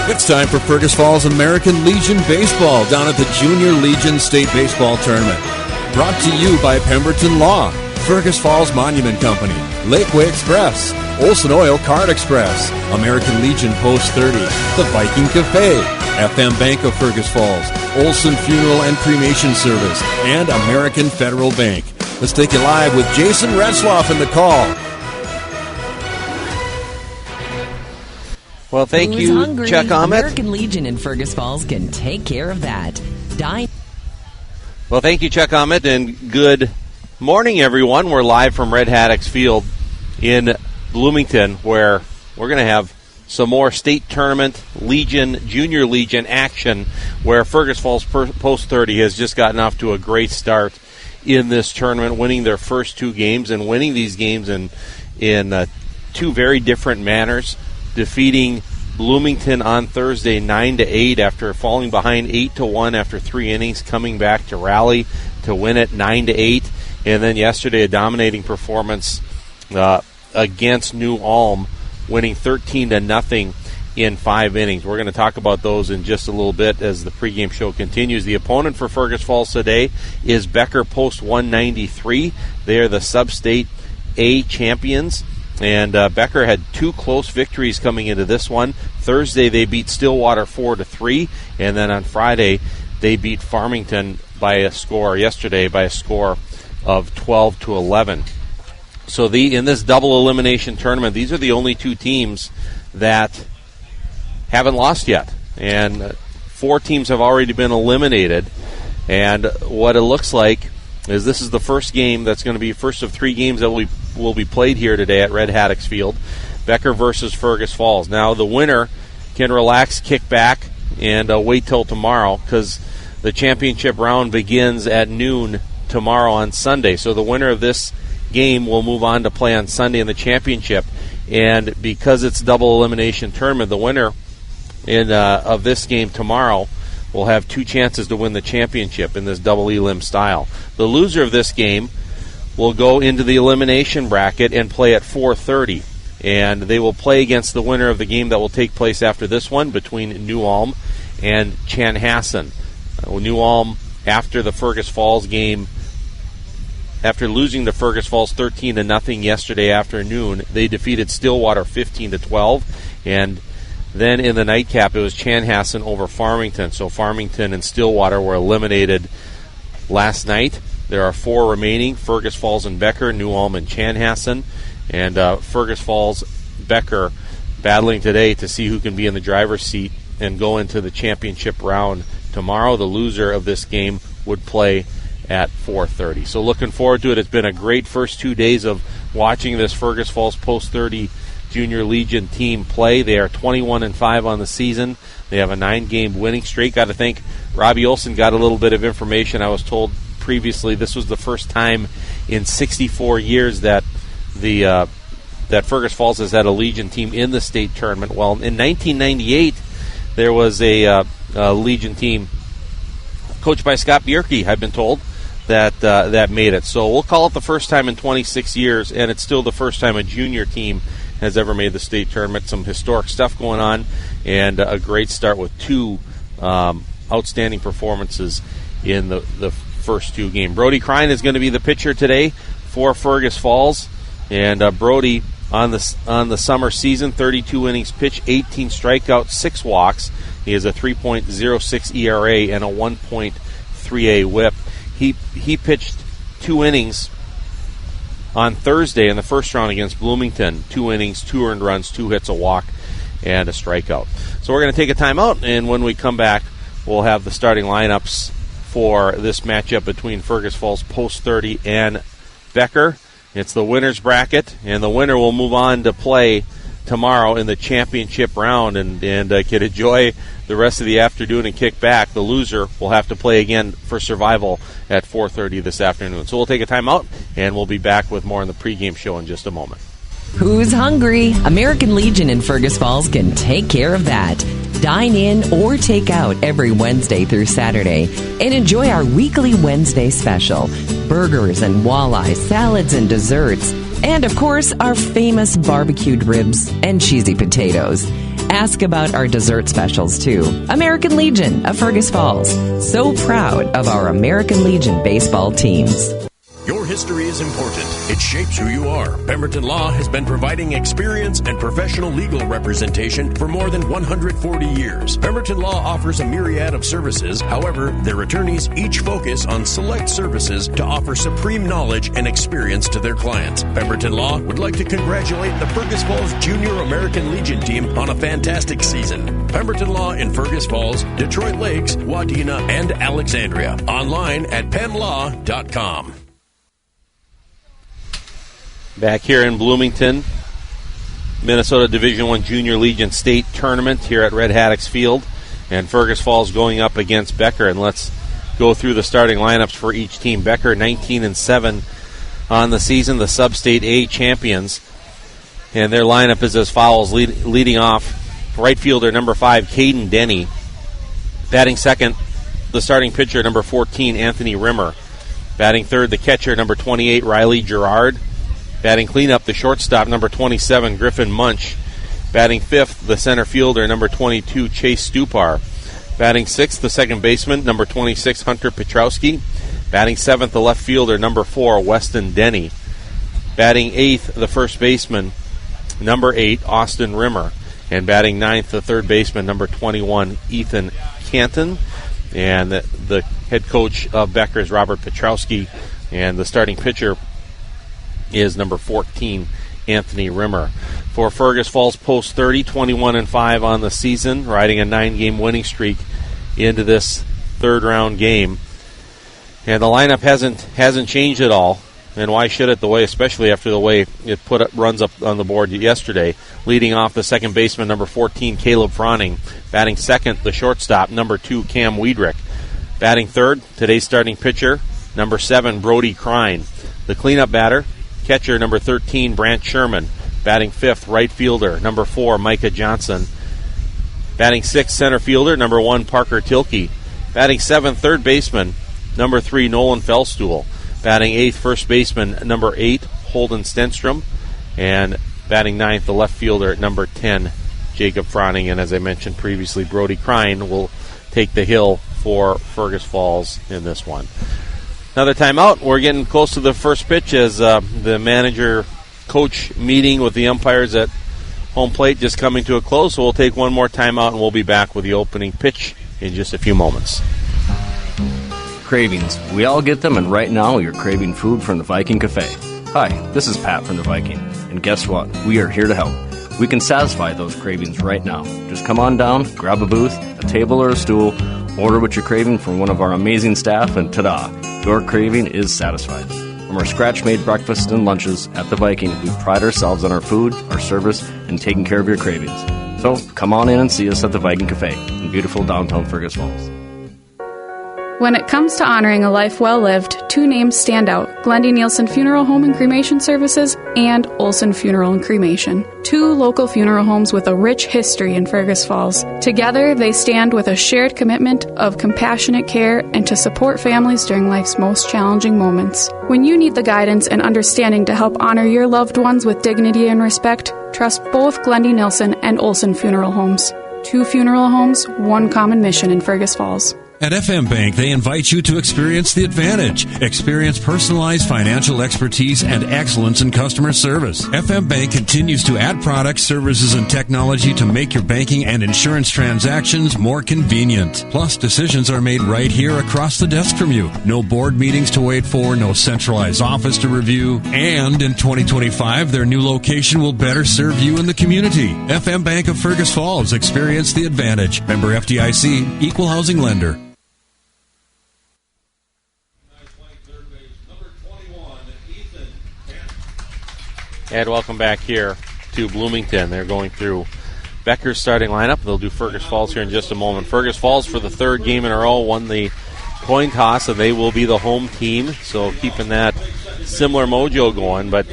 It's time for Fergus Falls American Legion Baseball down at the Junior Legion State Baseball Tournament. Brought to you by Pemberton Law, Fergus Falls Monument Company, Lakeway Express, Olson Oil Card Express, American Legion Post 30, The Viking Cafe, FM Bank of Fergus Falls, Olson Funeral and Cremation Service, and American Federal Bank. Let's take you live with Jason Retzlaff in the call. Well, thank Who's you, hungry? Chuck Ahmet. American Legion in Fergus Falls can take care of that. Well, thank you, Chuck Ahmet, and good morning, everyone. We're live from Red Haddocks Field in Bloomington, where we're going to have some more state tournament Legion, Junior Legion action, where Fergus Falls Post 30 has just gotten off to a great start in this tournament, winning their first two games and winning these games in two very different manners. Defeating Bloomington on Thursday 9-8 after falling behind 8-1 after 3 innings, coming back to rally to win it 9-8, and then yesterday a dominating performance against New Ulm, winning 13-0 in 5 innings. We're going to talk about those in just a little bit as the pregame show continues. The opponent for Fergus Falls today is Becker Post 193. They are the Sub-State A champions. And Becker had 2 close victories coming into this one. Thursday they beat Stillwater 4-3, and then on Friday they beat Farmington by a score of 12-11. So in this double elimination tournament, these are the only 2 teams that haven't lost yet, and 4 teams have already been eliminated. And what it looks like is this is the first game that's going to be first of 3 games that will be played here today at Red Haddocks Field. Becker versus Fergus Falls. Now the winner can relax, kick back, and wait till tomorrow, because the championship round begins at noon tomorrow on Sunday. So the winner of this game will move on to play on Sunday in the championship. And because it's double elimination tournament, the winner of this game tomorrow will have 2 chances to win the championship in this double elim style. The loser of this game will go into the elimination bracket and play at 4:30, and they will play against the winner of the game that will take place after this one between New Ulm and Chanhassen. New Ulm, after the Fergus Falls game, after losing to Fergus Falls 13-0 yesterday afternoon, they defeated Stillwater 15-12, and then in the nightcap, it was Chanhassen over Farmington. So Farmington and Stillwater were eliminated last night. There are 4 remaining: Fergus Falls and Becker, New Ulm and Chanhassen. And Fergus Falls, Becker battling today to see who can be in the driver's seat and go into the championship round tomorrow. The loser of this game would play at 4:30. So looking forward to it. It's been a great first 2 days of watching this Fergus Falls Post 30 Junior Legion team play. They are 21-5 on the season. They have a 9-game winning streak. Got to thank Robbie Olson. Got a little bit of information. I was told previously this was the first time in 64 years that that Fergus Falls has had a Legion team in the state tournament. Well, in 1998, there was a Legion team coached by Scott Bierke, I've been told, that made it. So we'll call it the first time in 26 years, and it's still the first time a junior team has ever made the state tournament. Some historic stuff going on, and a great start with 2 outstanding performances in the first 2 games. Brody Crine is going to be the pitcher today for Fergus Falls, and Brody on the summer season, 32 innings pitched, 18 strikeouts, 6 walks. He has a 3.06 ERA and a 1.38 WHIP. He pitched 2 innings on Thursday in the first round against Bloomington. 2 innings, 2 earned runs, 2 hits, a walk, and a strikeout. So we're going to take a timeout, and when we come back, we'll have the starting lineups for this matchup between Fergus Falls Post 30 and Becker. It's the winner's bracket, and the winner will move on to play tomorrow in the championship round and can enjoy the rest of the afternoon and kick back. The loser will have to play again for survival at 4:30 this afternoon. So we'll take a timeout, and we'll be back with more on the pregame show in just a moment. Who's hungry? American Legion in Fergus Falls can take care of that. Dine in or take out every Wednesday through Saturday and enjoy our weekly Wednesday special. Burgers and walleye, salads and desserts, and of course our famous barbecued ribs and cheesy potatoes. Ask about our dessert specials, too. American Legion of Fergus Falls. So proud of our American Legion baseball teams. Your history is important. It shapes who you are. Pemberton Law has been providing experience and professional legal representation for more than 140 years. Pemberton Law offers a myriad of services. However, their attorneys each focus on select services to offer supreme knowledge and experience to their clients. Pemberton Law would like to congratulate the Fergus Falls Junior American Legion team on a fantastic season. Pemberton Law in Fergus Falls, Detroit Lakes, Wadena, and Alexandria. Online at penlaw.com. Back here in Bloomington, Minnesota Division I Junior Legion State Tournament here at Red Haddocks Field. And Fergus Falls going up against Becker. And let's go through the starting lineups for each team. Becker 19-7 on the season, the Sub-State A champions. And their lineup is as follows. Leading off, right fielder number 5, Caden Denny. Batting second, the starting pitcher number 14, Anthony Rimmer. Batting third, the catcher number 28, Riley Gerard. Batting cleanup, the shortstop, number 27, Griffin Munch. Batting fifth, the center fielder, number 22, Chase Stupar. Batting sixth, the second baseman, number 26, Hunter Petrowski. Batting seventh, the left fielder, number 4, Weston Denny. Batting eighth, the first baseman, number 8, Austin Rimmer. And batting ninth, the third baseman, number 21, Ethan Canton. And the head coach of Becker is Robert Petrowski. And the starting pitcher is number 14, Anthony Rimmer. For Fergus Falls Post 30, 21-5 on the season, riding a 9-game winning streak into this third-round game. And the lineup hasn't changed at all. And why should it? Especially after the way it runs up on the board yesterday. Leading off, the second baseman, number 14, Caleb Froning. Batting second, the shortstop, number 2, Cam Wiedrick. Batting third, today's starting pitcher, number 7, Brody Crine. The cleanup batter, catcher, number 13, Brant Sherman. Batting fifth, right fielder, number 4, Micah Johnson. Batting sixth, center fielder, number 1, Parker Tilke. Batting seventh, third baseman, number 3, Nolan Fellstuhl. Batting eighth, first baseman, number 8, Holden Stenstrom. And batting ninth, the left fielder, number 10, Jacob Froning. And as I mentioned previously, Brody Crine will take the hill for Fergus Falls in this one. Another timeout. We're getting close to the first pitch as the manager-coach meeting with the umpires at home plate just coming to a close. So we'll take one more timeout, and we'll be back with the opening pitch in just a few moments. Cravings. We all get them, and right now you're craving food from the Viking Cafe. Hi, this is Pat from the Viking, and guess what? We are here to help. We can satisfy those cravings right now. Just come on down, grab a booth, a table or a stool, order what you're craving from one of our amazing staff, and ta-da! Your craving is satisfied. From our scratch-made breakfasts and lunches at the Viking, we pride ourselves on our food, our service, and taking care of your cravings. So come on in and see us at the Viking Cafe in beautiful downtown Fergus Falls. When it comes to honoring a life well lived, two names stand out: Glendy Nielsen Funeral Home and Cremation Services and Olson Funeral and Cremation. Two local funeral homes with a rich history in Fergus Falls. Together, they stand with a shared commitment of compassionate care and to support families during life's most challenging moments. When you need the guidance and understanding to help honor your loved ones with dignity and respect, trust both Glendy Nielsen and Olson Funeral Homes. Two funeral homes, one common mission in Fergus Falls. At FM Bank, they invite you to experience the advantage. Experience personalized financial expertise and excellence in customer service. FM Bank continues to add products, services, and technology to make your banking and insurance transactions more convenient. Plus, decisions are made right here across the desk from you. No board meetings to wait for, no centralized office to review. And in 2025, their new location will better serve you in the community. FM Bank of Fergus Falls. Experience the advantage. Member FDIC, Equal Housing Lender. And welcome back here to Bloomington. They're going through Becker's starting lineup. They'll do Fergus Falls here in just a moment. Fergus Falls, for the third game in a row, won the coin toss, and they will be the home team. So keeping that similar mojo going. But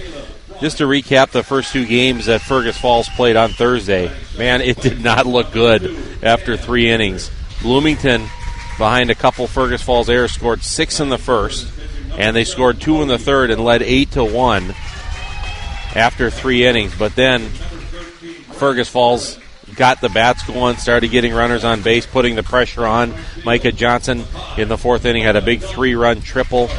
just to recap the first two games that Fergus Falls played on Thursday, man, it did not look good after 3 innings. Bloomington, behind a couple Fergus Falls errors, scored 6 in the first, and they scored 2 in the third and led 8-1. After 3 innings. But then Fergus Falls got the bats going, started getting runners on base, putting the pressure on. Micah Johnson in the 4th inning had a big 3-run triple,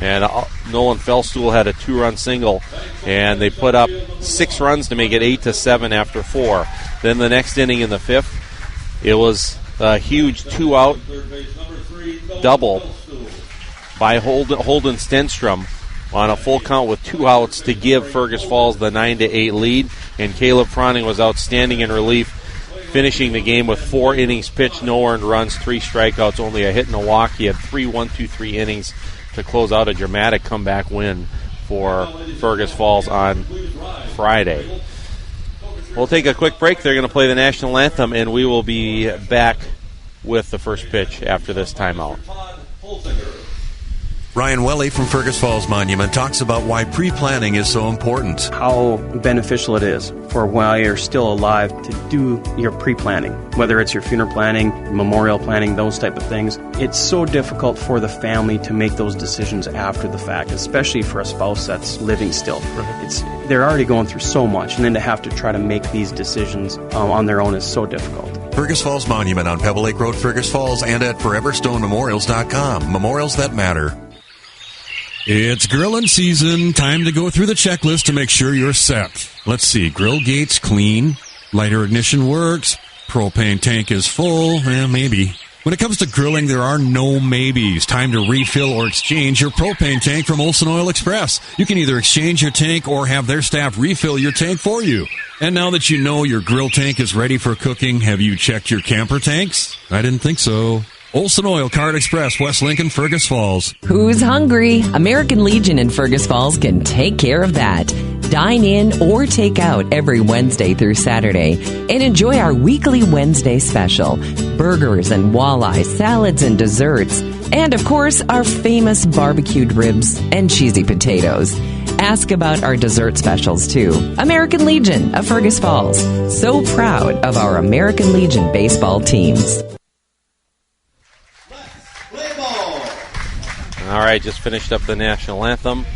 and Nolan Fellstool had a 2-run single, and they put up 6 runs to make it 8-7 after 4. Then the next inning in the 5th, it was a huge 2-out double by Holden Stenstrom on a full count with 2 outs to give Fergus Falls the 9-8 lead, and Caleb Froning was outstanding in relief, finishing the game with 4 innings pitched, no earned runs, 3 strikeouts, only a hit and a walk. He had 3 1-2-3 innings to close out a dramatic comeback win for Fergus Falls on Friday. We'll take a quick break. They're going to play the national anthem, and we will be back with the first pitch after this timeout. Ryan Welly from Fergus Falls Monument talks about why pre-planning is so important. How beneficial it is for while you're still alive to do your pre-planning, whether it's your funeral planning, memorial planning, those type of things. It's so difficult for the family to make those decisions after the fact, especially for a spouse that's living still. They're already going through so much, and then to have to try to make these decisions on their own is so difficult. Fergus Falls Monument on Pebble Lake Road, Fergus Falls, and at ForeverStoneMemorials.com. Memorials that matter. It's grilling season. Time to go through the checklist to make sure you're set. Let's see. Grill gate's clean. Lighter ignition works. Propane tank is full. Maybe. When it comes to grilling, there are no maybes. Time to refill or exchange your propane tank from Olson Oil Express. You can either exchange your tank or have their staff refill your tank for you. And now that you know your grill tank is ready for cooking, have you checked your camper tanks? I didn't think so. Olson Oil, Card Express, West Lincoln, Fergus Falls. Who's hungry? American Legion in Fergus Falls can take care of that. Dine in or take out every Wednesday through Saturday and enjoy our weekly Wednesday special. Burgers and walleye, salads and desserts. And, of course, our famous barbecued ribs and cheesy potatoes. Ask about our dessert specials, too. American Legion of Fergus Falls. So proud of our American Legion baseball teams. All right, just finished up the national anthem,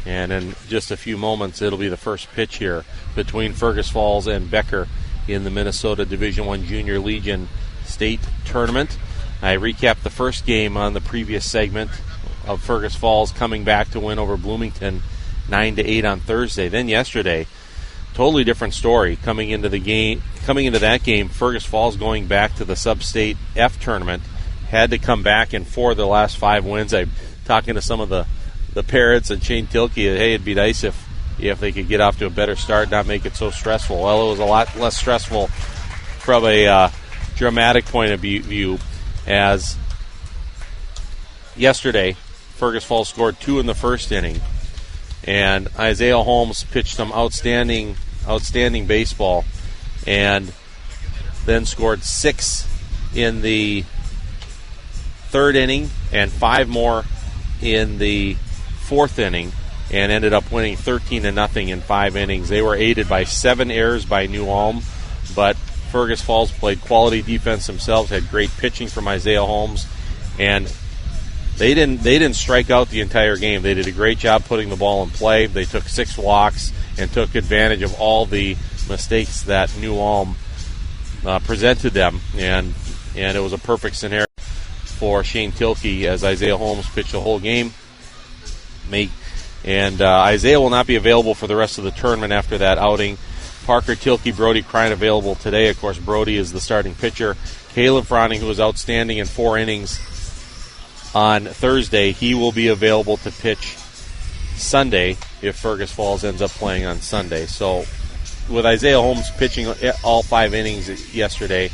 and in just a few moments it'll be the first pitch here between Fergus Falls and Becker in the Minnesota Division I Junior Legion State Tournament. I recapped the first game on the previous segment of Fergus Falls coming back to win over Bloomington 9-8 on Thursday. Then yesterday, totally different story coming into that game. Fergus Falls going back to the Sub-State F tournament, had to come back in 4 of the last 5 wins. I'm talking to some of the Parrots and Shane Tilke, hey, it'd be nice if they could get off to a better start, not make it so stressful. Well, it was a lot less stressful from a dramatic point of view, as yesterday Fergus Falls scored 2 in the first inning, and Isaiah Holmes pitched some outstanding baseball, and then scored 6 in the 3rd inning and 5 more in the 4th inning, and ended up winning 13-0 in 5 innings. They were aided by 7 errors by New Ulm, but Fergus Falls played quality defense themselves, had great pitching from Isaiah Holmes, and they didn't strike out the entire game. They did a great job putting the ball in play. They took 6 walks and took advantage of all the mistakes that New Ulm presented them, and it was a perfect scenario for Shane Tilke as Isaiah Holmes pitched the whole game. Isaiah will not be available for the rest of the tournament after that outing. Parker Tilke, Brody Crine available today. Of course, Brody is the starting pitcher. Caleb Froning, who was outstanding in 4 innings on Thursday, he will be available to pitch Sunday if Fergus Falls ends up playing on Sunday. So with Isaiah Holmes pitching all 5 innings yesterday,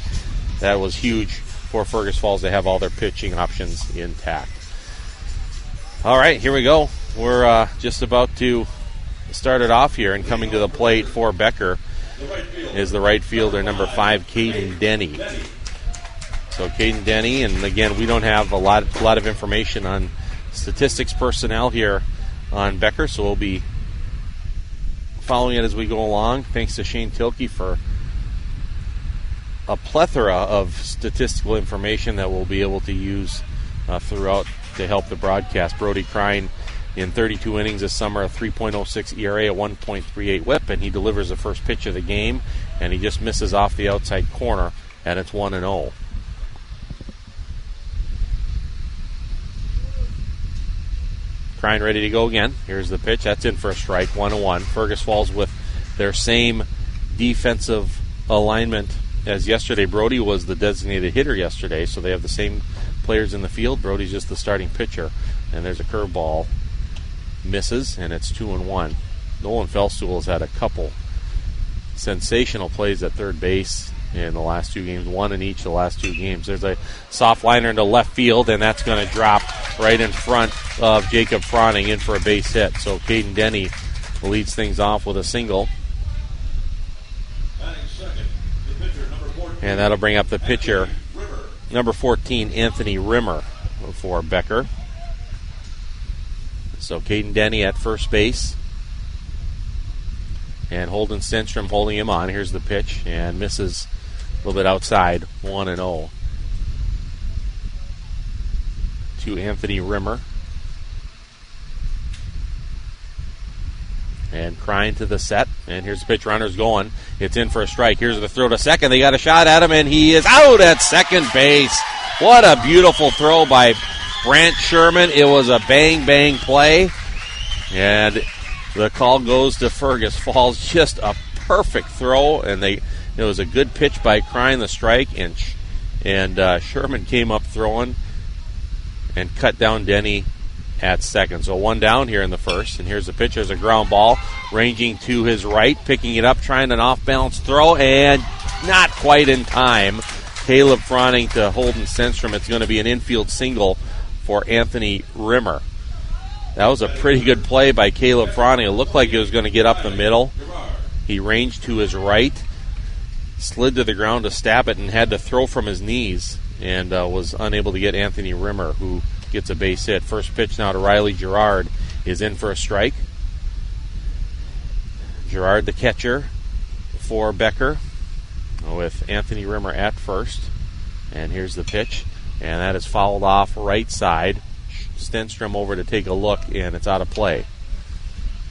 that was huge for Fergus Falls to have all their pitching options intact. All right, here we go. We're just about to start it off here, and coming to the plate for Becker is the right fielder, number 5, Caden Denny. So Caden Denny, and again, we don't have a lot of information on statistics personnel here on Becker, so we'll be following it as we go along. Thanks to Shane Tilke for a plethora of statistical information that we'll be able to use throughout to help the broadcast. Brody Crine in 32 innings this summer, a 3.06 ERA, a 1.38 whip, and he delivers the first pitch of the game, and he just misses off the outside corner, and it's 1-0. Crine ready to go again. Here's the pitch. That's in for a strike, 1-1. Fergus Falls with their same defensive alignment as yesterday. Brody was the designated hitter yesterday, so they have the same players in the field. Brody's just the starting pitcher. And there's a curveball. Misses, and it's 2-1. Nolan Felstuhl has had a couple sensational plays at third base in the last two games, one in each of the last two games. There's a soft liner into left field, and that's going to drop right in front of Jacob Froning in for a base hit. So Caden Denny leads things off with a single. And that'll bring up the pitcher, number 14, Anthony Rimmer, for Becker. So Caden Denny at first base. And Holden Stenstrom holding him on. Here's the pitch, and misses a little bit outside, 1-0 to Anthony Rimmer. And Crine to the set, and here's the pitch. Runner's going. It's in for a strike. Here's the throw to second. They got a shot at him, and he is out at second base. What a beautiful throw by Brant Sherman. It was a bang-bang play, and the call goes to Fergus Falls. Just a perfect throw, and it was a good pitch by Crine, the strike, and Sherman came up throwing and cut down Denny at second. So one down here in the first, and here's the pitch. There's a ground ball ranging to his right, picking it up, trying an off-balance throw, and not quite in time. Caleb Froning to Holden Stenstrom. It's going to be an infield single for Anthony Rimmer. That was a pretty good play by Caleb Froning. It looked like it was going to get up the middle. He ranged to his right, slid to the ground to stab it, and had to throw from his knees, and was unable to get Anthony Rimmer, who gets a base hit. First pitch now to Riley Gerard is in for a strike. Gerard, the catcher for Becker, with Anthony Rimmer at first. And here's the pitch, and that is fouled off right side. Stenstrom over to take a look, and it's out of play.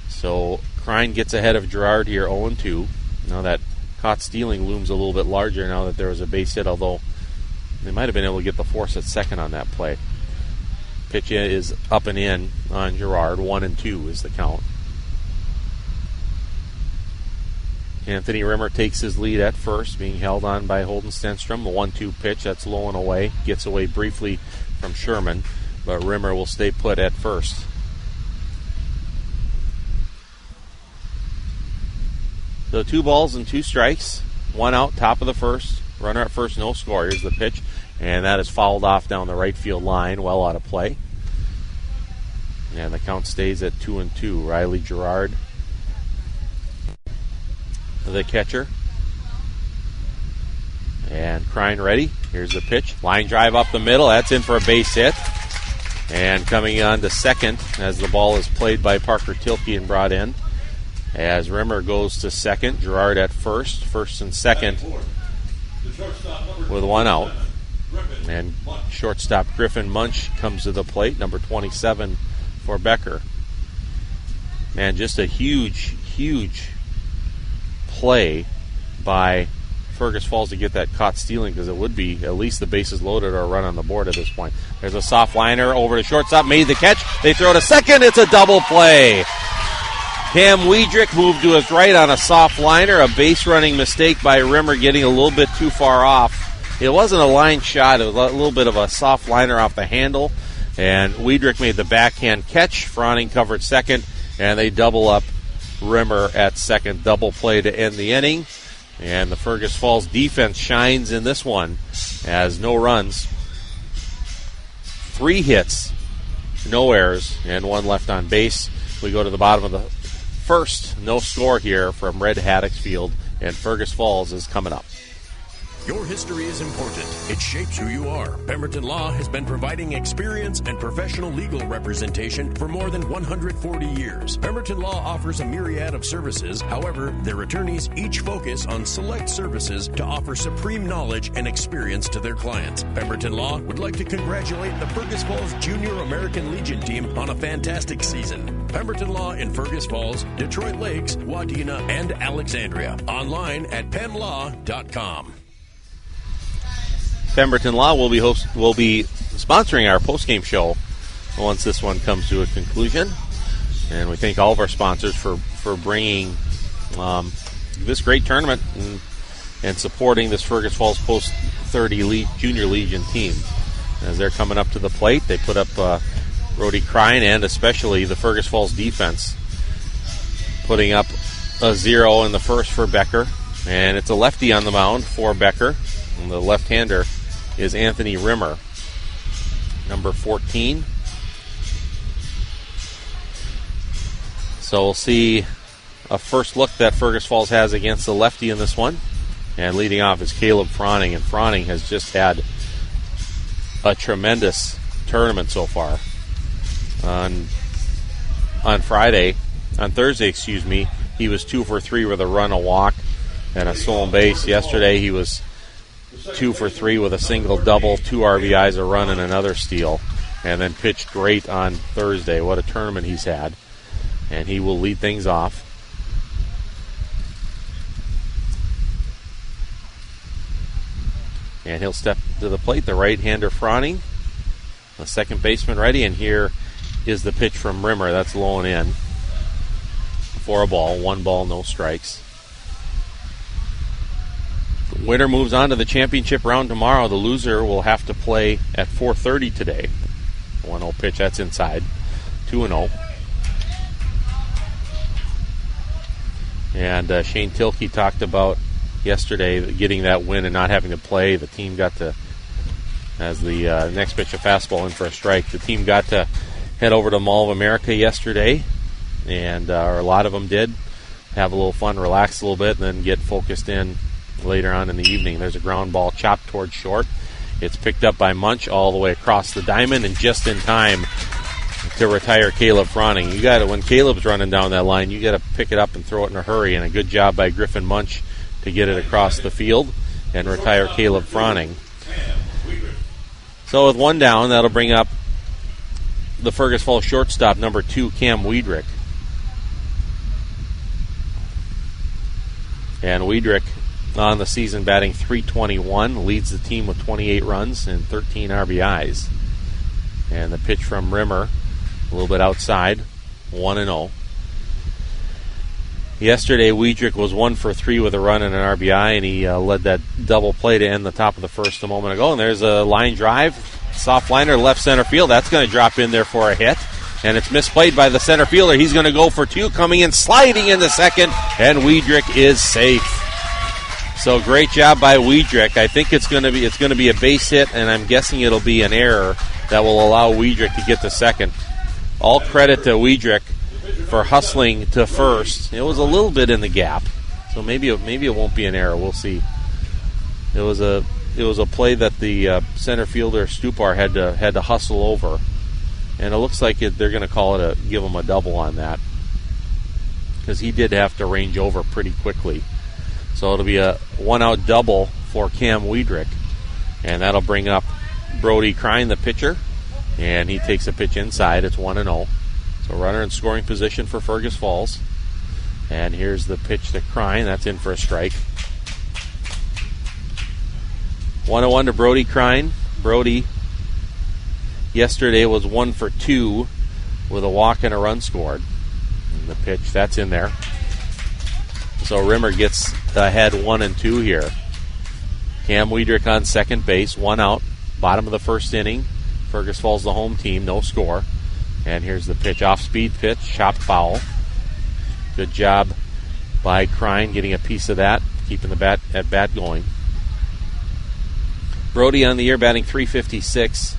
So Crine gets ahead of Gerard here, 0-2. Now that caught stealing looms a little bit larger now that there was a base hit, although they might have been able to get the force at second on that play. Pitch is up and in on Gerard. 1-2 is the count. Anthony Rimmer takes his lead at first, being held on by Holden Stenstrom. The 1-2 pitch, that's low and away. Gets away briefly from Sherman, but Rimmer will stay put at first. So 2 balls and 2 strikes. 1 out, top of the first. Runner at first, no score. Here's the pitch, and that is fouled off down the right field line, well out of play. And the count stays at 2-2. Riley Gerard, the catcher. And Crine ready. Here's the pitch. Line drive up the middle. That's in for a base hit. And coming on to second as the ball is played by Parker Tilke and brought in. As Rimmer goes to second, Gerard at first. First and second with 1 out. And shortstop Griffin Munch comes to the plate, number 27 for Becker. Man, just a huge, huge play by Fergus Falls to get that caught stealing, because it would be at least the bases loaded or a run on the board at this point. There's a soft liner over to shortstop, made the catch. They throw to second. It's a double play. Cam Wiedrich moved to his right on a soft liner. A base running mistake by Rimmer, getting a little bit too far off. It wasn't a line shot. It was a little bit of a soft liner off the handle. And Wiedrich made the backhand catch. Froning covered second, and they double up Rimmer at second. Double play to end the inning. And the Fergus Falls defense shines in this one, as no runs, 3 hits, no errors, and 1 left on base. We go to the bottom of the first. No score here from Red Haddocks Field, and Fergus Falls is coming up. Your history is important. It shapes who you are. Pemberton Law has been providing experience and professional legal representation for more than 140 years. Pemberton Law offers a myriad of services. However, their attorneys each focus on select services to offer supreme knowledge and experience to their clients. Pemberton Law would like to congratulate the Fergus Falls Junior American Legion team on a fantastic season. Pemberton Law in Fergus Falls, Detroit Lakes, Wadena, and Alexandria. Online at penlaw.com. Pemberton Law will be sponsoring our postgame show once this one comes to a conclusion. And we thank all of our sponsors for bringing this great tournament and supporting this Fergus Falls Post 30 Junior Legion team. As they're coming up to the plate, they put up Brody Crine and especially the Fergus Falls defense putting up a 0 in the first for Becker. And it's a lefty on the mound for Becker. And the left-hander is Anthony Rimmer, number 14. So we'll see a first look that Fergus Falls has against the lefty in this one. And leading off is Caleb Froning. And Froning has just had a tremendous tournament so far. On Thursday, he was 2 for 3 with a run, a walk, and a stolen base. Yesterday he was 2 for 3 with a single double, 2 RBIs, a run, and another steal. And then pitched great on Thursday. What a tournament he's had. And he will lead things off. And he'll step to the plate, the right-hander Froning. The second baseman ready, and here is the pitch from Rimmer. That's low and in. For a ball, 1 ball, no strikes. The winner moves on to the championship round tomorrow. The loser will have to play at 4:30 today. 1-0 pitch, that's inside. 2-0. And Shane Tilkey talked about yesterday getting that win and not having to play. The team got to, as the next pitch, a fastball in for a strike. The team got to head over to Mall of America yesterday, and a lot of them did have a little fun, relax a little bit, and then get focused in later on in the evening. There's a ground ball chopped towards short. It's picked up by Munch all the way across the diamond, and just in time to retire Caleb Froning. You got to, when Caleb's running down that line, you got to pick it up and throw it in a hurry. And a good job by Griffin Munch to get it across the field and retire Caleb Froning. So with 1 down, that'll bring up the Fergus Falls shortstop, number 2, Cam Wiedrich. And Wiedrich on the season batting .321, leads the team with 28 runs and 13 RBIs. And the pitch from Rimmer, a little bit outside, 1-0. Yesterday, Wiedrich was 1 for 3 with a run and an RBI, and he led that double play to end the top of the first a moment ago. And there's a line drive, soft liner, left center field. That's going to drop in there for a hit. And it's misplayed by the center fielder. He's going to go for 2, coming in, sliding into second, and Wiedrich is safe. So great job by Wiedrich. I think it's going to be a base hit, and I'm guessing it'll be an error that will allow Wiedrich to get to second. All credit to Wiedrich for hustling to first. It was a little bit in the gap, so maybe it won't be an error. We'll see. It was a play that the center fielder Stupar had to hustle over, and it looks like they're going to give him a double on that, because he did have to range over pretty quickly. So it'll be a 1-out double for Cam Wiedrich, and that'll bring up Brody Crine, the pitcher, and he takes a pitch inside. It's 1-0. So runner in scoring position for Fergus Falls. And here's the pitch to Crine. That's in for a strike. 1-1 to Brody Crine. Brody yesterday was 1 for 2 with a walk and a run scored. And the pitch, that's in there. So Rimmer gets ahead 1-2 here. Cam Wiedrich on second base, 1 out. Bottom of the first inning. Fergus Falls the home team, no score. And here's the pitch, off-speed pitch, chopped foul. Good job by Crine getting a piece of that, keeping the bat going. Brody on the year batting .356.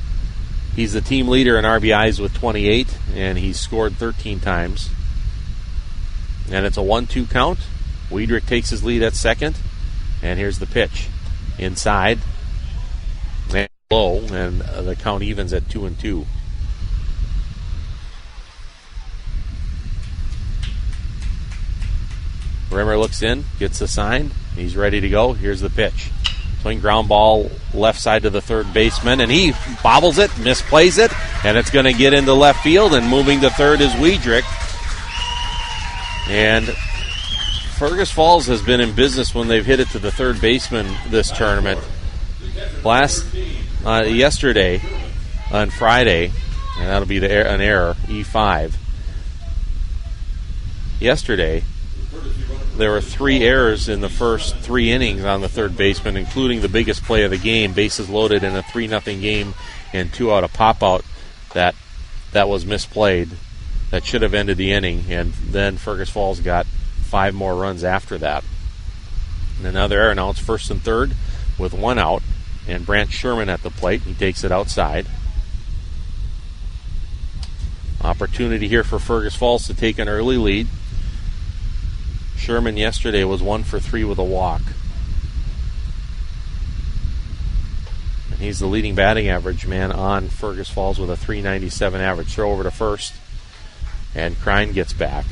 He's the team leader in RBIs with 28, and he's scored 13 times. And it's a 1-2 count. Wiedrich takes his lead at second, and here's the pitch. inside. And low, and the count evens at 2-2. Rimmer looks in, gets the sign. He's ready to go. Here's the pitch. Swing ground ball left side to the third baseman, and he bobbles it, misplays it, and it's going to get into left field, and moving to third is Wiedrich. And Fergus Falls has been in business when they've hit it to the third baseman this tournament. Yesterday, on Friday, and that'll be an error, E5. Yesterday, there were 3 errors in the first 3 innings on the third baseman, including the biggest play of the game, bases loaded in a 3-0 game and 2 out of pop-out that was misplayed. That should have ended the inning, and then Fergus Falls got 5 more runs after that. And another error. Now it's first and third with 1 out, and Brant Sherman at the plate. He takes it outside. Opportunity here for Fergus Falls to take an early lead. Sherman yesterday was 1 for 3 with a walk. And he's the leading batting average man on Fergus Falls with a .397 average. Throw over to first. And Krein gets back.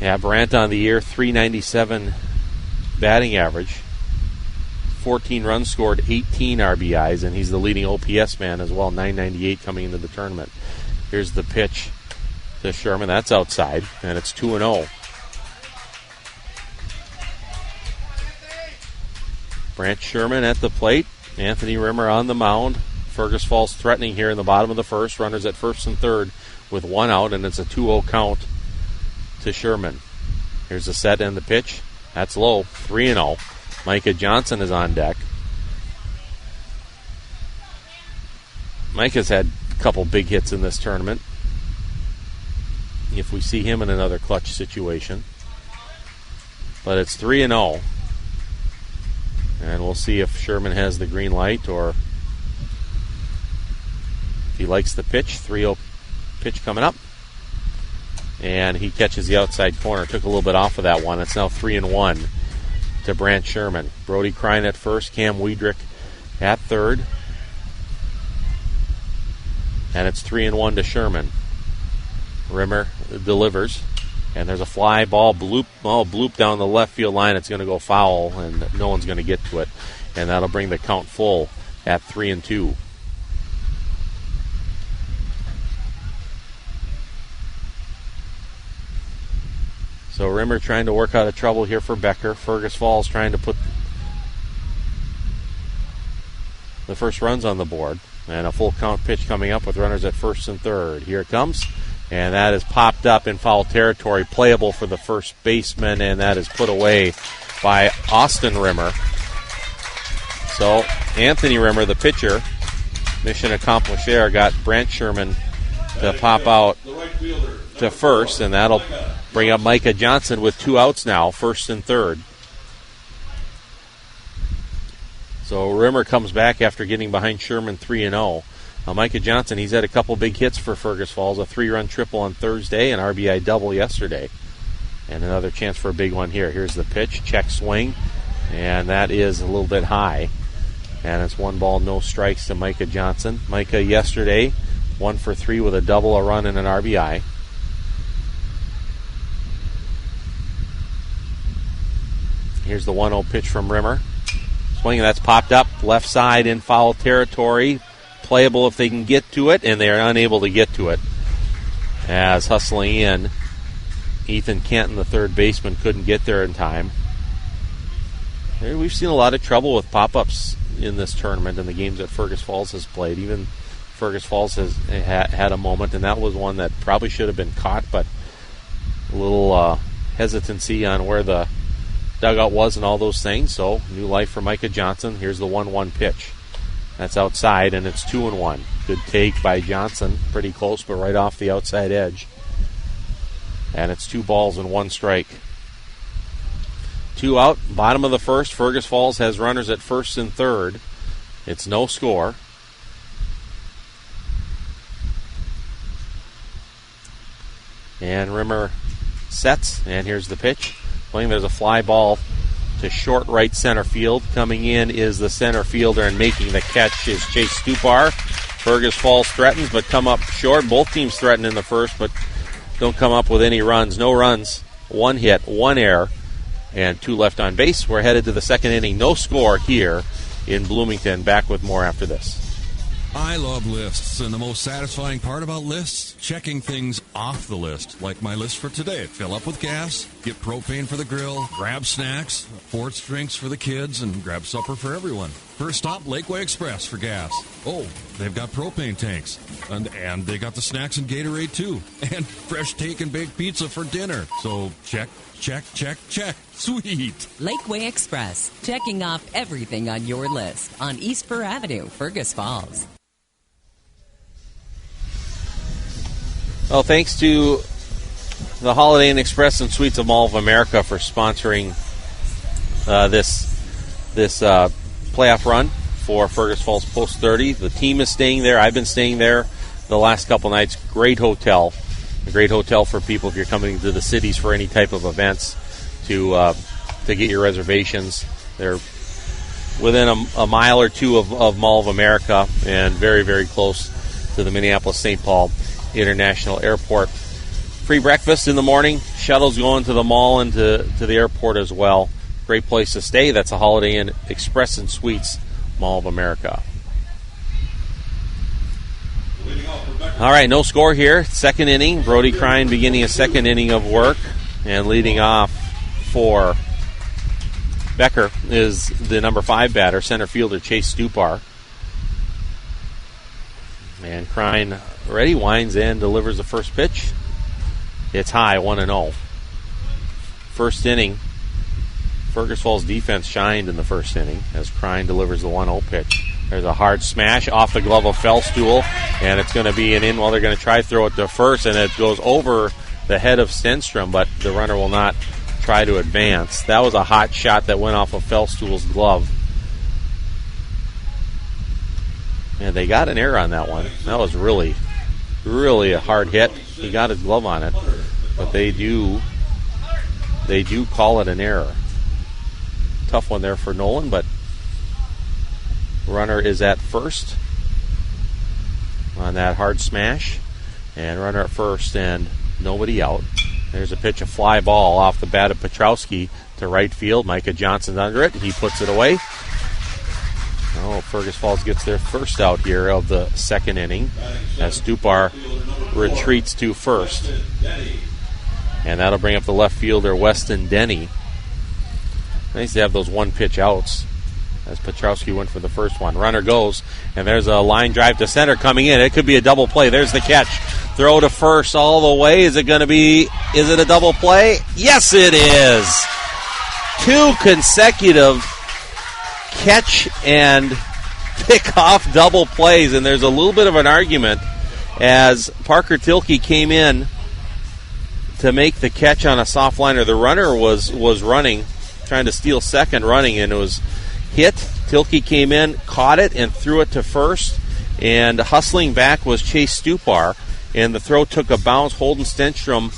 Yeah, Brandt on the year, .397 batting average. 14 runs scored, 18 RBIs, and he's the leading OPS man as well, .998 coming into the tournament. Here's the pitch to Sherman. That's outside, and it's 2-0. Brant Sherman at the plate. Anthony Rimmer on the mound. Fergus Falls threatening here in the bottom of the first. Runners at first and third with 1 out, and it's a 2-0 count to Sherman. Here's the set and the pitch. That's low, 3-0. Micah Johnson is on deck. Micah's had a couple big hits in this tournament. If we see him in another clutch situation. But it's 3-0. And we'll see if Sherman has the green light or if he likes the pitch. 3-0 pitch coming up. And he catches the outside corner. Took a little bit off of that one. It's now 3-1 to Brant Sherman. Brody Krein at first. Cam Wiedrich at third. And it's 3-1 to Sherman. Rimmer delivers. And there's a fly ball bloop down the left field line. It's going to go foul, and no one's going to get to it. And that'll bring the count full at 3-2. So Rimmer trying to work out of trouble here for Becker. Fergus Falls trying to put the first runs on the board. And a full count pitch coming up with runners at first and third. Here it comes. And that is popped up in foul territory, playable for the first baseman, and that is put away by Austin Rimmer. So Anthony Rimmer, the pitcher, mission accomplished there, got Brant Sherman to pop out to first, and that'll bring up Micah Johnson with 2 outs now, first and third. So Rimmer comes back after getting behind Sherman 3-0. Micah Johnson, he's had a couple big hits for Fergus Falls, a 3-run triple on Thursday, an RBI double yesterday. And another chance for a big one here. Here's the pitch, check swing, and that is a little bit high. And it's 1 ball, no strikes to Micah Johnson. Micah yesterday, 1 for 3 with a double, a run, and an RBI. Here's the 1-0 pitch from Rimmer. Swing, and that's popped up, left side in foul territory. Playable if they can get to it, and they are unable to get to it. As hustling in, Ethan Kenton, the third baseman, couldn't get there in time. We've seen a lot of trouble with pop-ups in this tournament in the games that Fergus Falls has played. Even Fergus Falls has had a moment, and that was one that probably should have been caught, but a little hesitancy on where the dugout was and all those things. So, new life for Micah Johnson. Here's the 1-1 pitch. That's outside, and it's 2-1. Good take by Johnson. Pretty close, but right off the outside edge. And it's 2 balls and 1 strike. 2 out, bottom of the first. Fergus Falls has runners at first and third. It's no score. And Rimmer sets, and here's the pitch. There's a fly ball to short right center field. Coming in is the center fielder, and making the catch is Chase Stupar. Fergus Falls threatens, but come up short. Both teams threaten in the first, but don't come up with any runs. No runs, 1 hit, 1 error, and 2 left on base. We're headed to the second inning. No score here in Bloomington. Back with more after this. I love lists, and the most satisfying part about lists, checking things off the list. Like my list for today. Fill up with gas, get propane for the grill, grab snacks, sports drinks for the kids, and grab supper for everyone. First stop, Lakeway Express for gas. Oh, they've got propane tanks. And they got the snacks and Gatorade, too. And fresh take and baked pizza for dinner. So check, check, check, check. Sweet. Lakeway Express, checking off everything on your list on East Fur Avenue, Fergus Falls. Well, thanks to the Holiday Inn Express and Suites of Mall of America for sponsoring this playoff run for Fergus Falls Post 30. The team is staying there. I've been staying there the last couple nights. Great hotel. A great hotel for people if you're coming to the cities for any type of events to get your reservations. They're within a mile or two of Mall of America and very, very close to the Minneapolis-St. Paul International Airport. Free breakfast in the morning. Shuttles going to the mall and to the airport as well. Great place to stay. That's a Holiday Inn Express and Suites Mall of America. All right, no score here. Second inning. Brody Crine beginning a second inning of work. And leading off for Becker is the number 5 batter, center fielder Chase Stupar. And Crine already winds in, delivers the first pitch. It's high, 1-0. First inning, Fergus Falls defense shined in the first inning as Crine delivers the 1-0 pitch. There's a hard smash off the glove of Felstool, and it's going to be an in. Well, they're going to try to throw it to first, and it goes over the head of Stenstrom, but the runner will not try to advance. That was a hot shot that went off of Felstool's glove. And they got an error on that one. That was really, really a hard hit. He got his glove on it, but they do call it an error. Tough one there for Nolan, but runner is at first on that hard smash, and runner at first and nobody out. There's a pitch, a fly ball off the bat of Petrowski to right field. Micah Johnson's under it. He puts it away. Oh, Fergus Falls gets their first out here of the second inning as Stupar retreats to first. And that'll bring up the left fielder, Weston Denny. Nice to have those one-pitch outs as Petrowski went for the first one. Runner goes, and there's a line drive to center coming in. It could be a double play. There's the catch. Throw to first all the way. Is it a double play? Yes, it is. 2 consecutive catch and pick off double plays, and there's a little bit of an argument as Parker Tilke came in to make the catch on a soft liner. The runner was running, trying to steal second running, and it was hit. Tilke came in, caught it, and threw it to first, and hustling back was Chase Stupar, and the throw took a bounce. Holden Stenstrom,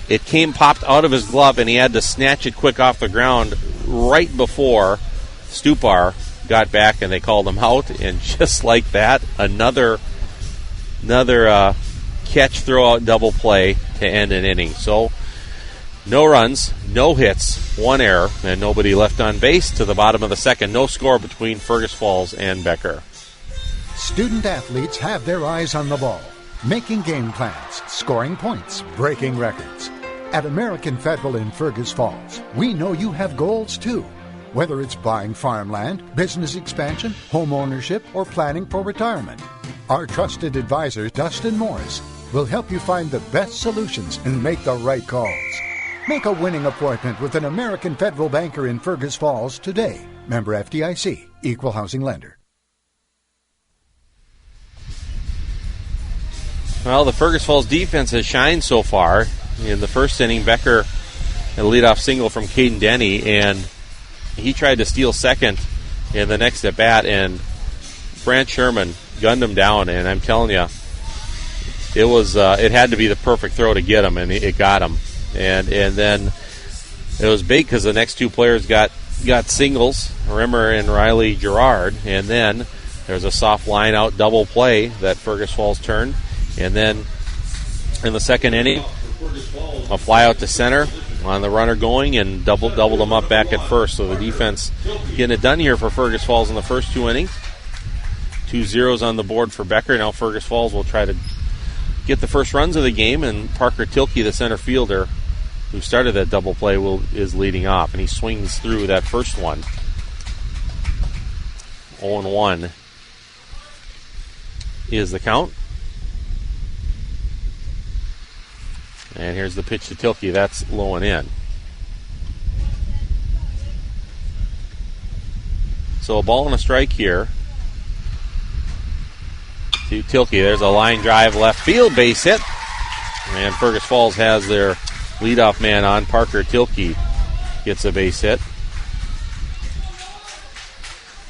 it popped out of his glove, and he had to snatch it quick off the ground right before Stupar got back, and they called him out. And just like that, another catch, throw out, double play to end an inning. So no runs, no hits, 1 error, and nobody left on base to the bottom of the second. No score between Fergus Falls and Becker. Student athletes have their eyes on the ball, making game plans, scoring points, breaking records. At American Federal in Fergus Falls, we know you have goals too. Whether it's buying farmland, business expansion, home ownership, or planning for retirement. Our trusted advisor, Dustin Morris, will help you find the best solutions and make the right calls. Make a winning appointment with an American Federal banker in Fergus Falls today. Member FDIC, Equal Housing Lender. Well, the Fergus Falls defense has shined so far. In the first inning, Becker had a leadoff single from Caden Denny, and he tried to steal second in the next at bat, and Brant Sherman gunned him down. And I'm telling you, it had to be the perfect throw to get him, and it got him. And then It was big because the next two players got singles, Rimmer and Riley Gerard, and then there's a soft line out double play that Fergus Falls turned, and then in the second inning, a fly out to center on the runner going and doubled them up back at first. So the defense getting it done here for Fergus Falls in the first two innings. 2 zeros on the board for Becker. Now Fergus Falls will try to get the first runs of the game, and Parker Tilke, the center fielder who started that double play, is leading off, and he swings through that first one. 0-1 is the count. And here's the pitch to Tilke. That's low and in. So a ball and a strike here to Tilke. There's a line drive left field, base hit. And Fergus Falls has their leadoff man on. Parker Tilke gets a base hit.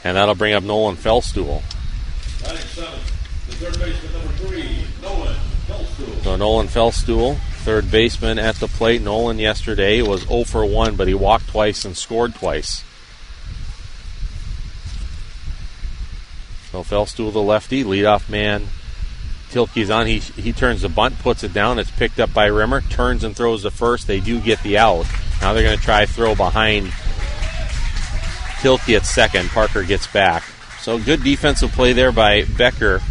And that'll bring up Nolan Fellstool. So Nolan Fellstool, third baseman at the plate. Nolan yesterday was 0 for 1, but he walked twice and scored twice. So Fellstool, the lefty, leadoff man. Tilke's on. He turns the bunt, puts it down. It's picked up by Rimmer. Turns and throws the first. They do get the out. Now they're going to try throw behind Tilke at second. Parker gets back. So good defensive play there by Becker.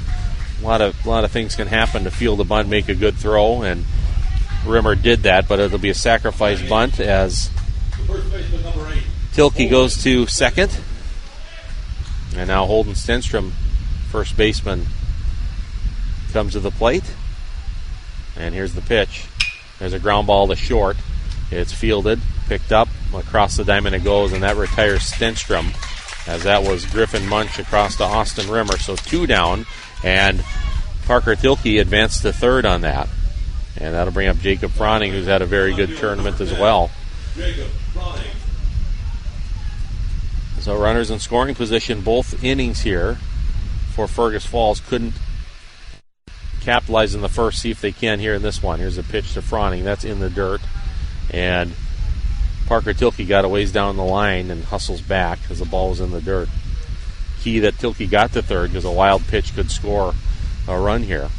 A lot of things can happen to field a bunt, make a good throw, and Rimmer did that, but it'll be a sacrifice bunt as Tilke goes to second. And now Holden Stenstrom, first baseman, comes to the plate. And here's the pitch. There's a ground ball to short. It's fielded, picked up, across the diamond it goes, and that retires Stenstrom, as that was Griffin Munch across to Austin Rimmer. So 2 down, and Parker Tilke advanced to third on that. And that'll bring up Jacob Froning, who's had a very good tournament as well. So runners in scoring position both innings here for Fergus Falls. Couldn't capitalize in the first. See if they can here in this one. Here's a pitch to Froning. That's in the dirt. And Parker Tilke got a ways down the line and hustles back as the ball was in the dirt. Key that Tilke got to third because a wild pitch could score a run here.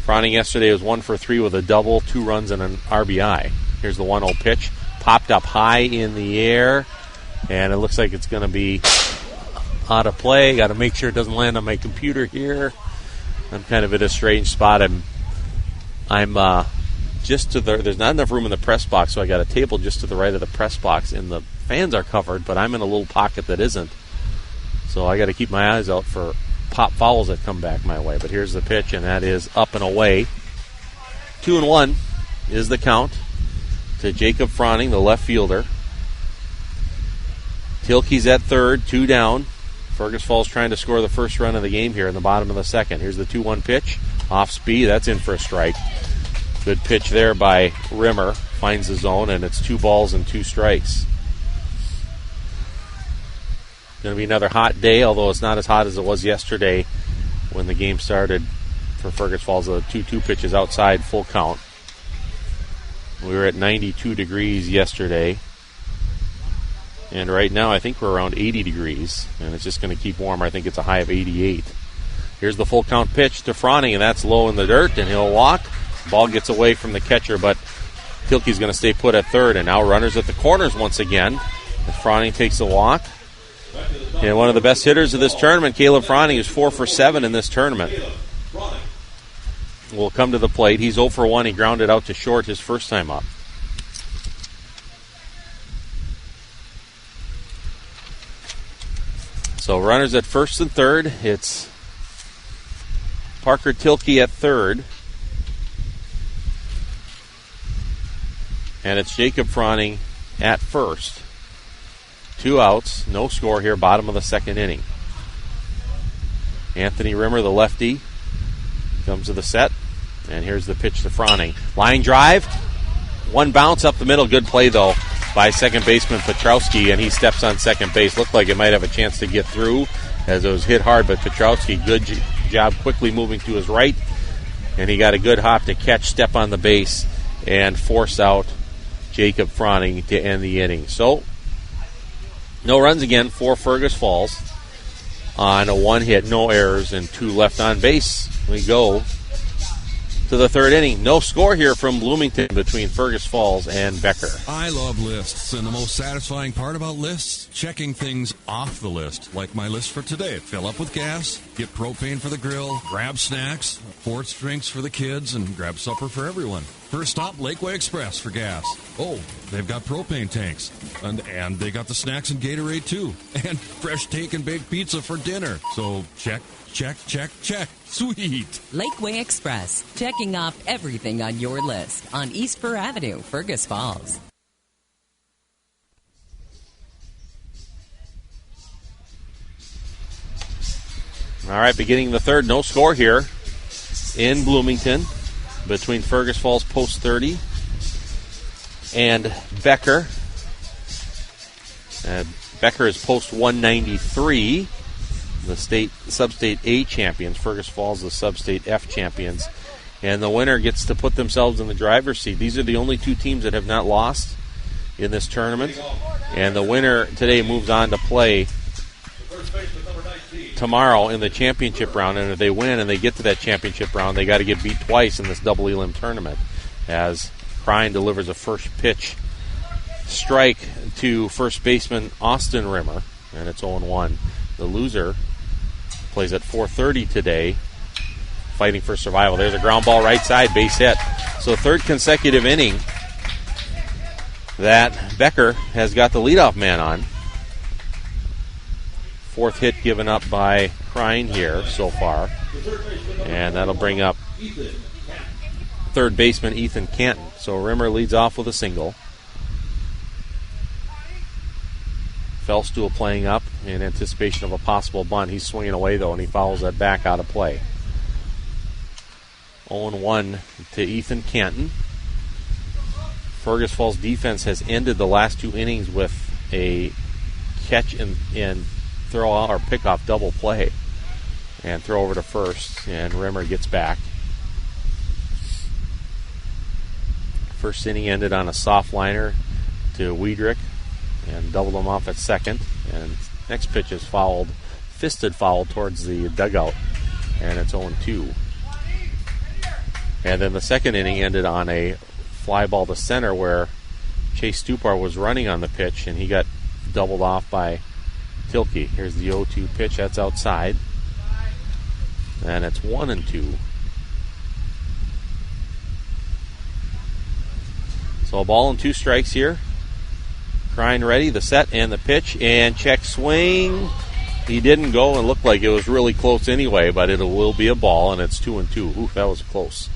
Froning yesterday was 1 for 3 with a double, 2 runs, and an RBI. Here's the 1-0 pitch. Popped up high in the air, and it looks like it's going to be out of play. Got to make sure it doesn't land on my computer here. I'm kind of at a strange spot. I'm just to the. There's not enough room in the press box, so I got a table just to the right of the press box, and the fans are covered, but I'm in a little pocket that isn't. So I got to keep my eyes out for pop fouls that come back my way. But here's the pitch, and that is up and away. 2-1 is the count to Jacob Froning, the left fielder. Tilke's at third, 2 down. Fergus Falls trying to score the first run of the game here in the bottom of the second. Here's the 2-1 pitch. Off speed, that's in for a strike. Good pitch there by Rimmer. Finds the zone, and it's 2 balls and 2 strikes. Going to be another hot day, although it's not as hot as it was yesterday when the game started for Fergus Falls. The 2-2 pitches outside, full count. We were at 92 degrees yesterday. And right now I think we're around 80 degrees. And it's just going to keep warmer. I think it's a high of 88. Here's the full count pitch to Froning, and that's low in the dirt, and he'll walk. Ball gets away from the catcher, but Tilke's going to stay put at third. And now runners at the corners once again. As Froning takes a walk. And one of the best hitters of this tournament, Caleb Froning, is 4 for 7 in this tournament. Will come to the plate. He's 0 for 1. He grounded out to short his first time up. So runners at first and third. It's Parker Tilke at third. And it's Jacob Froning at first. 2 outs, no score here, bottom of the second inning. Anthony Rimmer, the lefty, comes to the set. And here's the pitch to Froning. Line drive, 1 bounce up the middle. Good play, though, by second baseman Petrowski, and he steps on second base. Looked like it might have a chance to get through as it was hit hard, but Petrowski, good job quickly moving to his right. And he got a good hop to catch, step on the base, and force out Jacob Froning to end the inning. So, no runs again for Fergus Falls on a 1 hit, no errors, and 2 left on base. We go to the 3rd inning. No score here from Bloomington between Fergus Falls and Becker. I love lists, and the most satisfying part about lists, checking things off the list, like my list for today. Fill up with gas, get propane for the grill, grab snacks, sports drinks for the kids, and grab supper for everyone. First stop, Lakeway Express for gas. Oh, they've got propane tanks. And they got the snacks and Gatorade, too. And fresh take and baked pizza for dinner. So check, check, check, check. Sweet. Lakeway Express, checking off everything on your list on East Fur Avenue, Fergus Falls. All right, beginning the 3rd, no score here in Bloomington between Fergus Falls post 30 and Becker. Becker is post 193, the sub-state A champions. Fergus Falls, the sub-state F champions. And the winner gets to put themselves in the driver's seat. These are the only 2 teams that have not lost in this tournament. And the winner today moves on to play tomorrow in the championship round, and if they win and they get to that championship round, they got to get beat twice in this double elim tournament, as Crine delivers a first pitch strike to first baseman Austin Rimmer, and it's 0-1. The loser plays at 4:30 today, fighting for survival. There's a ground ball right side, base hit. So 3rd consecutive inning that Becker has got the leadoff man on. 4th hit given up by Crine here so far. And that'll bring up 3rd baseman Ethan Canton. So Rimmer leads off with a single. Fellstool playing up in anticipation of a possible bunt. He's swinging away, though, and he fouls that back out of play. 0-1 to Ethan Canton. Fergus Falls defense has ended the last 2 innings with a catch and throw out or pick off double play and throw over to first, and Rimmer gets back. First inning ended on a soft liner to Wiedrich and doubled him off at second, and next pitch is fisted foul towards the dugout, and it's 0-2. And then the second inning ended on a fly ball to center where Chase Stupar was running on the pitch, and he got doubled off by Tilke. Here's the 0-2 pitch. That's outside. And it's 1-2. So a ball and 2 strikes here. Crine ready, the set and the pitch, and check swing. He didn't go and looked like it was really close anyway, but it will be a ball, and it's 2-2. Ooh, that was close.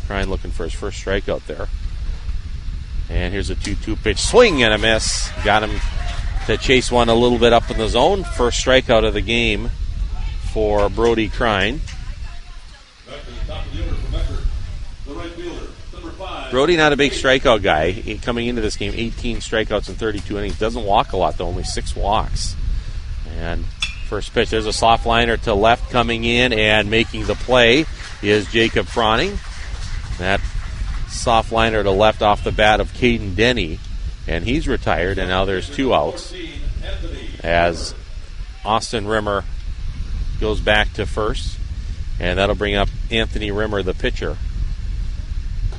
Crine looking for his first strikeout there. And here's a 2-2 pitch. Swing and a miss. Got him to chase one a little bit up in the zone. First strikeout of the game for Brody Crine. Brody not a big strikeout guy. Coming into this game, 18 strikeouts in 32 innings. Doesn't walk a lot, though, only 6 walks. And first pitch, there's a soft liner to left coming in, and making the play is Jacob Froning. That soft liner to left off the bat of Caden Denny, and he's retired, and now there's 2 outs as Austin Rimmer goes back to first, and that'll bring up Anthony Rimmer, the pitcher,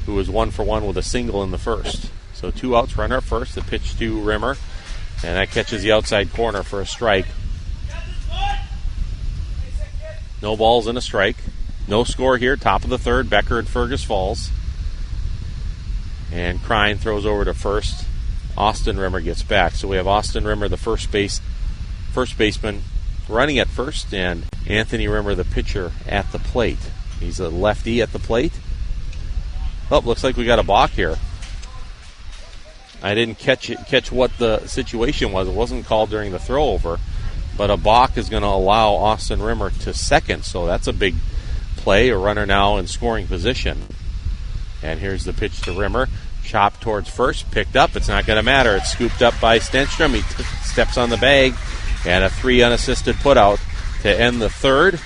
who was 1 for 1 with a single in the first. So 2 outs, runner at first, the pitch to Rimmer, and that catches the outside corner for a strike. No balls and a strike. No score here, top of the 3rd, Becker and Fergus Falls. And Crine throws over to first. Austin Rimmer gets back. So we have Austin Rimmer, the first baseman, running at first, and Anthony Rimmer, the pitcher, at the plate. He's a lefty at the plate. Oh, looks like we got a balk here. I didn't catch what the situation was. It wasn't called during the throw over, but a balk is going to allow Austin Rimmer to second, so that's a big play. A runner now in scoring position. And here's the pitch to Rimmer. Chopped towards first, picked up. It's not going to matter. It's scooped up by Stenstrom. He steps on the bag, and a 3 unassisted putout to end the 3rd.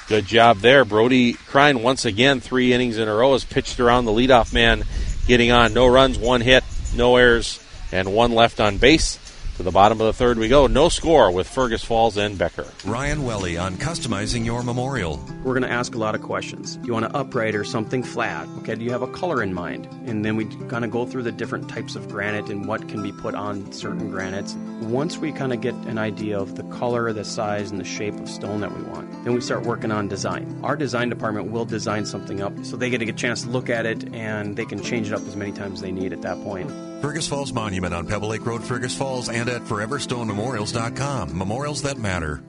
Good job there. Brody Crine once again, 3 innings in a row, has pitched around the leadoff man, getting on. No runs, 1 hit, no errors, and 1 left on base. To the bottom of the third we go. No score with Fergus Falls and Becker. Ryan Welly on customizing your memorial. We're going to ask a lot of questions. Do you want to upright or something flat? Okay, do you have a color in mind? And then we kind of go through the different types of granite and what can be put on certain granites. Once we kind of get an idea of the color, the size, and the shape of stone that we want, then we start working on design. Our design department will design something up so they get a chance to look at it and they can change it up as many times as they need at that point. Fergus Falls Monument on Pebble Lake Road, Fergus Falls, and at ForeverStoneMemorials.com. Memorials that matter.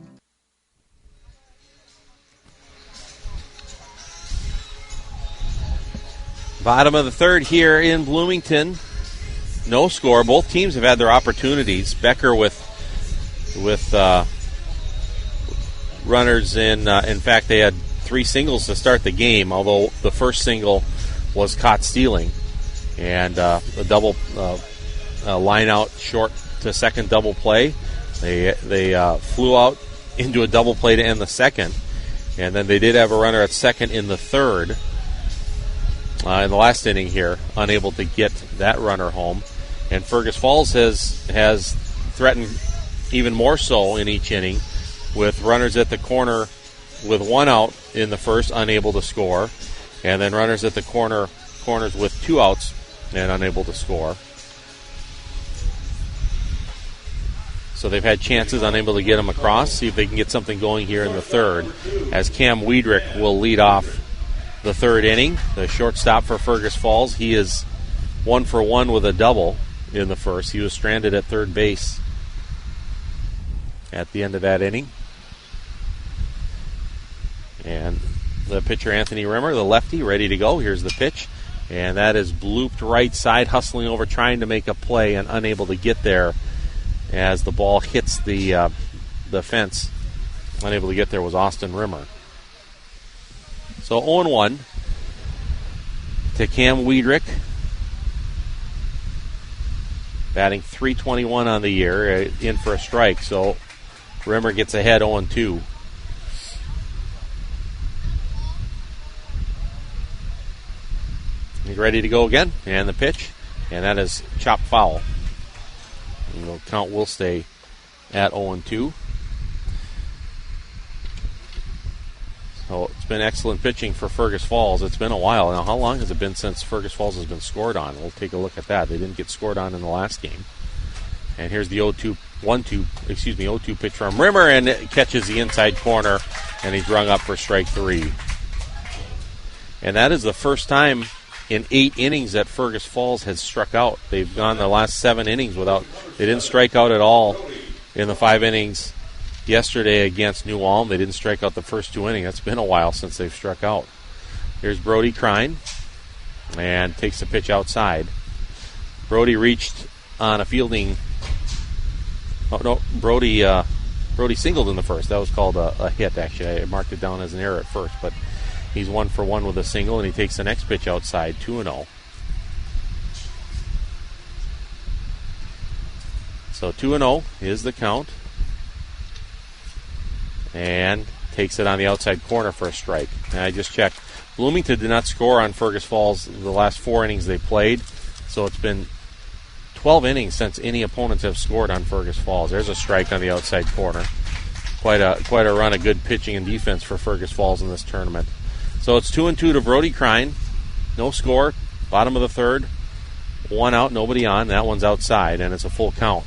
Bottom of the third here in Bloomington. No score. Both teams have had their opportunities. Becker with runners in fact, they had 3 singles to start the game, although the first single was caught stealing. And a double line out short to second double play. They flew out into a double play to end the second. And then they did have a runner at second in the third. In the last inning here, unable to get that runner home. And Fergus Falls has threatened even more so in each inning with runners at the corner with 1 out in the first, unable to score. And then runners at the corners with 2 outs and unable to score. So they've had chances, unable to get them across. See if they can get something going here in the third, as Cam Wiedrich will lead off the third inning. The shortstop for Fergus Falls, he is 1 for 1 with a double in the first. He was stranded at third base at the end of that inning. And the pitcher, Anthony Rimmer, the lefty, ready to go. Here's the pitch. And that is blooped right side, hustling over, trying to make a play and unable to get there as the ball hits the fence. Unable to get there was Austin Rimmer. So 0-1 to Cam Wiedrich. Batting .321 on the year, in for a strike. So Rimmer gets ahead 0-2. He's ready to go again, and the pitch, and that is chopped foul. And the count will stay at 0-2. So it's been excellent pitching for Fergus Falls. It's been a while. Now, how long has it been since Fergus Falls has been scored on? We'll take a look at that. They didn't get scored on in the last game. And here's the 0-2 pitch from Rimmer, and it catches the inside corner, and he's rung up for strike 3. And that is the first time in 8 innings that Fergus Falls has struck out. They've gone the last 7 innings without. They didn't strike out at all in the 5 innings yesterday against New Ulm. They didn't strike out the first 2 innings. That's been a while since they've struck out. Here's Brody Crine, and takes the pitch outside. Brody reached on a fielding. Oh no, Brody singled in the first. That was called a hit. Actually, I marked it down as an error at first, but he's 1 for 1 with a single, and he takes the next pitch outside, 2-0. So 2-0 is the count. And takes it on the outside corner for a strike. And I just checked. Bloomington did not score on Fergus Falls the last 4 innings they played. So it's been 12 innings since any opponents have scored on Fergus Falls. There's a strike on the outside corner. Quite a run of good pitching and defense for Fergus Falls in this tournament. So it's 2-2 to Brody Crine. No score. Bottom of the third. 1 out, nobody on. That one's outside, and it's a full count.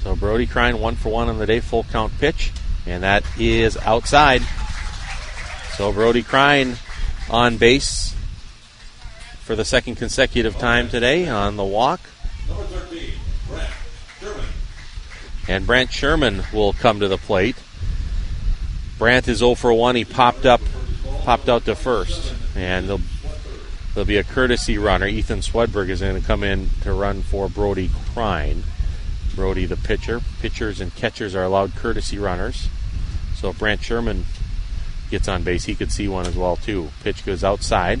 So Brody Crine 1 for 1 on the day, full count pitch, and that is outside. So Brody Crine on base for the second consecutive time today on the walk. Number 13, Brant Sherman. And Brant Sherman will come to the plate. Brant is 0 for 1. He popped out to first, and there'll be a courtesy runner. Ethan Swedberg is going to come in to run for Brody Crine. Brody, the pitcher. Pitchers and catchers are allowed courtesy runners. So if Brant Sherman gets on base, he could see one as well, too. Pitch goes outside.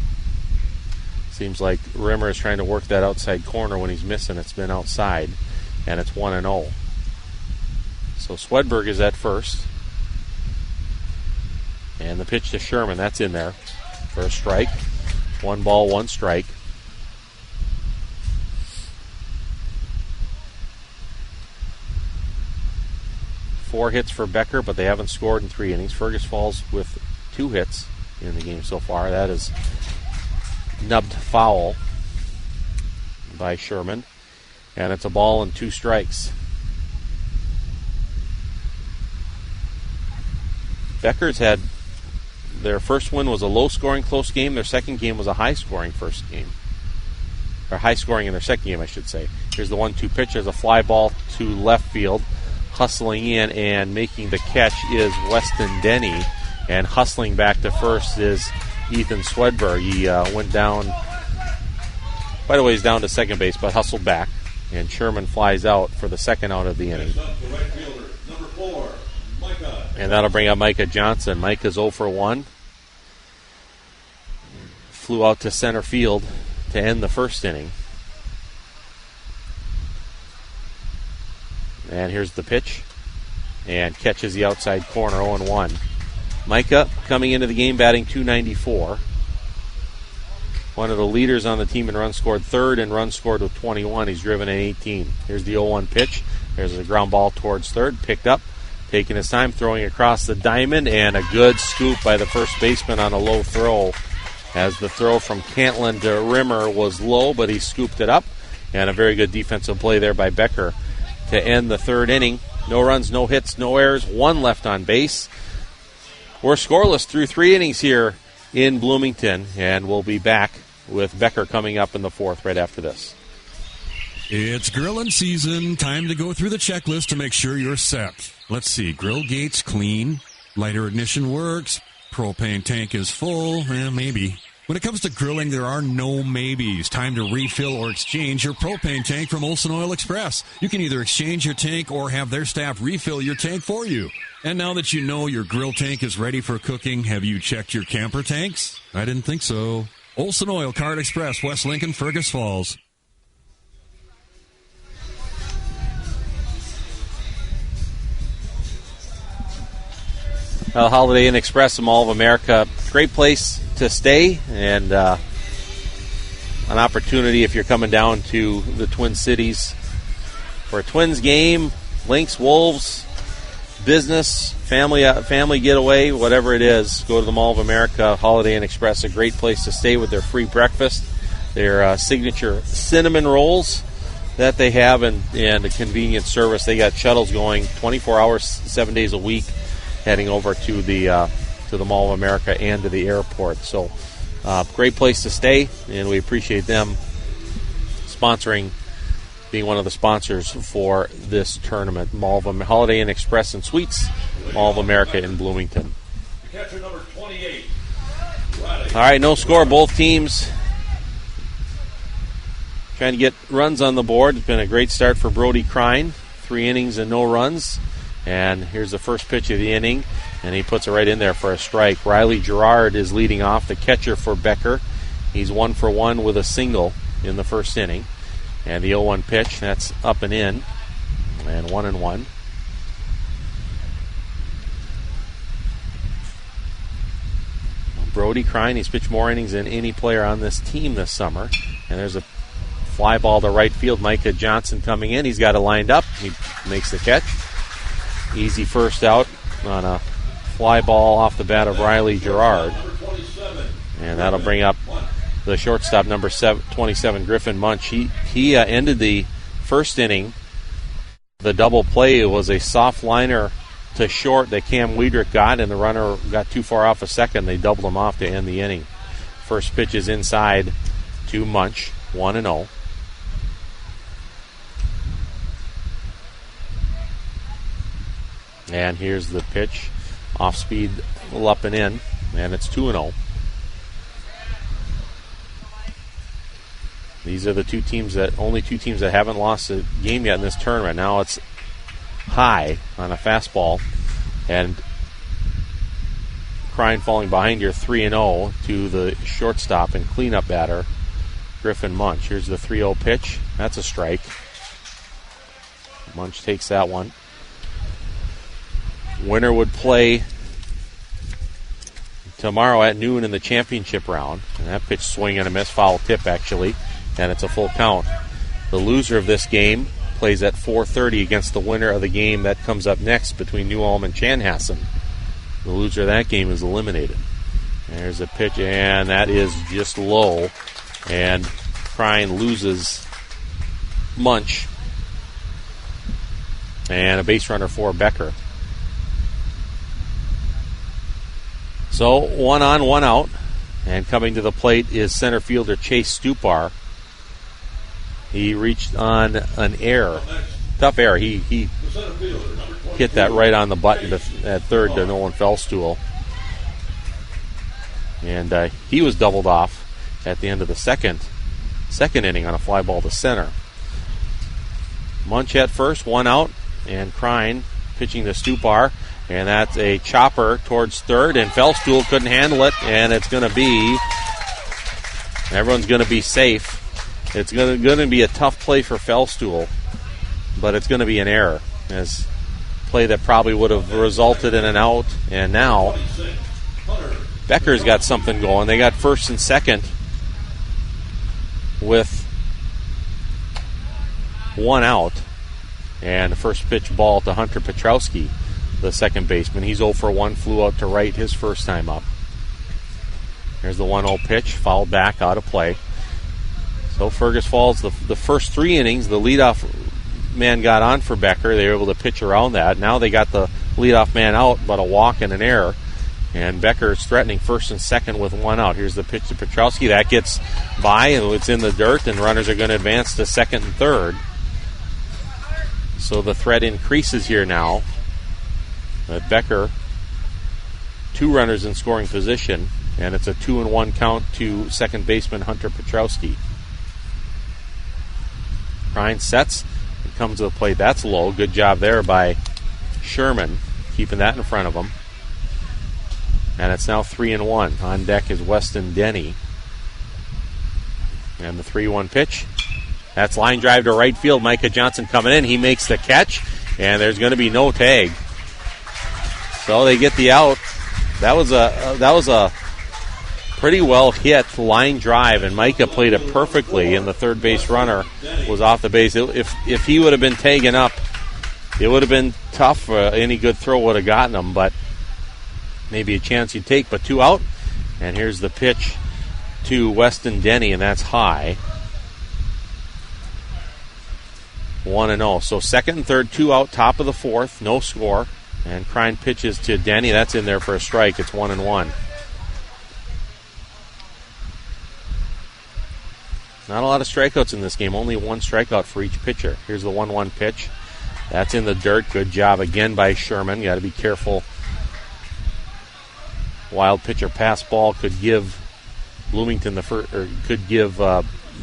Seems like Rimmer is trying to work that outside corner when he's missing. It's been outside, and it's 1-0. So Swedberg is at first. And And the pitch to Sherman, that's in there for a strike. 1 ball, 1 strike. Four hits for Becker, but they haven't scored in 3 innings. Fergus Falls with 2 hits in the game so far. That is nubbed foul by Sherman. And it's a ball and 2 strikes. Becker's had their first win was a low-scoring close game. Their second game was a high-scoring first game. Or high-scoring in their second game, I should say. Here's the 1-2 pitch. There's a fly ball to left field. Hustling in and making the catch is Weston Denny. And hustling back to first is Ethan Swedberg. He went down, by the way, he's down to second base, but hustled back. And Sherman flies out for the second out of the inning. And that'll bring up Micah Johnson. Micah's 0 for 1. Flew out to center field to end the first inning. And here's the pitch. And catches the outside corner, 0-1. Micah coming into the game batting .294. One of the leaders on the team in runs scored, third in runs scored with 21. He's driven in 18. Here's the 0-1 pitch. There's a ground ball towards third. Picked up. Taking his time, throwing across the diamond. And a good scoop by the first baseman on a low throw. As the throw from Cantlin to Rimmer was low, but he scooped it up. And a very good defensive play there by Becker to end the third inning. No runs, no hits, no errors, 1 left on base. We're scoreless through 3 innings here in Bloomington, and we'll be back with Becker coming up in the 4th right after this. It's grilling season. Time to go through the checklist to make sure you're set. Let's see. Grill gates clean. Lighter ignition works. Propane tank is full. Maybe. When it comes to grilling, there are no maybes. Time to refill or exchange your propane tank from Olson Oil Express. You can either exchange your tank or have their staff refill your tank for you. And now that you know your grill tank is ready for cooking, have you checked your camper tanks? I didn't think so. Olson Oil Card Express, West Lincoln, Fergus Falls. Holiday Inn Express, Mall of America, great place to stay, and an opportunity if you're coming down to the Twin Cities for a Twins game, Lynx, Wolves, business, family getaway, whatever it is. Go to the Mall of America, Holiday Inn Express, a great place to stay with their free breakfast, their signature cinnamon rolls that they have, and a convenient service. They got shuttles going 24 hours, 7 days a week, heading over to the Mall of America and to the airport. So, great place to stay, and we appreciate them being one of the sponsors for this tournament. Holiday Inn Express and Suites, Mall of America in Bloomington. Catcher number 28. All right, no score. Both teams trying to get runs on the board. It's been a great start for Brody Crine. 3 innings and no runs. And here's the first pitch of the inning, and he puts it right in there for a strike. Riley Gerard is leading off, the catcher for Becker. He's 1 for 1 with a single in the first inning. And the 0-1 pitch, that's up and in, and 1-1. Brody Crine, he's pitched more innings than any player on this team this summer. And there's a fly ball to right field. Micah Johnson coming in. He's got it lined up. He makes the catch. Easy first out on a fly ball off the bat of Riley Gerard. And that'll bring up the shortstop, number 27, Griffin Munch. He ended the first inning. The double play was a soft liner to short that Cam Wiedrich got, and the runner got too far off a second. They doubled him off to end the inning. First pitch is inside to Munch, 1-0. And here's the pitch. Off speed, up and in. And it's 2-0. These are the only two teams that haven't lost a game yet in this tournament. Now it's high on a fastball. And Crine falling behind here 3-0 to the shortstop and cleanup batter, Griffin Munch. Here's the 3-0 pitch. That's a strike. Munch takes that one. Winner would play tomorrow at noon in the championship round. And that pitch swing and a miss, foul tip actually, and it's a full count. The loser of this game plays at 4:30 against the winner of the game that comes up next between New Ulm and Chanhassen. The loser of that game is eliminated. There's a pitch, and that is just low. And Prine loses Munch. And a base runner for Becker. So 1 on, 1 out. And coming to the plate is center fielder Chase Stupar. He reached on an error. Tough error. He hit that right on the button at third to Nolan Fellstool. And he was doubled off at the end of the second inning on a fly ball to center. Munch at first, 1 out, and Krine pitching to Stupar, and that's a chopper towards third, and Fellstool couldn't handle it, and it's going to be, everyone's going to be safe. It's going to be a tough play for Fellstool, but it's going to be an error, as play that probably would have resulted in an out, and now Becker's got something going. They got first and second with 1 out. And the first pitch ball to Hunter Petrowski, the second baseman. He's 0 for 1, flew out to right his first time up. There's the 1-0 pitch, fouled back, out of play. So Fergus Falls, the first 3 innings, the leadoff man got on for Becker. They were able to pitch around that. Now they got the leadoff man out, but a walk and an error. And Becker is threatening first and second with 1 out. Here's the pitch to Petrowski. That gets by, and it's in the dirt, and runners are going to advance to second and third. So the threat increases here now. But Becker, 2 runners in scoring position, and it's a 2-1 count to second baseman Hunter Petrowski. Ryan sets and comes to the plate. That's low. Good job there by Sherman, keeping that in front of him. And it's now 3-1. On deck is Weston Denny. And the 3-1 pitch. That's line drive to right field. Micah Johnson coming in. He makes the catch, and there's going to be no tag. So they get the out. That was a pretty well hit line drive, and Micah played it perfectly, and the third base runner was off the base. If he would have been taken up, it would have been tough. Any good throw would have gotten him, but maybe a chance you'd take. But 2 out, and here's the pitch to Weston Denny, and that's high. 1-0. So second and third, 2 out, top of the fourth, no score. And Krine pitches to Denny. That's in there for a strike. It's 1-1. Not a lot of strikeouts in this game. Only 1 strikeout for each pitcher. Here's the 1-1 pitch. That's in the dirt. Good job again by Sherman. Got to be careful. Wild pitcher pass ball could give Bloomington could give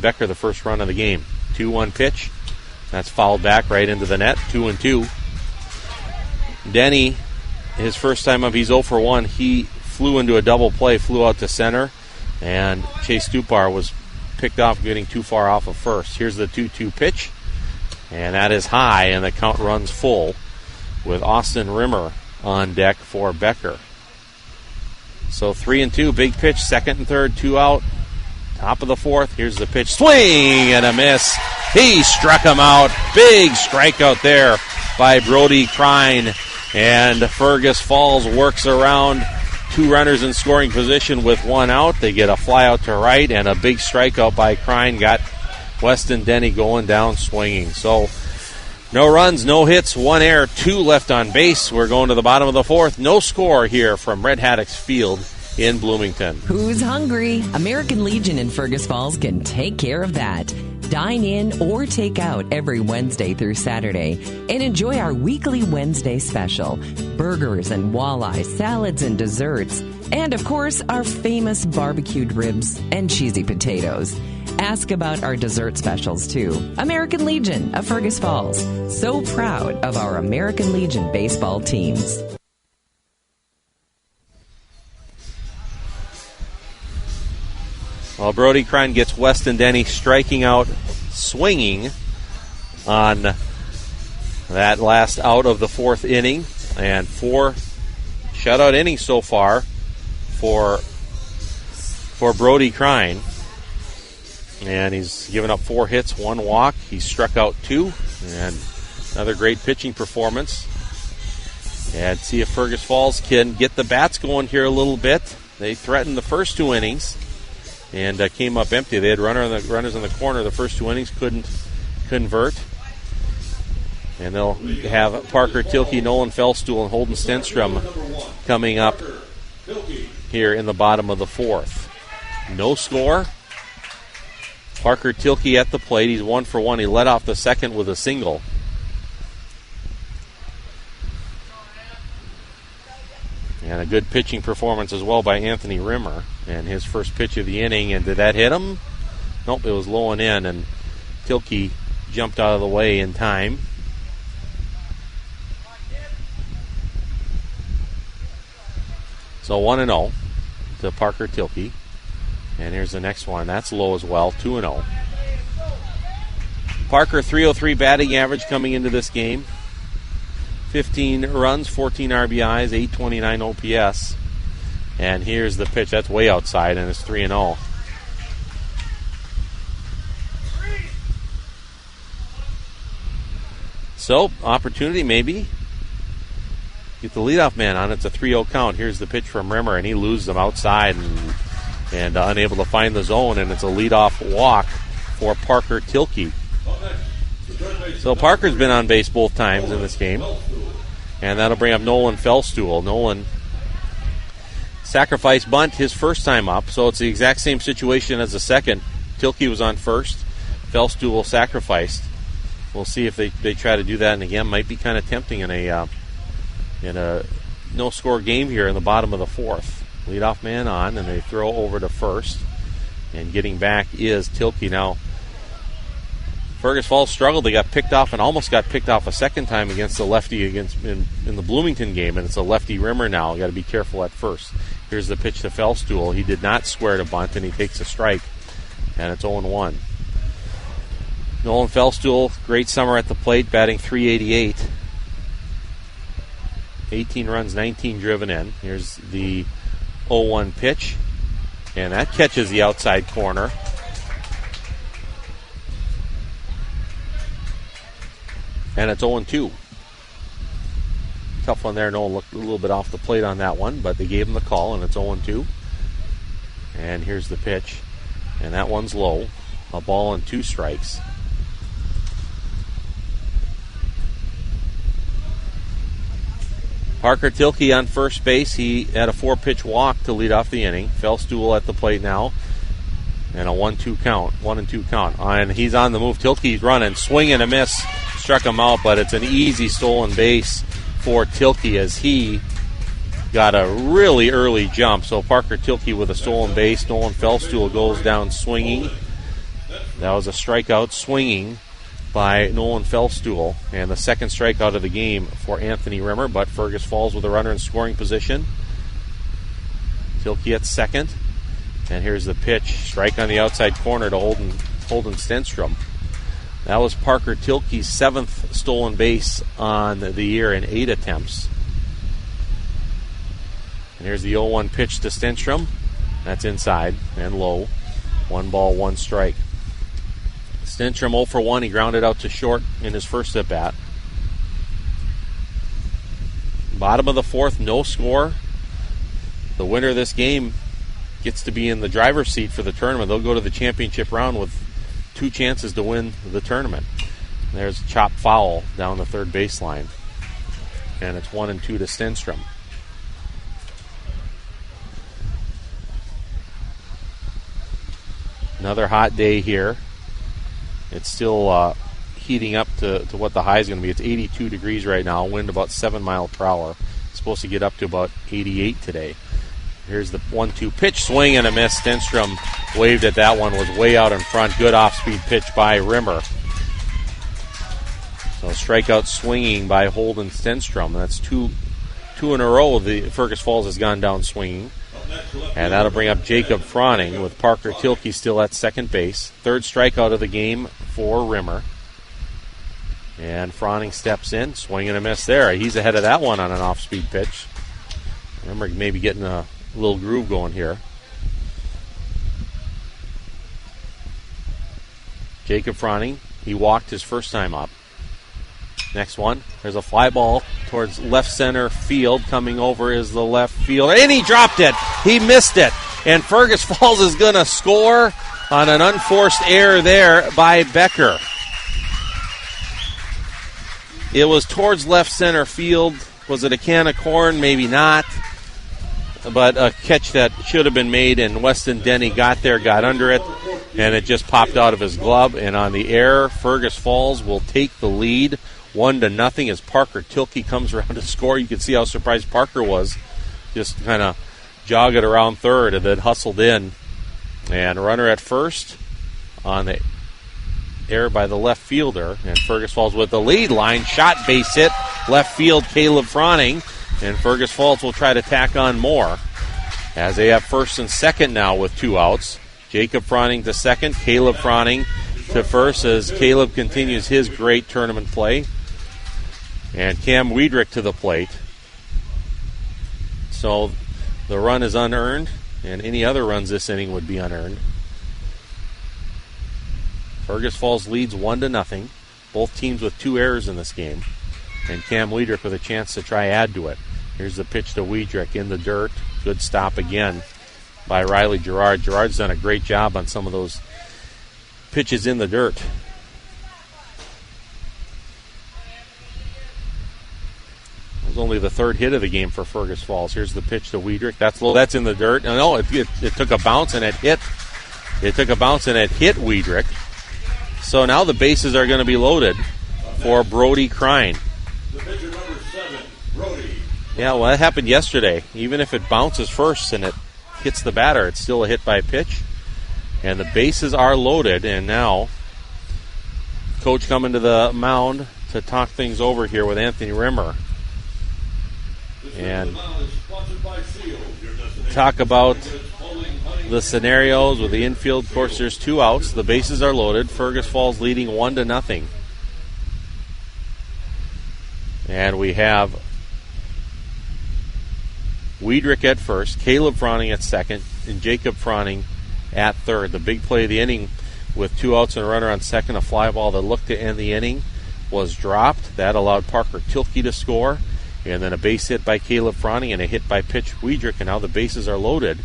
Becker the first run of the game. 2-1 pitch. That's fouled back right into the net. 2-2. Denny, his first time up, he's 0 for 1. He flew into a double play, flew out to center, and Chase Stupar was picked off getting too far off of first. Here's the 2-2 pitch, and that is high, and the count runs full with Austin Rimmer on deck for Becker. So 3-2, big pitch, second and third, 2 out. Top of the fourth, here's the pitch. Swing and a miss. He struck him out. Big strikeout there by Brody Krine. And Fergus Falls works around 2 runners in scoring position with 1 out. They get a fly out to right, and a big strikeout by Krine got Weston Denny going down swinging. So no runs, no hits, 1 error, 2 left on base. We're going to the bottom of the fourth. No score here from Red Haddocks Field in Bloomington. Who's hungry? American Legion in Fergus Falls can take care of that. Dine in or take out every Wednesday through Saturday and enjoy our weekly Wednesday special. Burgers and walleye, salads and desserts, and of course our famous barbecued ribs and cheesy potatoes. Ask about our dessert specials too. American Legion of Fergus Falls. So proud of our American Legion baseball teams. Well, Brody Krine gets Weston Denny striking out, swinging on that last out of the 4th inning. And 4 shutout innings so far for Brody Crine. And he's given up 4 hits, 1 walk. He struck out 2. And another great pitching performance. And see if Fergus Falls can get the bats going here a little bit. They threatened the first 2 innings and came up empty. They had runners in the corner. The first 2 innings couldn't convert. And they'll have Parker Tilke, Nolan Fellstuhl, and Holden Stenstrom coming up here in the bottom of the 4th. No score. Parker Tilke at the plate. He's 1 for 1. He led off the second with a single. And a good pitching performance as well by Anthony Rimmer. And his first pitch of the inning. And did that hit him? Nope, it was low and in. And Tilke jumped out of the way in time. So 1-0 to Parker Tilke. And here's the next one. That's low as well, 2-0. Parker, .303 batting average coming into this game. 15 runs, 14 RBIs, 829 OPS. And here's the pitch. That's way outside, and it's 3-0. So, opportunity maybe. Get the leadoff man on. It's a 3-0 count. Here's the pitch from Rimmer, and he loses him outside and unable to find the zone, and it's a leadoff walk for Parker Tilke. So Parker's been on base both times in this game, and that'll bring up Nolan Fellstuhl. Nolan sacrificed bunt his first time up, so it's the exact same situation as the second. Tilke was on first. Fellstuhl sacrificed. We'll see if they try to do that, and again, might be kind of tempting in a no-score game here in the bottom of the 4th. Leadoff man on, and they throw over to first. And getting back is Tilke. Now, Fergus Falls struggled. They got picked off and almost got picked off a second time against the lefty in the Bloomington game, and it's a lefty Rimmer now. You got to be careful at first. Here's the pitch to Fellstuhl. He did not square to bunt, and he takes a strike, and it's 0-1. Nolan Fellstuhl, great summer at the plate, batting .388. 18 runs, 19 driven in. Here's the 0-1 pitch, and that catches the outside corner. And it's 0-2. Tough one there. Nolan looked a little bit off the plate on that one, but they gave him the call, and it's 0-2. And here's the pitch, and that one's low. A ball and 2 strikes. Parker Tilke on first base. He had a 4-pitch walk to lead off the inning. Fellstuhl at the plate now. And a 1-2 count. 1-2 count. And he's on the move. Tilke's running. Swing and a miss. Struck him out, but it's an easy stolen base for Tilke as he got a really early jump. So Parker Tilke with a stolen base. Nolan Fellstuhl goes down swinging. That was a strikeout swinging by Nolan Fellstuhl, and the second strikeout of the game for Anthony Rimmer, but Fergus Falls with a runner in scoring position. Tilke at second, and here's the pitch. Strike on the outside corner to Holden Stenstrom. That was Parker Tilke's 7th stolen base on the year in 8 attempts. And here's the 0-1 pitch to Stenstrom. That's inside and low. 1 ball, 1 strike. Stenstrom 0 for 1. He grounded out to short in his first at-bat. Bottom of the 4th, no score. The winner of this game gets to be in the driver's seat for the tournament. They'll go to the championship round with 2 chances to win the tournament. There's a chop foul down the third baseline. And it's 1-2 to Stenstrom. Another hot day here. It's still heating up to what the high is going to be. It's 82 degrees right now, wind about 7 miles per hour. It's supposed to get up to about 88 today. Here's the 1-2 pitch, swing and a miss. Stenstrom waved at that one, was way out in front. Good off-speed pitch by Rimmer. So strikeout swinging by Holden Stenstrom. That's two in a row. The Fergus Falls has gone down swinging. And that'll bring up Jacob Froning with Parker Tilke still at second base. 3rd strikeout of the game for Rimmer. And Froning steps in, swing and a miss there. He's ahead of that one on an off-speed pitch. Rimmer maybe getting a little groove going here. Jacob Froning, he walked his first time up. Next one, there's a fly ball towards left center field. Coming over is the left field, and he dropped it. He missed it. And Fergus Falls is going to score on an unforced error there by Becker. It was towards left center field. Was it a can of corn? Maybe not. But a catch that should have been made, and Weston Denny got there, got under it, and it just popped out of his glove. And on the error, Fergus Falls will take the lead 1-0 as Parker Tilke comes around to score. You can see how surprised Parker was. Just kind of jogged around third and then hustled in. And runner at first on the error by the left fielder. And Fergus Falls with the lead. Line shot, base hit, left field, Caleb Froning. And Fergus Falls will try to tack on more as they have first and second now with 2 outs. Jacob Froning to second, Caleb Froning to first as Caleb continues his great tournament play. And Cam Wiedrich to the plate. So the run is unearned, and any other runs this inning would be unearned. Fergus Falls leads 1-0. Both teams with 2 errors in this game. And Cam Wiedrich with a chance to try add to it. Here's the pitch to Wiedrich in the dirt. Good stop again by Riley Gerard. Gerard's done a great job on some of those pitches in the dirt. It was only the third hit of the game for Fergus Falls. Here's the pitch to Wiedrich. That's in the dirt. No, it took a bounce and it hit. It took a bounce and it hit Wiedrich. So now the bases are going to be loaded for Brody Crine. The pitcher number 7, Brody. Yeah, well, that happened yesterday. Even if it bounces first and it hits the batter, it's still a hit by pitch. And the bases are loaded, and now coach coming to the mound to talk things over here with Anthony Rimmer. And talk about the scenarios with the infield. Of course, there's 2 outs. The bases are loaded. Fergus Falls leading 1-0. And we have Wiedrich at first, Caleb Froning at second, and Jacob Froning at third. The big play of the inning with 2 outs and a runner on second. A fly ball that looked to end the inning was dropped. That allowed Parker Tilke to score. And then a base hit by Caleb Froning and a hit by pitch Wiedrich. And now the bases are loaded.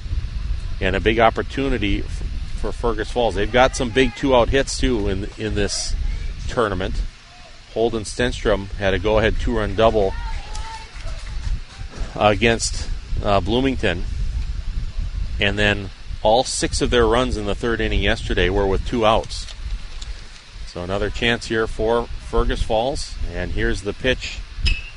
And a big opportunity for Fergus Falls. They've got some big 2-out hits, too, in this tournament. Holden Stenstrom had a go-ahead 2-run double against Bloomington. And then all 6 of their runs in the third inning yesterday were with 2 outs. So another chance here for Fergus Falls. And here's the pitch.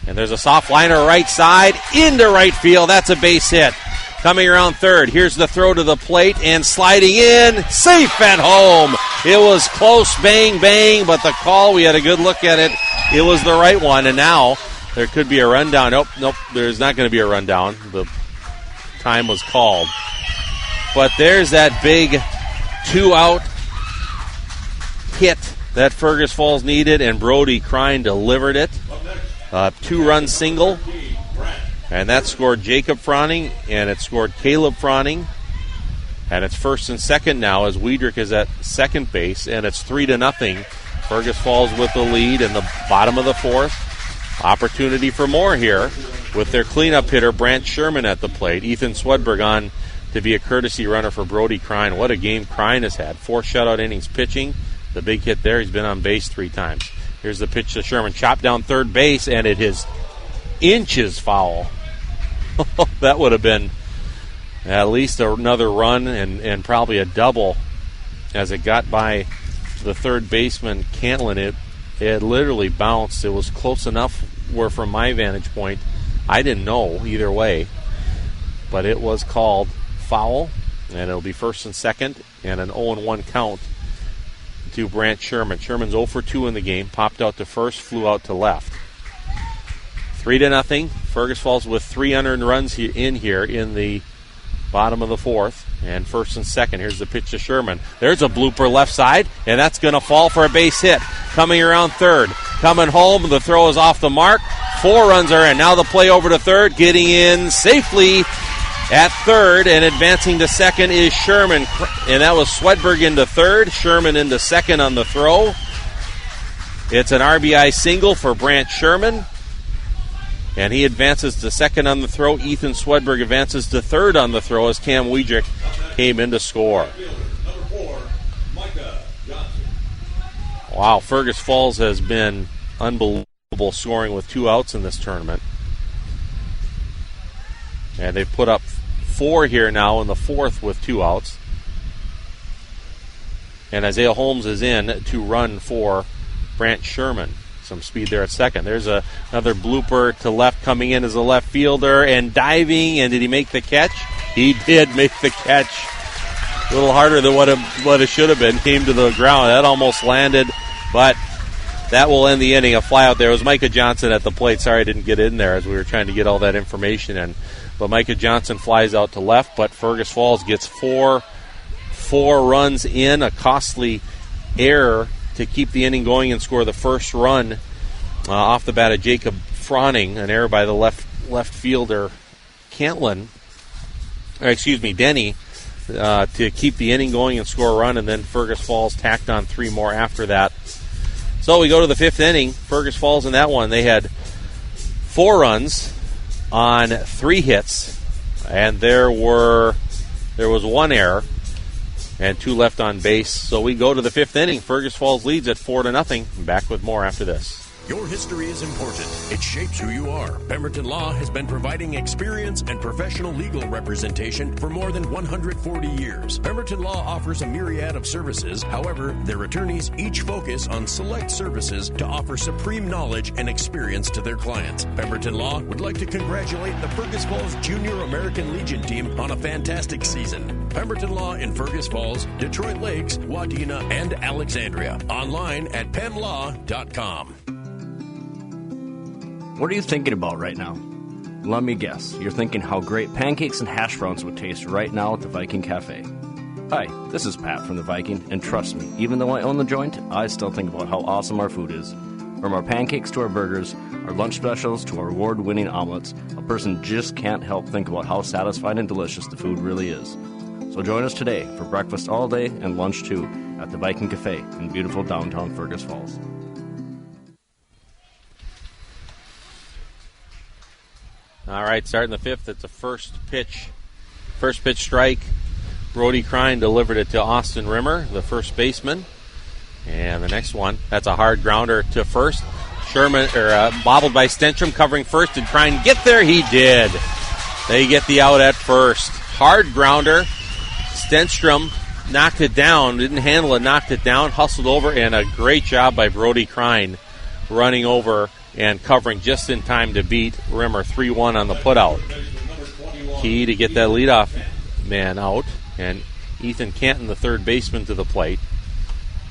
And there's a soft liner right side into right field. That's a base hit. Coming around third. Here's the throw to the plate and sliding in. Safe at home. It was close, bang, bang, but the call, we had a good look at it. It was the right one, and now there could be a rundown. Nope, there's not going to be a rundown. The time was called. But there's that big 2-out hit that Fergus Falls needed, and Brody Crine delivered it. 2-run single. And that scored Jacob Froning, and it scored Caleb Froning. And it's first and second now as Wiedrich is at second base, and it's 3-0. Fergus Falls with the lead in the bottom of the fourth. Opportunity for more here with their cleanup hitter, Brant Sherman, at the plate. Ethan Swedberg on to be a courtesy runner for Brody Crine. What a game Crine has had. 4 shutout innings pitching. The big hit there, he's been on base 3 times. Here's the pitch to Sherman. Chopped down third base, and it is inches foul. That would have been at least another run and probably a double as it got by the third baseman, Cantlin. It literally bounced. It was close enough where from my vantage point, I didn't know either way. But it was called foul, and it'll be first and second, and an 0-1 count to Brant Sherman. Sherman's 0 for 2 in the game. Popped out to first, flew out to left. 3-0. Fergus Falls with 3 unearned runs in here in the bottom of the fourth. And first and second, here's the pitch to Sherman. There's a blooper left side, and that's going to fall for a base hit. Coming around third. Coming home, the throw is off the mark. 4 runs are in. Now the play over to third. Getting in safely at third, and advancing to second is Sherman. And that was Swedberg into third, Sherman into second on the throw. It's an RBI single for Brant Sherman. And he advances to second on the throw. Ethan Swedberg advances to third on the throw as Cam Wiedrich came in to score. Wow, Fergus Falls has been unbelievable scoring with 2 outs in this tournament. And they've put up 4 here now in the fourth with 2 outs. And Isaiah Holmes is in to run for Brant Sherman. Some speed there at second. There's another blooper to left coming in as a left fielder and diving. And did he make the catch? He did make the catch. A little harder than what it should have been. Came to the ground. That almost landed, but that will end the inning. A fly out there. It was Micah Johnson at the plate. Sorry I didn't get in there as we were trying to get all that information in. But Micah Johnson flies out to left, but Fergus Falls gets four runs in. A costly error to keep the inning going and score the first run off the bat of Jacob Froning, an error by the left fielder Denny, to keep the inning going and score a run, and then Fergus Falls tacked on 3 more after that. So we go to the 5th inning. Fergus Falls in that one, they had 4 runs on 3 hits, and there was 1 error and 2 left on base. So we go to the 5th inning. Fergus Falls leads at 4-0. Back with more after this. Your history is important. It shapes who you are. Pemberton Law has been providing experience and professional legal representation for more than 140 years. Pemberton Law offers a myriad of services. However, their attorneys each focus on select services to offer supreme knowledge and experience to their clients. Pemberton Law would like to congratulate the Fergus Falls Junior American Legion team on a fantastic season. Pemberton Law in Fergus Falls, Detroit Lakes, Wadena, and Alexandria. Online at PenLaw.com. What are you thinking about right now? Let me guess. You're thinking how great pancakes and hash browns would taste right now at the Viking Cafe. Hi, this is Pat from the Viking, and trust me, even though I own the joint, I still think about how awesome our food is. From our pancakes to our burgers, our lunch specials to our award-winning omelets, a person just can't help think about how satisfying and delicious the food really is. So join us today for breakfast all day and lunch too at the Viking Cafe in beautiful downtown Fergus Falls. All right, starting the 5th, it's a first pitch strike. Brody Crine delivered it to Austin Rimmer, the first baseman. And the next one, that's a hard grounder to first. Sherman, bobbled by Stenstrom, covering first. Did Crine get there? He did. They get the out at first. Hard grounder. Stenstrom knocked it down, didn't handle it, knocked it down, hustled over, and a great job by Brody Crine running over and covering just in time to beat Rimmer 3-1 on the putout. Key to get that leadoff man out, and Ethan Canton, the third baseman, to the plate.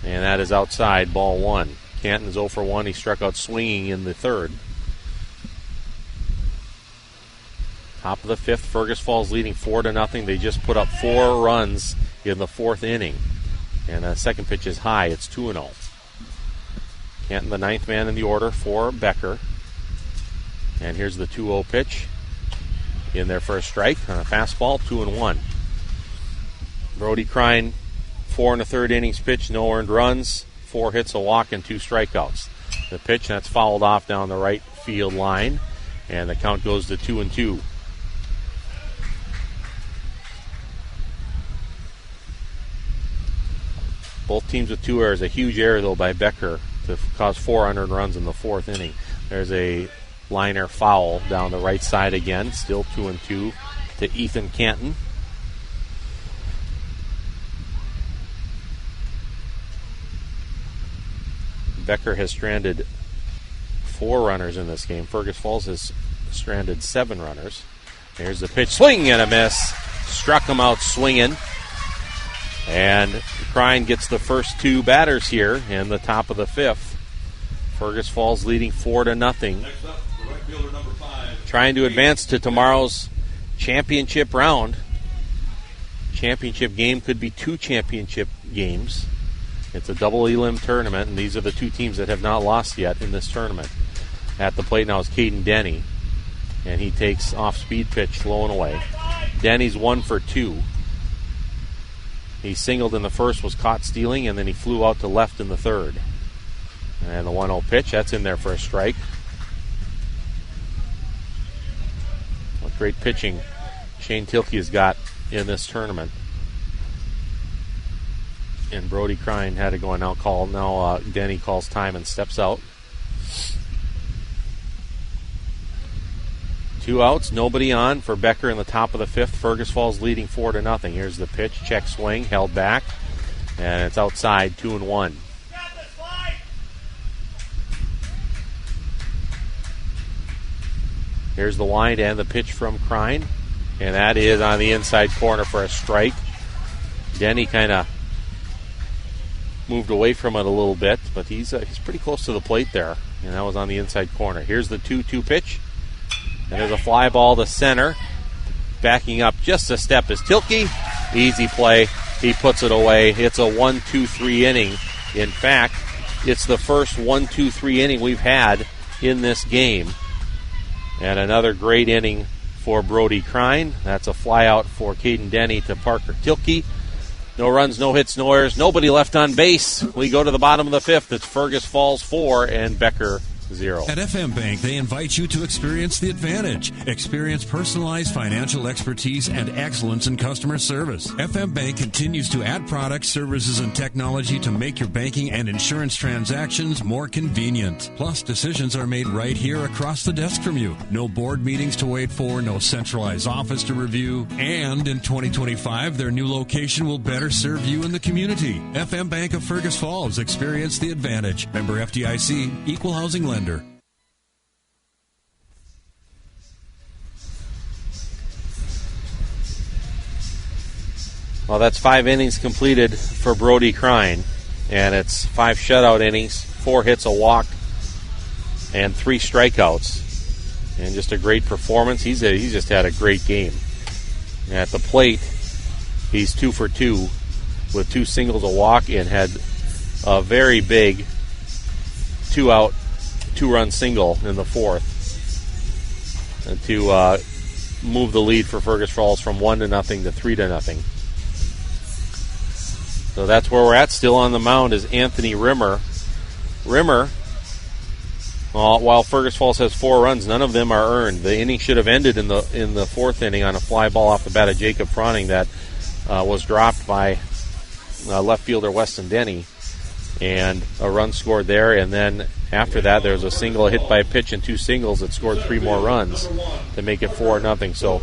And that is outside, ball 1. Canton is 0 for 1. He struck out swinging in the third. Top of the 5th, Fergus Falls leading 4-0. They just put up 4 runs in the 4th inning. And the second pitch is high. It's 2-0. Canton, the 9th man in the order for Becker. And here's the 2-0 pitch in their first strike on a fastball, 2-1. Brody Crine, 4 1/3 innings pitch, no earned runs, 4 hits, a walk, and 2 strikeouts. The pitch, that's fouled off down the right field line, and the count goes to 2-2. Both teams with 2 errors. A huge error, though, by Becker to cause 4 unearned runs in the 4th inning. There's a liner foul down the right side again. Still 2-2 to Ethan Canton. Becker has stranded 4 runners in this game. Fergus Falls has stranded 7 runners. Here's the pitch. Swing and a miss. Struck him out swinging. And Crine gets the first 2 batters here in the top of the 5th. Fergus Falls leading 4-0. Trying to advance to tomorrow's championship round. Championship game could be 2 championship games. It's a double elim tournament, and these are the 2 teams that have not lost yet in this tournament. At the plate now is Caden Denny, and he takes off-speed pitch low and away. Denny's 1 for 2. He singled in the first, was caught stealing, and then he flew out to left in the third. And the 1-0 pitch, that's in there for a strike. What great pitching Shane Tilke has got in this tournament. And Brody Crine had to go and now Denny calls time and steps out. 2 outs, nobody on for Becker in the top of the fifth. Fergus Falls leading 4-0. Here's the pitch, check swing, held back, and it's outside, 2-1. Here's the wind and the pitch from Crine, and that is on the inside corner for a strike. Denny kind of moved away from it a little bit, but he's pretty close to the plate there, and that was on the inside corner. Here's the 2-2 pitch. And there's a fly ball to center. Backing up just a step is Tilke. Easy play. He puts it away. It's a 1-2-3 inning. In fact, it's the first 1-2-3 inning we've had in this game. And another great inning for Brody Crine. That's a fly out for Caden Denny to Parker Tilke. No runs, no hits, no errors. Nobody left on base. We go to the bottom of the fifth. It's Fergus Falls 4 and Becker 0. At FM Bank, they invite you to experience the advantage. Experience personalized financial expertise and excellence in customer service. FM Bank continues to add products, services, and technology to make your banking and insurance transactions more convenient. Plus, decisions are made right here across the desk from you. No board meetings to wait for, no centralized office to review. And in 2025, their new location will better serve you and the community. FM Bank of Fergus Falls. Experience the advantage. Member FDIC, Equal Housing Lender. Well, that's 5 innings completed for Brody Crine, and it's 5 shutout innings, 4 hits, a walk, and 3 strikeouts, and just a great performance. He's just had a great game. At the plate, he's 2 for 2 with 2 singles, a walk, and had a very big 2-out, 2-run single in the fourth to move the lead for Fergus Falls from 1-0 to 3-0. So that's where we're at. Still on the mound is Anthony Rimmer. Rimmer, while Fergus Falls has 4 runs, none of them are earned. The inning should have ended in the fourth inning on a fly ball off the bat of Jacob Froning that was dropped by left fielder Weston Denny, and a run scored there. And then after that, there was a single, a hit by a pitch, and 2 singles that scored 3 more runs to make it 4-0. So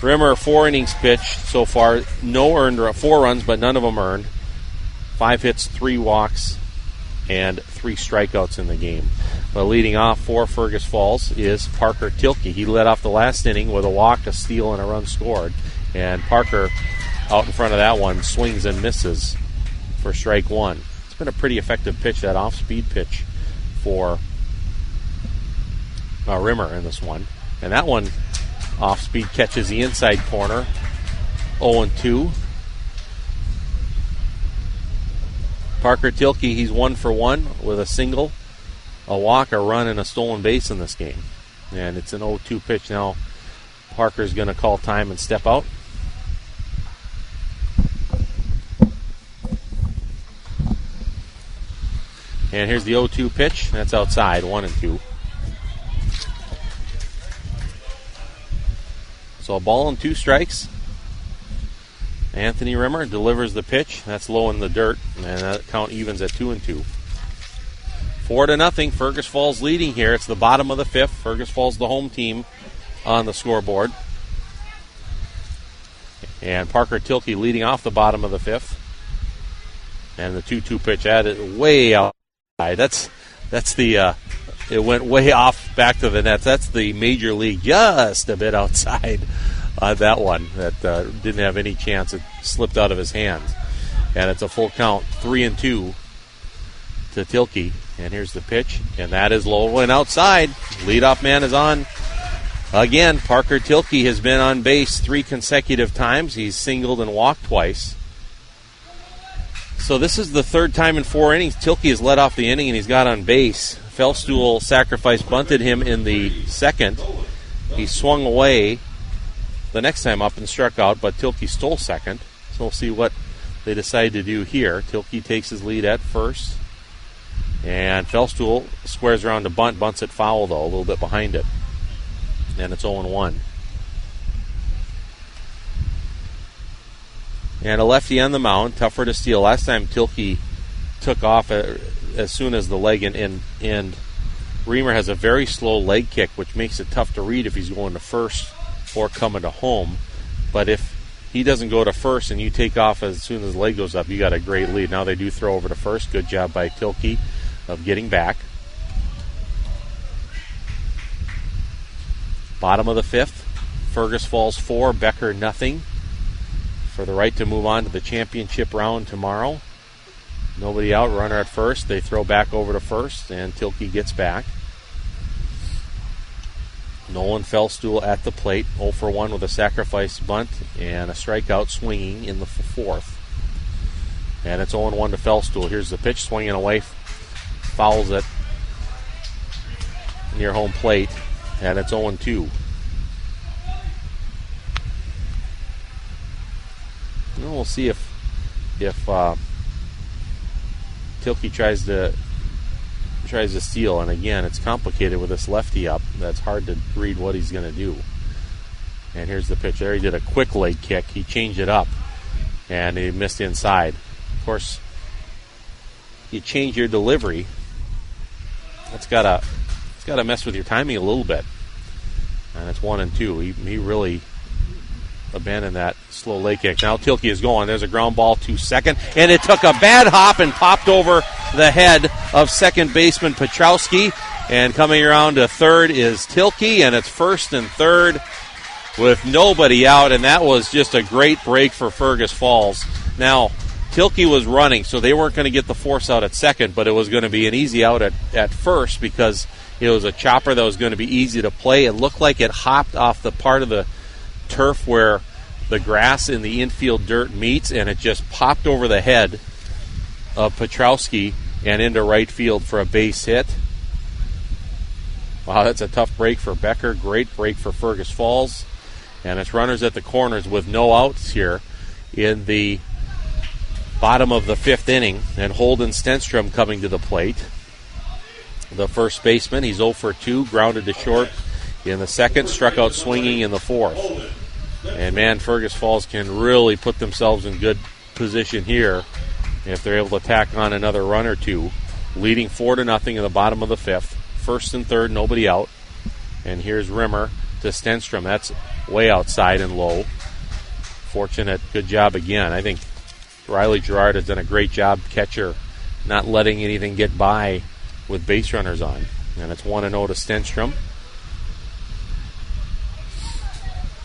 Rimmer, 4 innings pitched so far, no earned, 4 runs, but none of them earned. 5 hits, 3 walks, and 3 strikeouts in the game. But leading off for Fergus Falls is Parker Tilke. He led off the last inning with a walk, a steal, and a run scored. And Parker, out in front of that one, swings and misses for strike 1. It's been a pretty effective pitch, that off-speed pitch for Rimmer in this one. And that one, off-speed, catches the inside corner, 0-2. Parker Tilke, he's 1 for 1 with a single, a walk, a run, and a stolen base in this game. And it's an 0-2 pitch now. Parker's going to call time and step out. And here's the 0-2 pitch. That's outside, 1-2. So a ball and 2 strikes. Anthony Rimmer delivers the pitch. That's low in the dirt, and that count evens at 2-2. 4-0. Fergus Falls leading here. It's the bottom of the fifth. Fergus Falls, the home team, on the scoreboard. And Parker Tilke leading off the bottom of the fifth. And the 2-2 pitch added way outside. That's the it went way off back to the nets. That's the major league, just a bit outside. That one that didn't have any chance. It slipped out of his hands. And it's a full count, 3-2 to Tilke. And here's the pitch, and that is low and outside. Leadoff man is on. Again, Parker Tilke has been on base 3 consecutive times. He's singled and walked twice. So this is the 3rd time in 4 innings Tilke has led off the inning, and he's got on base. Fellstool sacrifice bunted him in the 2nd. He swung away the next time up and struck out, but Tilke stole second. So we'll see what they decide to do here. Tilke takes his lead at first. And Feldstuhl squares around to bunt, bunts it foul, though, a little bit behind it. And it's 0-1. And a lefty on the mound, tougher to steal. Last time Tilke took off as soon as the leg, and Reamer has a very slow leg kick, which makes it tough to read if he's going to first or coming to home. But if he doesn't go to first and you take off as soon as the leg goes up, you got a great lead. Now they do throw over to first. Good job by Tilke of getting back. Bottom of the fifth. Fergus Falls 4, Becker nothing. For the right to move on to the championship round tomorrow. Nobody out, runner at first. They throw back over to first, and Tilke gets back. Nolan Feldstuhl at the plate, 0 for 1 with a sacrifice bunt and a strikeout swinging in the fourth. And it's 0-1 to Feldstuhl. Here's the pitch, swinging away, fouls it near home plate, and it's 0-2. And we'll see if Tilke tries to steal, and again, it's complicated with this lefty up. That's hard to read what he's going to do. And here's the pitch there. He did a quick leg kick. He changed it up, and he missed inside. Of course, you change your delivery. It's got to mess with your timing a little bit. And it's 1-2. He really abandoned that slow leg kick. Now Tilke is going. There's a ground ball to second, and it took a bad hop and popped over the head of second baseman Petrowski. And coming around to third is Tilke, and it's first and third with nobody out, and that was just a great break for Fergus Falls. Now, Tilke was running, so they weren't going to get the force out at second, but it was going to be an easy out at first because it was a chopper that was going to be easy to play. It looked like it hopped off the part of the turf where the grass and the infield dirt meets, and it just popped over the head of Petrowski and into right field for a base hit. Wow, that's a tough break for Becker. Great break for Fergus Falls. And it's runners at the corners with no outs here in the bottom of the fifth inning. And Holden Stenstrom coming to the plate. The first baseman, he's 0 for 2, grounded to short in the second, struck out swinging in the fourth. And man, Fergus Falls can really put themselves in good position here if they're able to tack on another run or two. Leading 4-0 in the bottom of the fifth. First and third, nobody out. And here's Rimmer to Stenstrom. That's way outside and low. Fortunate, good job again. I think Riley Gerard has done a great job, catcher, not letting anything get by with base runners on. And it's 1-0 to Stenstrom.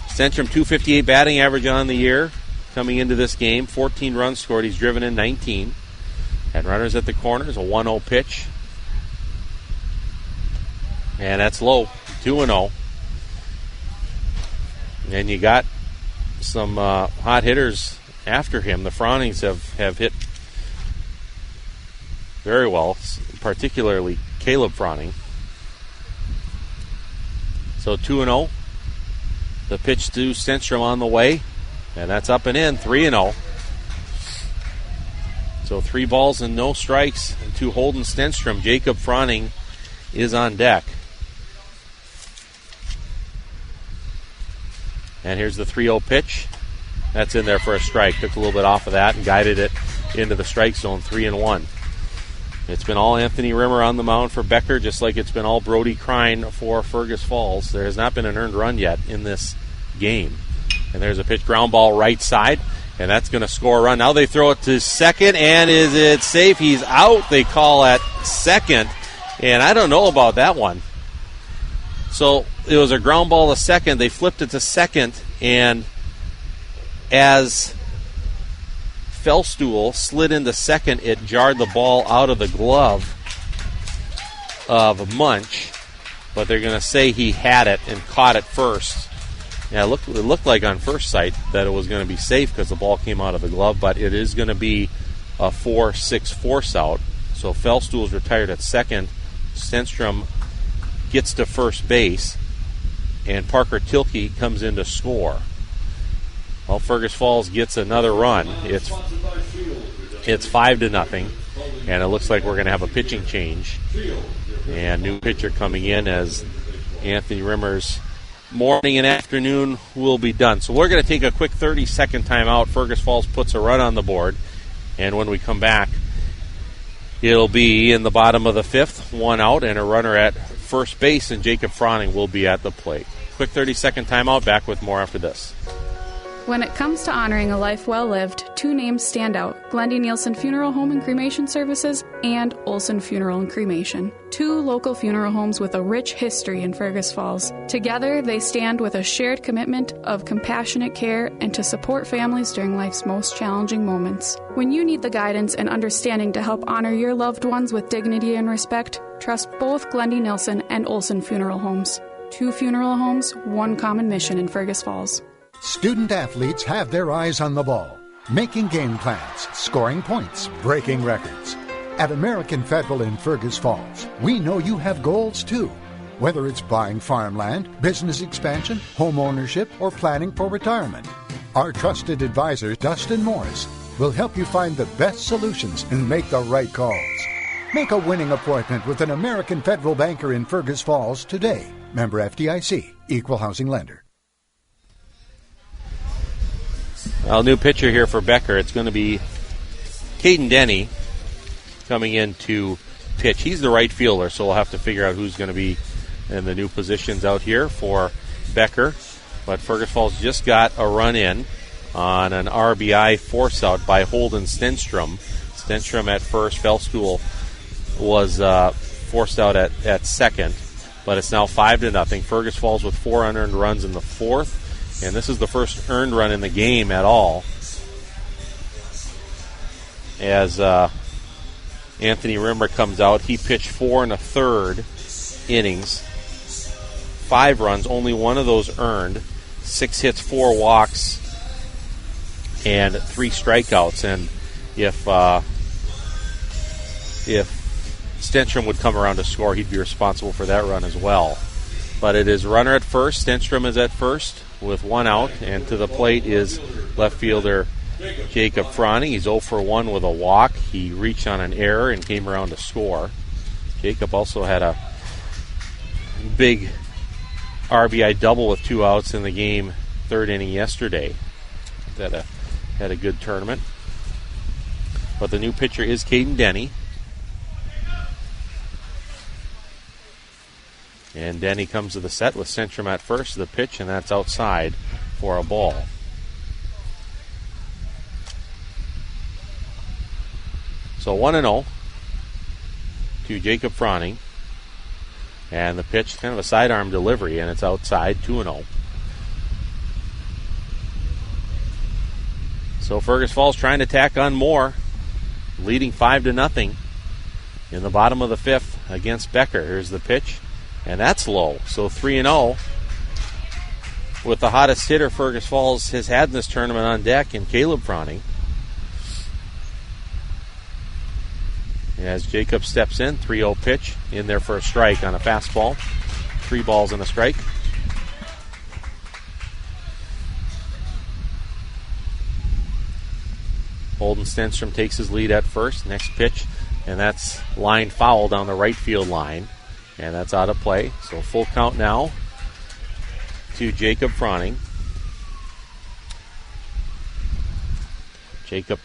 Stenstrom, 258 batting average on the year coming into this game. 14 runs scored. He's driven in 19. And runners at the corners, a 1-0 pitch. And that's low, 2-0. And you got some hot hitters after him. The Frownings have hit very well, particularly Caleb Frowning. So 2-0. The pitch to Stenstrom on the way, and that's up and in, 3-0. So 3 balls and no strikes to Holden Stenstrom. Jacob Frowning is on deck. And here's the 3-0 pitch. That's in there for a strike. Took a little bit off of that and guided it into the strike zone, 3-1. It's been all Anthony Rimmer on the mound for Becker, just like it's been all Brody Crine for Fergus Falls. There has not been an earned run yet in this game. And there's a pitch, ground ball right side, and that's going to score a run. Now they throw it to second, and is it safe? He's out, they call at second. And I don't know about that one. So it was a ground ball to second. They flipped it to second, and as Feldstuhl slid into second, it jarred the ball out of the glove of Munch, but they're going to say he had it and caught it first. Yeah, it looked like on first sight that it was going to be safe because the ball came out of the glove, but it is going to be a 4-6 force out. So Feldstuhl is retired at second. Stenstrom gets to first base, and Parker Tilke comes in to score. Well, Fergus Falls gets another run. It's 5-0, and it looks like we're going to have a pitching change. And new pitcher coming in as Anthony Rimmer's morning and afternoon will be done. So we're going to take a quick 30-second timeout. Fergus Falls puts a run on the board, and when we come back, it'll be in the bottom of the 5th, 1 out, and a runner at first base, and Jacob Froning will be at the plate. Quick 30-second timeout. Back with more after this. When it comes to honoring a life well lived, 2 names stand out: Glendy Nielsen Funeral Home and Cremation Services and Olson Funeral and Cremation. 2 local funeral homes with a rich history in Fergus Falls. Together, they stand with a shared commitment of compassionate care and to support families during life's most challenging moments. When you need the guidance and understanding to help honor your loved ones with dignity and respect, trust both Glendy Nielsen and Olson Funeral Homes. 2 funeral homes, 1 common mission in Fergus Falls. Student athletes have their eyes on the ball, making game plans, scoring points, breaking records. At American Federal in Fergus Falls, we know you have goals too. Whether it's buying farmland, business expansion, home ownership, or planning for retirement. Our trusted advisor, Dustin Morris, will help you find the best solutions and make the right calls. Make a winning appointment with an American Federal banker in Fergus Falls today. Member FDIC, Equal Housing Lender. Well, new pitcher here for Becker. It's going to be Caden Denny coming in to pitch. He's the right fielder, so we'll have to figure out who's going to be in the new positions out here for Becker. But Fergus Falls just got a run in on an RBI force out by Holden Stenstrom. Stenstrom at first. Fellschool was forced out at second. But it's now 5-0. Fergus Falls with 4 unearned runs in the 4th. And this is the first earned run in the game at all, as Anthony Rimmer comes out. He pitched 4 1/3 innings, 5 runs, only 1 of those earned, 6 hits, 4 walks, and 3 strikeouts. And if Stenstrom would come around to score, he'd be responsible for that run as well. But it is runner at first. Stenstrom is at first with 1 out, and to the plate is left fielder Jacob Froning. He's 0 for 1 with a walk. He reached on an error and came around to score. Jacob also had a big RBI double with 2 outs in the game, 3rd inning yesterday. Had a good tournament. But the new pitcher is Caden Denny. And Denny comes to the set with Stenstrom at first, the pitch, and that's outside for a ball. So 1-0 to Jacob Froning. And the pitch, kind of a sidearm delivery, and it's outside, 2-0. So Fergus Falls trying to tack on more, leading 5-0 in the bottom of the 5th against Becker. Here's the pitch. And that's low. So 3-0 with the hottest hitter Fergus Falls has had in this tournament on deck, in Caleb Froning. As Jacob steps in, 3-0 pitch in there for a strike on a fastball. 3 balls and a strike. Holden Stenstrom takes his lead at first. Next pitch, and that's line foul down the right field line. And that's out of play. So full count now to Jacob Froning. Jacob,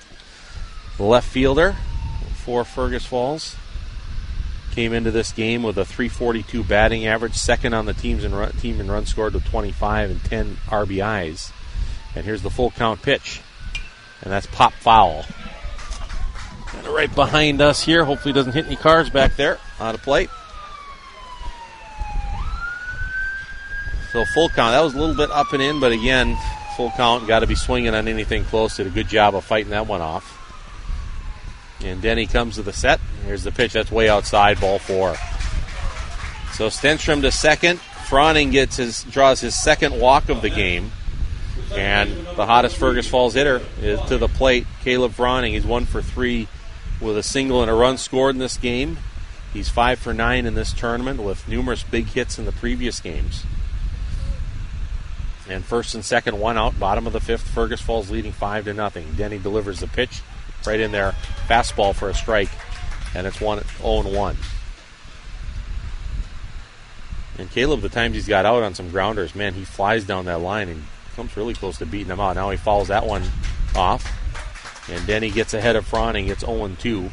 the left fielder for Fergus Falls, came into this game with a .342 batting average, second on the team in runs scored with 25 and 10 RBIs. And here's the full count pitch. And that's pop foul. And right behind us here. Hopefully doesn't hit any cars back there. Out of play. So full count. That was a little bit up and in, but again, full count. Got to be swinging on anything close. Did a good job of fighting that one off. And Denny comes to the set. Here's the pitch. That's way outside, ball 4. So Stenstrom to second. Froning draws his second walk of the game. And the hottest Fergus Falls hitter is to the plate, Caleb Froning. He's 1 for 3 with a single and a run scored in this game. He's 5 for 9 in this tournament with numerous big hits in the previous games. And first and second, one out, bottom of the fifth. Fergus Falls leading 5-0. Denny delivers the pitch right in there. Fastball for a strike, and it's 0-1. And Caleb, the times he's got out on some grounders, man, he flies down that line and comes really close to beating him out. Now he fouls that one off. And Denny gets ahead of Froning. It's 0-2. So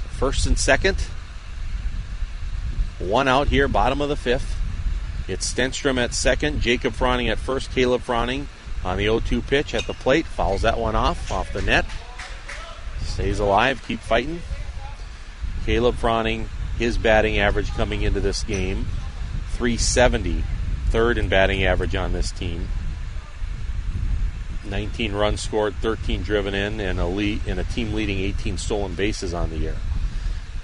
first and second. One out here, bottom of the fifth. It's Stenstrom at second, Jacob Froning at first, Caleb Froning on the 0-2 pitch at the plate. Fouls that one off the net. Stays alive, keep fighting. Caleb Froning, his batting average coming into this game, .370, third in batting average on this team. 19 runs scored, 13 driven in, and a team leading 18 stolen bases on the year.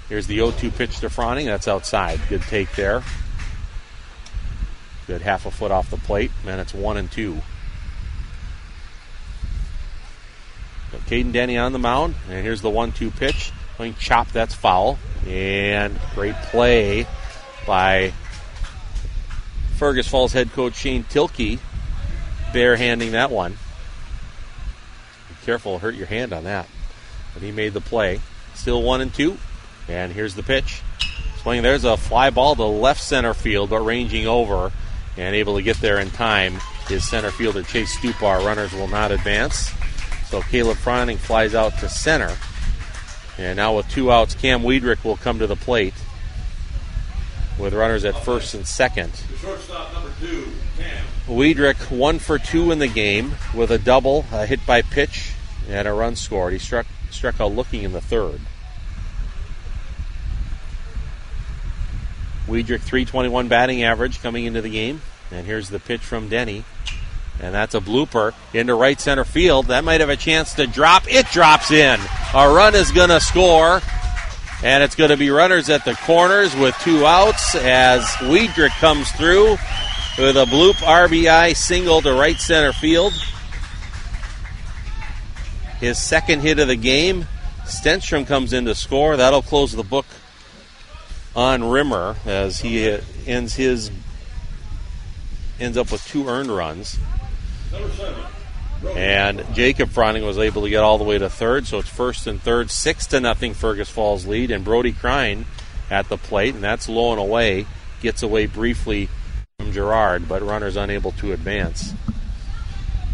Here's the 0-2 pitch to Froning. That's outside. Good take there. Good half a foot off the plate, and it's 1-2. So Caden Denny on the mound, and here's the 1-2 pitch. Going chop, that's foul. And great play by Fergus Falls head coach Shane Tilke, barehanding that one. Be careful, hurt your hand on that. But he made the play. Still 1-2. And here's the pitch. Swing, there's a fly ball to left center field, but ranging over and able to get there in time is center fielder Chase Stupar. Runners will not advance. So Caleb Froning flies out to center. And now with 2 outs, Cam Weidrich will come to the plate with runners at first and second. Shortstop number 2, Cam. Weidrich 1 for 2 in the game with a double, a hit by pitch, and a run scored. He struck out looking in the third. Weidrich .321 batting average coming into the game. And here's the pitch from Denny. And that's a blooper into right center field. That might have a chance to drop. It drops in. A run is going to score. And it's going to be runners at the corners with 2 outs as Weidrich comes through with a bloop RBI single to right center field. His second hit of the game. Stenstrom comes in to score. That'll close the book on Rimmer as he ends up with 2 earned runs. And Jacob Froning was able to get all the way to third, so it's first and third, 6-0 Fergus Falls lead, and Brody Crine at the plate, and that's low and away, gets away briefly from Gerard, but runners unable to advance.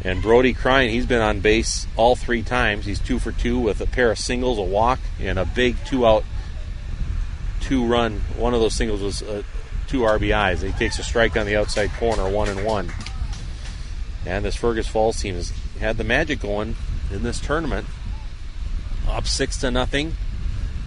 And Brody Crine, he's been on base all 3 times. He's 2 for 2 with a pair of singles, a walk, and a big 2-out, 2-run. One of those singles was 2 RBIs. He takes a strike on the outside corner, 1-1. And this Fergus Falls team has had the magic going in this tournament. Up 6-0.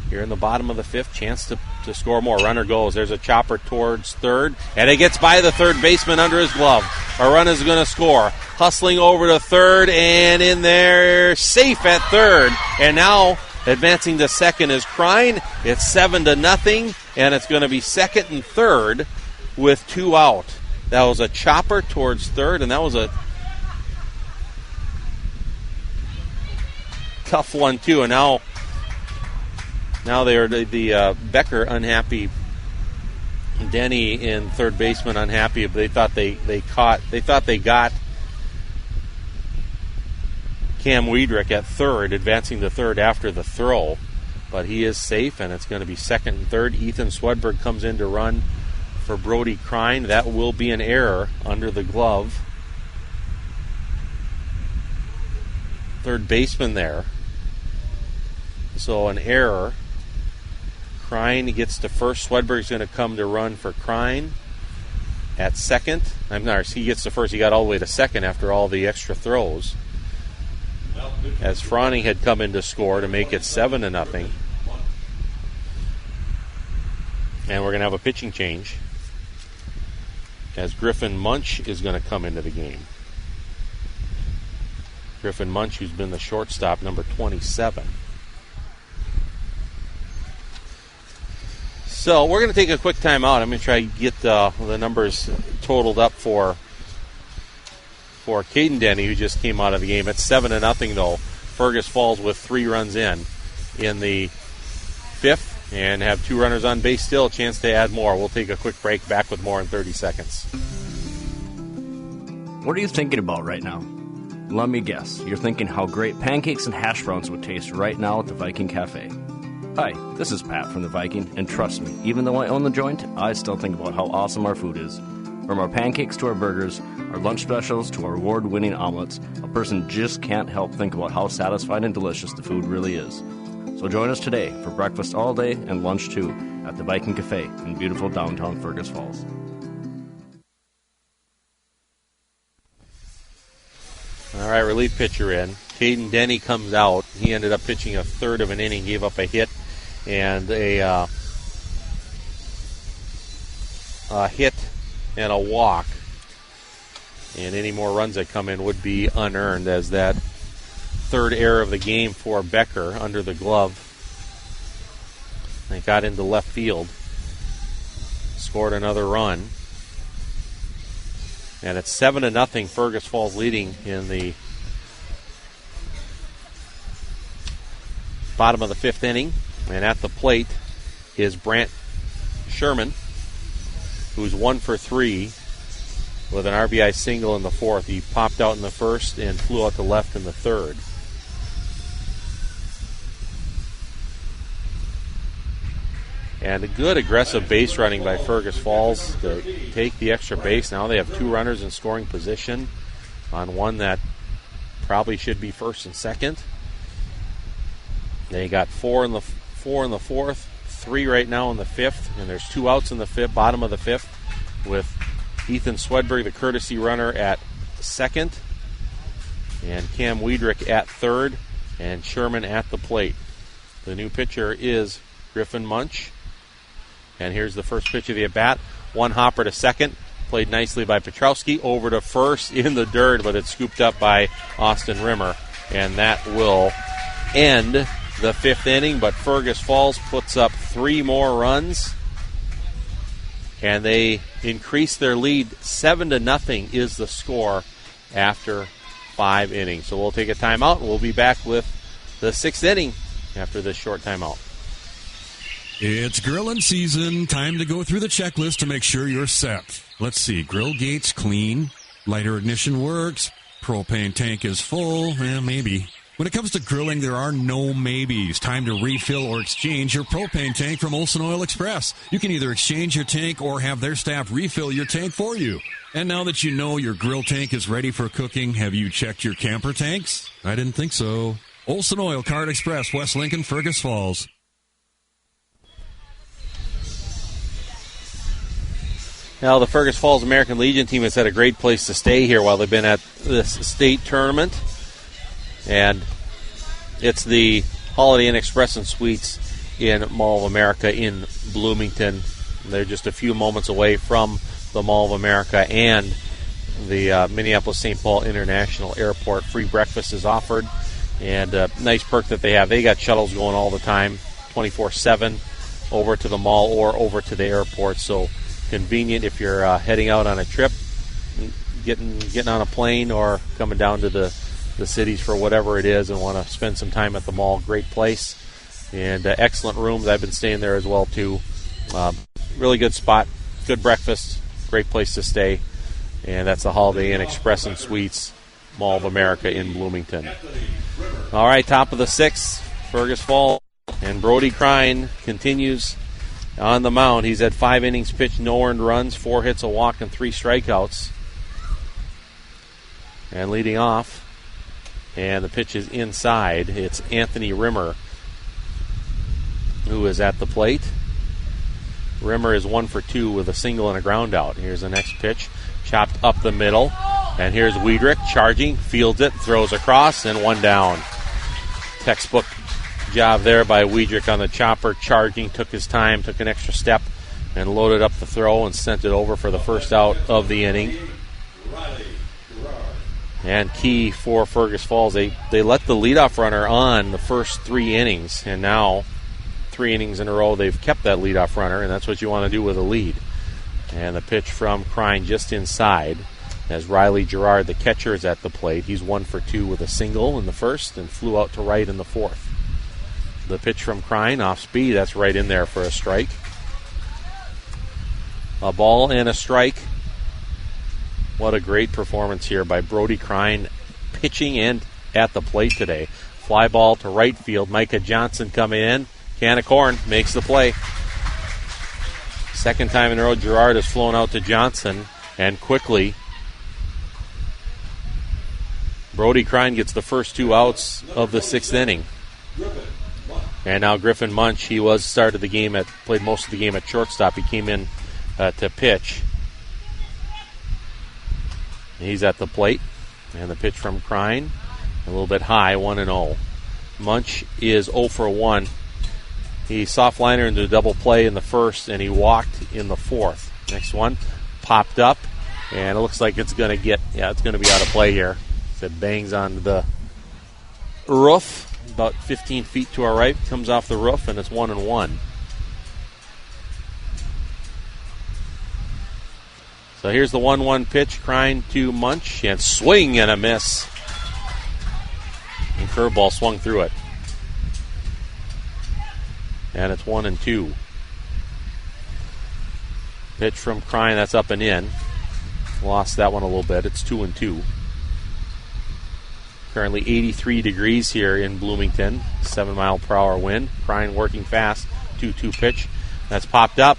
Here in the bottom of the fifth, chance to score more. Runner goes. There's a chopper towards third, and it gets by the third baseman under his glove. A run is going to score. Hustling over to third, and in there, safe at third. And now advancing to second is Crine. It's 7-0, and it's going to be second and third with 2 out. That was a chopper towards third, and that was a tough one too. And now they are the Becker unhappy, Denny in third baseman unhappy. They thought they got Cam Weidrich at third, advancing to third after the throw, but he is safe, and it's going to be second and third. Ethan Swedberg comes in to run for Brody Crine. That will be an error under the glove. Third baseman there. So an error. Crine gets to first. Swedberg's going to come to run for Crine at second. He gets to first. He got all the way to second after all the extra throws. As Froning had come in to score to make it 7-0. And we're going to have a pitching change as Griffin Munch is going to come into the game. Griffin Munch, who's been the shortstop, number 27. So we're going to take a quick timeout. I'm going to try to get the numbers totaled up for Caden Denny, who just came out of the game. It's 7-0 though. Fergus Falls with 3 runs in the fifth. and have 2 runners on base still, a chance to add more. We'll take a quick break, back with more in 30 seconds. What are you thinking about right now? Let me guess. You're thinking how great pancakes and hash browns would taste right now at the Viking Cafe. Hi, this is Pat from the Viking, and trust me, even though I own the joint, I still think about how awesome our food is. From our pancakes to our burgers, our lunch specials to our award-winning omelets, a person just can't help think about how satisfying and delicious the food really is. So join us today for breakfast all day and lunch too at the Viking Cafe in beautiful downtown Fergus Falls. All right, relief pitcher in. Caden Denny comes out. He ended up pitching a third of an inning, gave up a hit and a hit and a walk. And any more runs that come in would be unearned, as that third error of the game for Becker under the glove. They got into left field. Scored another run. And it's 7-0, Fergus Falls leading in the bottom of the 5th inning. And at the plate is Brant Sherman, who's 1 for 3 with an RBI single in the 4th. He popped out in the 1st and flew out to left in the 3rd. And a good aggressive base running by Fergus Falls to take the extra base. Now they have 2 runners in scoring position on one that probably should be first and second. They got 4 in the 4th, 3 right now in the 5th, and there's 2 outs in the 5th, bottom of the 5th, with Ethan Swedberg, the courtesy runner, at second, and Cam Wiedrich at third, and Sherman at the plate. The new pitcher is Griffin Munch. And here's the first pitch of the at-bat. One hopper to second. Played nicely by Petrowski. Over to first in the dirt, but it's scooped up by Austin Rimmer. And that will end the 5th inning. But Fergus Falls puts up 3 more runs. And they increase their lead. 7-0 is the score after 5 innings. So we'll take a timeout, and we'll be back with the 6th inning after this short timeout. It's grilling season. Time to go through the checklist to make sure you're set. Let's see. Grill gates clean. Lighter ignition works. Propane tank is full. Maybe. When it comes to grilling, there are no maybes. Time to refill or exchange your propane tank from Olson Oil Express. You can either exchange your tank or have their staff refill your tank for you. And now that you know your grill tank is ready for cooking, have you checked your camper tanks? I didn't think so. Olson Oil Card Express, West Lincoln, Fergus Falls. Now, the Fergus Falls American Legion team has had a great place to stay here while they've been at this state tournament. And it's the Holiday Inn Express and Suites in Mall of America in Bloomington. They're just a few moments away from the Mall of America and the Minneapolis-St. Paul International Airport. Free breakfast is offered, and a nice perk that they have. They got shuttles going all the time, 24/7, over to the mall or over to the airport. So convenient if you're heading out on a trip, getting on a plane, or coming down to the cities for whatever it is and want to spend some time at the mall. Great place, and excellent rooms. I've been staying there as well too. Really good spot, good breakfast, great place to stay, and that's the Holiday Inn Express and Suites, Mall of America in Bloomington. All right, top of the 6th, Fergus Falls, and Brody Crine continues on the mound. He's had 5 innings pitched, no earned runs, 4 hits, a walk, and 3 strikeouts. And leading off, and the pitch is inside, it's Anthony Rimmer, who is at the plate. Rimmer is 1 for 2 with a single and a ground out. Here's the next pitch, chopped up the middle. And here's Wiedrich charging, fields it, throws across, and 1 down. Textbook job there by Wiedrich on the chopper, charging, took his time, took an extra step, and loaded up the throw and sent it over for the first out of the inning. And key for Fergus Falls, they let the leadoff runner on the first 3 innings, and now 3 innings in a row they've kept that leadoff runner, and that's what you want to do with a lead. And the pitch from Crine just inside, as Riley Gerard, the catcher, is at the plate. He's 1 for 2 with a single in the first and flew out to right in the 4th. The pitch from Krein off speed. That's right in there for a strike. A ball and a strike. What a great performance here by Brody Krein, pitching and at the plate today. Fly ball to right field. Micah Johnson coming in. Can of corn makes the play. Second time in a row, Gerard has flown out to Johnson, and quickly Brody Krein gets the first 2 outs of the 6th inning. And now Griffin Munch, he played most of the game at shortstop. He came in to pitch. He's at the plate. And the pitch from Krein, a little bit high, 1-0. Munch is 0 for 1. He soft liner into a double play in the first, and he walked in the fourth. Next one popped up, and it looks like it's going to be out of play here. It bangs on the roof, about 15 feet to our right, comes off the roof, and it's 1-1. So here's the 1-1 pitch, Krein to Munch, and swing and a miss. And curveball swung through it. And it's 1-2. Pitch from Krein, that's up and in. Lost that one a little bit. It's 2-2. Currently 83 degrees here in Bloomington. 7-mile-per-hour wind. Krein working fast. 2-2 pitch. That's popped up,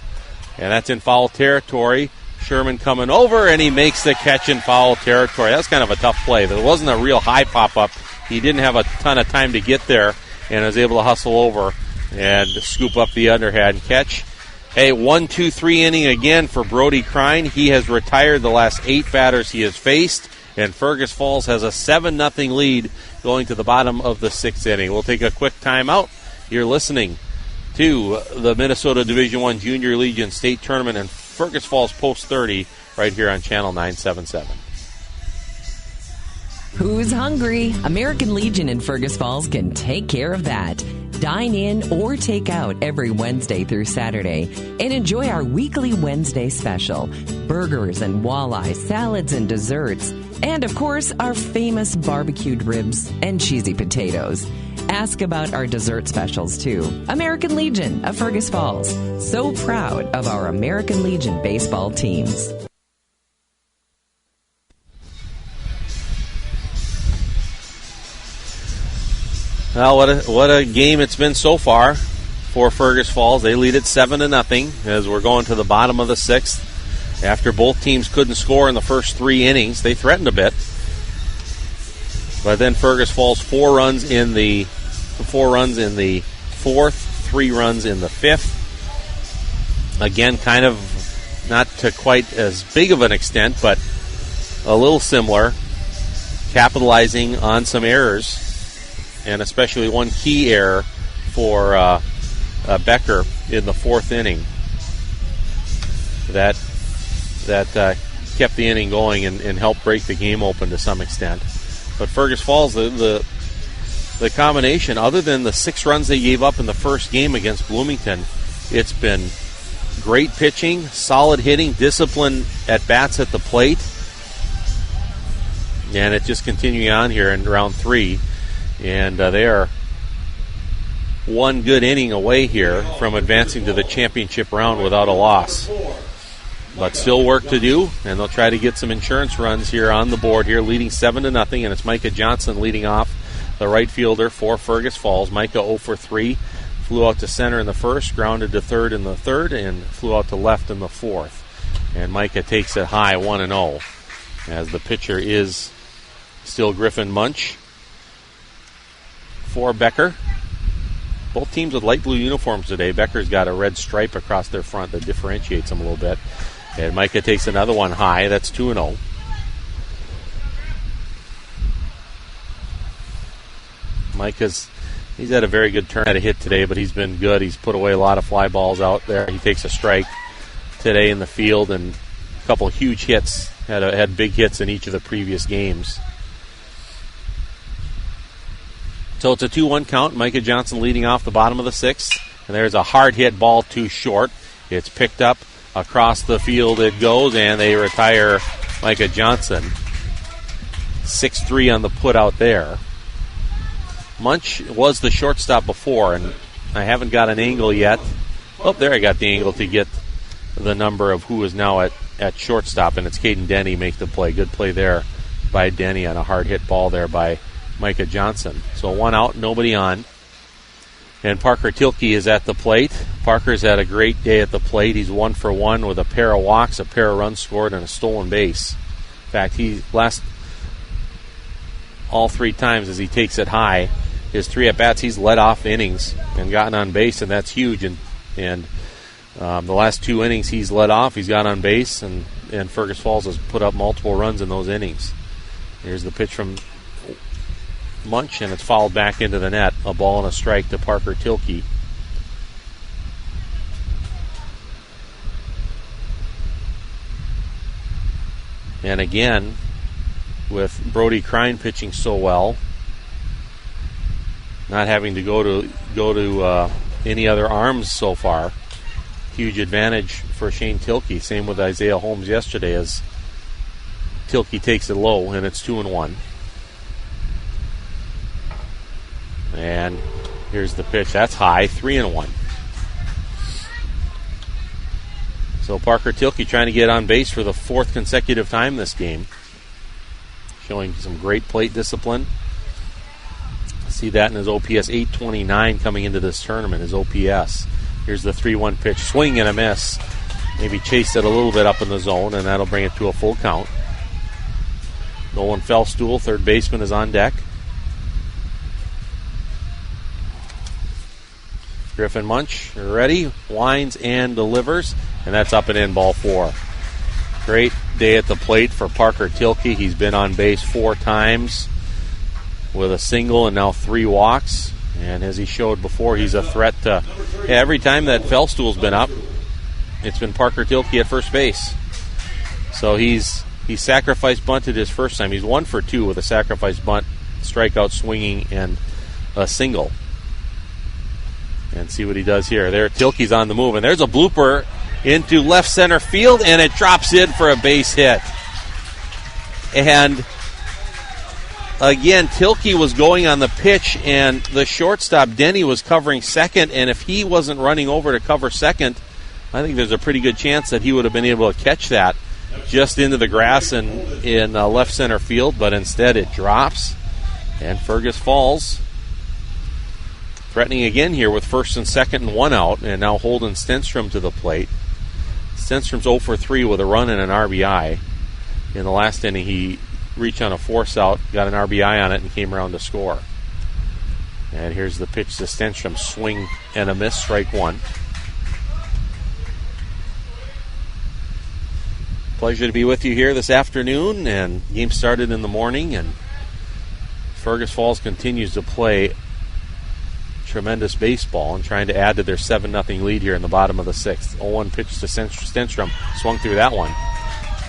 and that's in foul territory. Sherman coming over, and he makes the catch in foul territory. That's kind of a tough play. There wasn't a real high pop-up. He didn't have a ton of time to get there, and was able to hustle over and scoop up the underhand catch. A 1-2-3 inning again for Brody Krein. He has retired the last 8 batters he has faced, and Fergus Falls has a 7-0 lead going to the bottom of the 6th inning. We'll take a quick timeout. You're listening to the Minnesota Division I Junior Legion State Tournament and Fergus Falls Post 30 right here on Channel 977. Who's hungry? American Legion in Fergus Falls can take care of that. Dine in or take out every Wednesday through Saturday and enjoy our weekly Wednesday special. Burgers and walleye, salads and desserts, and of course our famous barbecued ribs and cheesy potatoes. Ask about our dessert specials too. American Legion of Fergus Falls. So proud of our American Legion baseball teams. Well, what a game it's been so far for Fergus Falls. They lead it 7-0 as we're going to the bottom of the 6th. After both teams couldn't score in the first 3 innings, they threatened a bit. But then Fergus Falls 4 runs in the 4th, 3 runs in the 5th. Again, kind of not to quite as big of an extent, but a little similar, capitalizing on some errors. And especially one key error for Becker in the 4th inning that kept the inning going and helped break the game open to some extent. But Fergus Falls, the combination, other than the 6 runs they gave up in the first game against Bloomington, it's been great pitching, solid hitting, discipline at bats at the plate, and it's just continuing on here in round 3. And they are one good inning away here from advancing to the championship round without a loss. But still work to do, and they'll try to get some insurance runs here on the board here, leading 7-0, and it's Micah Johnson leading off, the right fielder for Fergus Falls. Micah 0 for 3, flew out to center in the first, grounded to third in the third, and flew out to left in the 4th. And Micah takes it high, 1-0, as the pitcher is still Griffin Munch for Becker. Both teams with light blue uniforms today. Becker's got a red stripe across their front that differentiates them a little bit. And Micah takes another one high. That's 2-0. He's had a very good turn at a hit today, but he's been good. He's put away a lot of fly balls out there. He takes a strike today in the field and a couple of huge hits. Had big hits in each of the previous games. So it's a 2-1 count. Micah Johnson leading off the bottom of the 6th. And there's a hard hit ball too short. It's picked up across the field. It goes, and they retire Micah Johnson. 6-3 on the put out there. Munch was the shortstop before, and I haven't got an angle yet. Oh, there I got the angle to get the number of who is now at shortstop, and it's Caden Denny make the play. Good play there by Denny on a hard hit ball there by Micah Johnson. So 1 out, nobody on. And Parker Tilke is at the plate. Parker's had a great day at the plate. He's 1 for 1 with a pair of walks, a pair of runs scored, and a stolen base. In fact, all 3 times as he takes it high, his 3 at-bats, he's led off innings and gotten on base, and that's huge. And the last 2 innings he's led off, he's got on base, and Fergus Falls has put up multiple runs in those innings. Here's the pitch from Munch, and it's fouled back into the net. A ball and a strike to Parker Tilke. And again, with Brody Crine pitching so well, not having to go to any other arms so far, huge advantage for Shane Tilke. Same with Isaiah Holmes yesterday, as Tilke takes it low, and it's 2-1. And here's the pitch. That's high, 3-1. So Parker Tilke trying to get on base for the 4th consecutive time this game. Showing some great plate discipline. See that in his OPS 829 coming into this tournament, his OPS. Here's the 3-1 pitch. Swing and a miss. Maybe chased it a little bit up in the zone, and that'll bring it to a full count. Nolan Fellstool, third baseman, is on deck. Griffin Munch ready, winds and delivers, and that's up and in, ball 4. Great day at the plate for Parker Tilke. He's been on base 4 times with a single and now 3 walks. And as he showed before, he's a threat to every time that Fellstool's been up, it's been Parker Tilke at first base. So he sacrifice bunted his first time. He's 1 for 2 with a sacrifice bunt, strikeout, swinging, and a single. And see what he does here. There, Tilke's on the move, and there's a blooper into left center field, and it drops in for a base hit. And again, Tilke was going on the pitch, and the shortstop, Denny, was covering second, and if he wasn't running over to cover second, I think there's a pretty good chance that he would have been able to catch that just into the grass in left center field, but instead it drops, and Fergus Falls threatening again here with first and second and 1 out, and now Holden Stenstrom to the plate. Stenstrom's 0 for 3 with a run and an RBI. In the last inning, he reached on a force out, got an RBI on it, and came around to score. And here's the pitch to Stenstrom. Swing and a miss, strike 1. Pleasure to be with you here this afternoon, and the game started in the morning, and Fergus Falls continues to play tremendous baseball and trying to add to their 7-0 lead here in the bottom of the 6th. 0-1 pitch to Stenstrom. Swung through that one.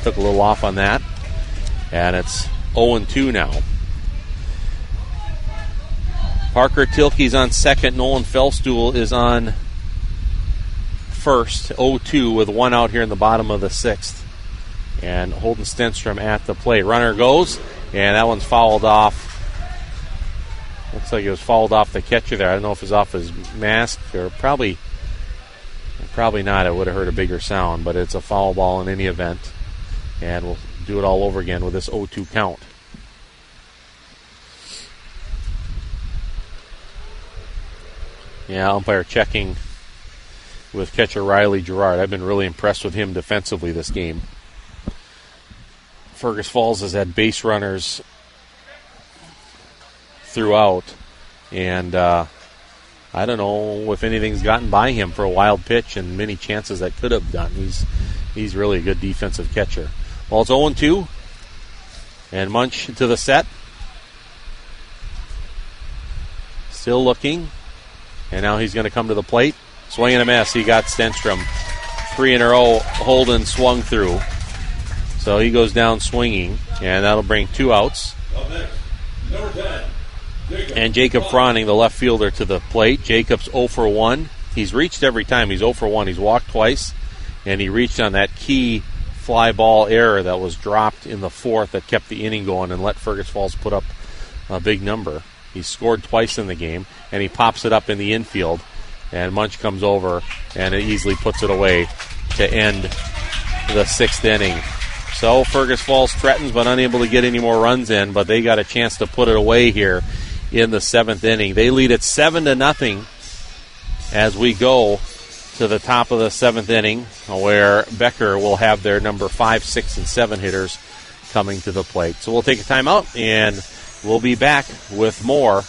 Took a little off on that. And it's 0-2 now. Parker Tilke's on second. Nolan Fellstool is on first. 0-2 with 1 out here in the bottom of the 6th. And Holden Stenstrom at the plate. Runner goes, and that one's fouled off. Looks like it was fouled off the catcher there. I don't know if it was off his mask or probably not. It would have heard a bigger sound, but it's a foul ball in any event. And we'll do it all over again with this 0-2 count. Yeah, umpire checking with catcher Riley Gerard. I've been really impressed with him defensively this game. Fergus Falls has had base runners throughout, and I don't know if anything's gotten by him for a wild pitch and many chances that could have done. He's really a good defensive catcher. Well, it's 0-2, and Munch to the set. Still looking, and now he's going to come to the plate. Swing and a miss. He got Stenstrom. 3 in a row. Holden swung through. So he goes down swinging, and that'll bring 2 outs. Number 10. And Jacob Froning, the left fielder, to the plate. Jacob's 0 for 1. He's reached every time. He's 0 for 1. He's walked twice, and he reached on that key fly ball error that was dropped in the 4th that kept the inning going and let Fergus Falls put up a big number. He scored twice in the game, and he pops it up in the infield. And Munch comes over and it easily puts it away to end the 6th inning. So Fergus Falls threatens but unable to get any more runs in, but they got a chance to put it away here in the 7th inning. They lead it 7-0 as we go to the top of the 7th inning, where Becker will have their number 5, 6, and 7 hitters coming to the plate. So we'll take a timeout, and we'll be back with more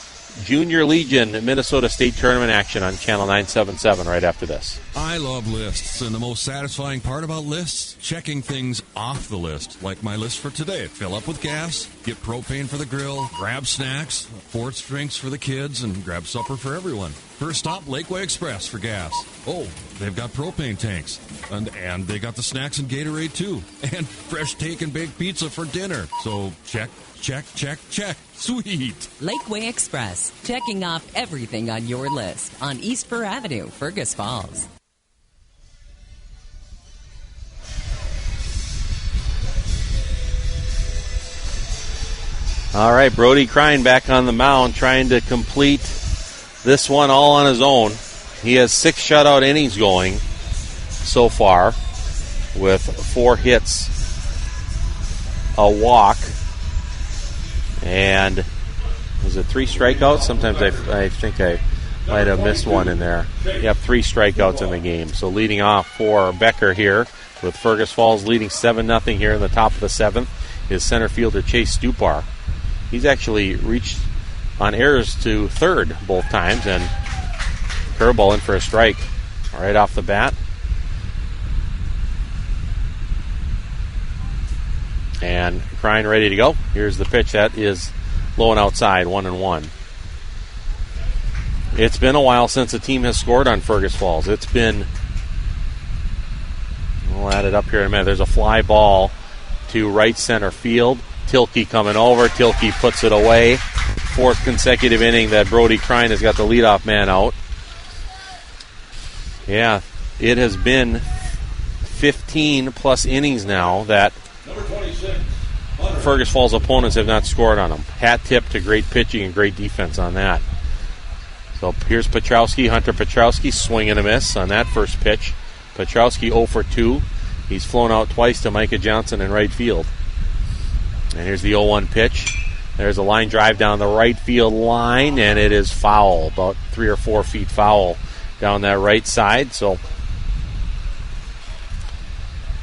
Junior Legion Minnesota State Tournament action on Channel 977 right after this. I love lists, and the most satisfying part about lists, checking things off the list, like my list for today. Fill up with gas, get propane for the grill, grab snacks, sports drinks for the kids, and grab supper for everyone. First stop, Lakeway Express for gas. Oh, they've got propane tanks, and they got the snacks and Gatorade too, and fresh take and baked pizza for dinner. So check, check, check, check. Sweet. Lakeway Express, checking off everything on your list on East Fur Avenue, Fergus Falls. All right, Brody Crine back on the mound trying to complete this one all on his own. He has 6 shutout innings going so far with 4 hits, a walk, and was it 3 strikeouts? Sometimes I think I might have missed one in there. You have 3 strikeouts in the game. So leading off for Becker here with Fergus Falls leading 7-0 here in the top of the 7th is center fielder Chase Stupar. He's actually reached on errors to third both times, and curveball in for a strike right off the bat. And Crine ready to go. Here's the pitch that is low and outside, 1-1. It's been a while since a team has scored on Fergus Falls. It's been, we'll add it up here in a minute. There's a fly ball to right center field. Tilke coming over. Tilke puts it away. 4th consecutive inning that Brody Crine has got the leadoff man out. Yeah, it has been 15 plus innings now that Fergus Falls opponents have not scored on them. Hat tip to great pitching and great defense on that. So here's Petrowski, Hunter Petrowski, swing and a miss on that first pitch. Petrowski 0 for 2. He's flown out twice to Micah Johnson in right field. And here's the 0-1 pitch. There's a line drive down the right field line, and it is foul, about 3 or 4 feet foul down that right side. So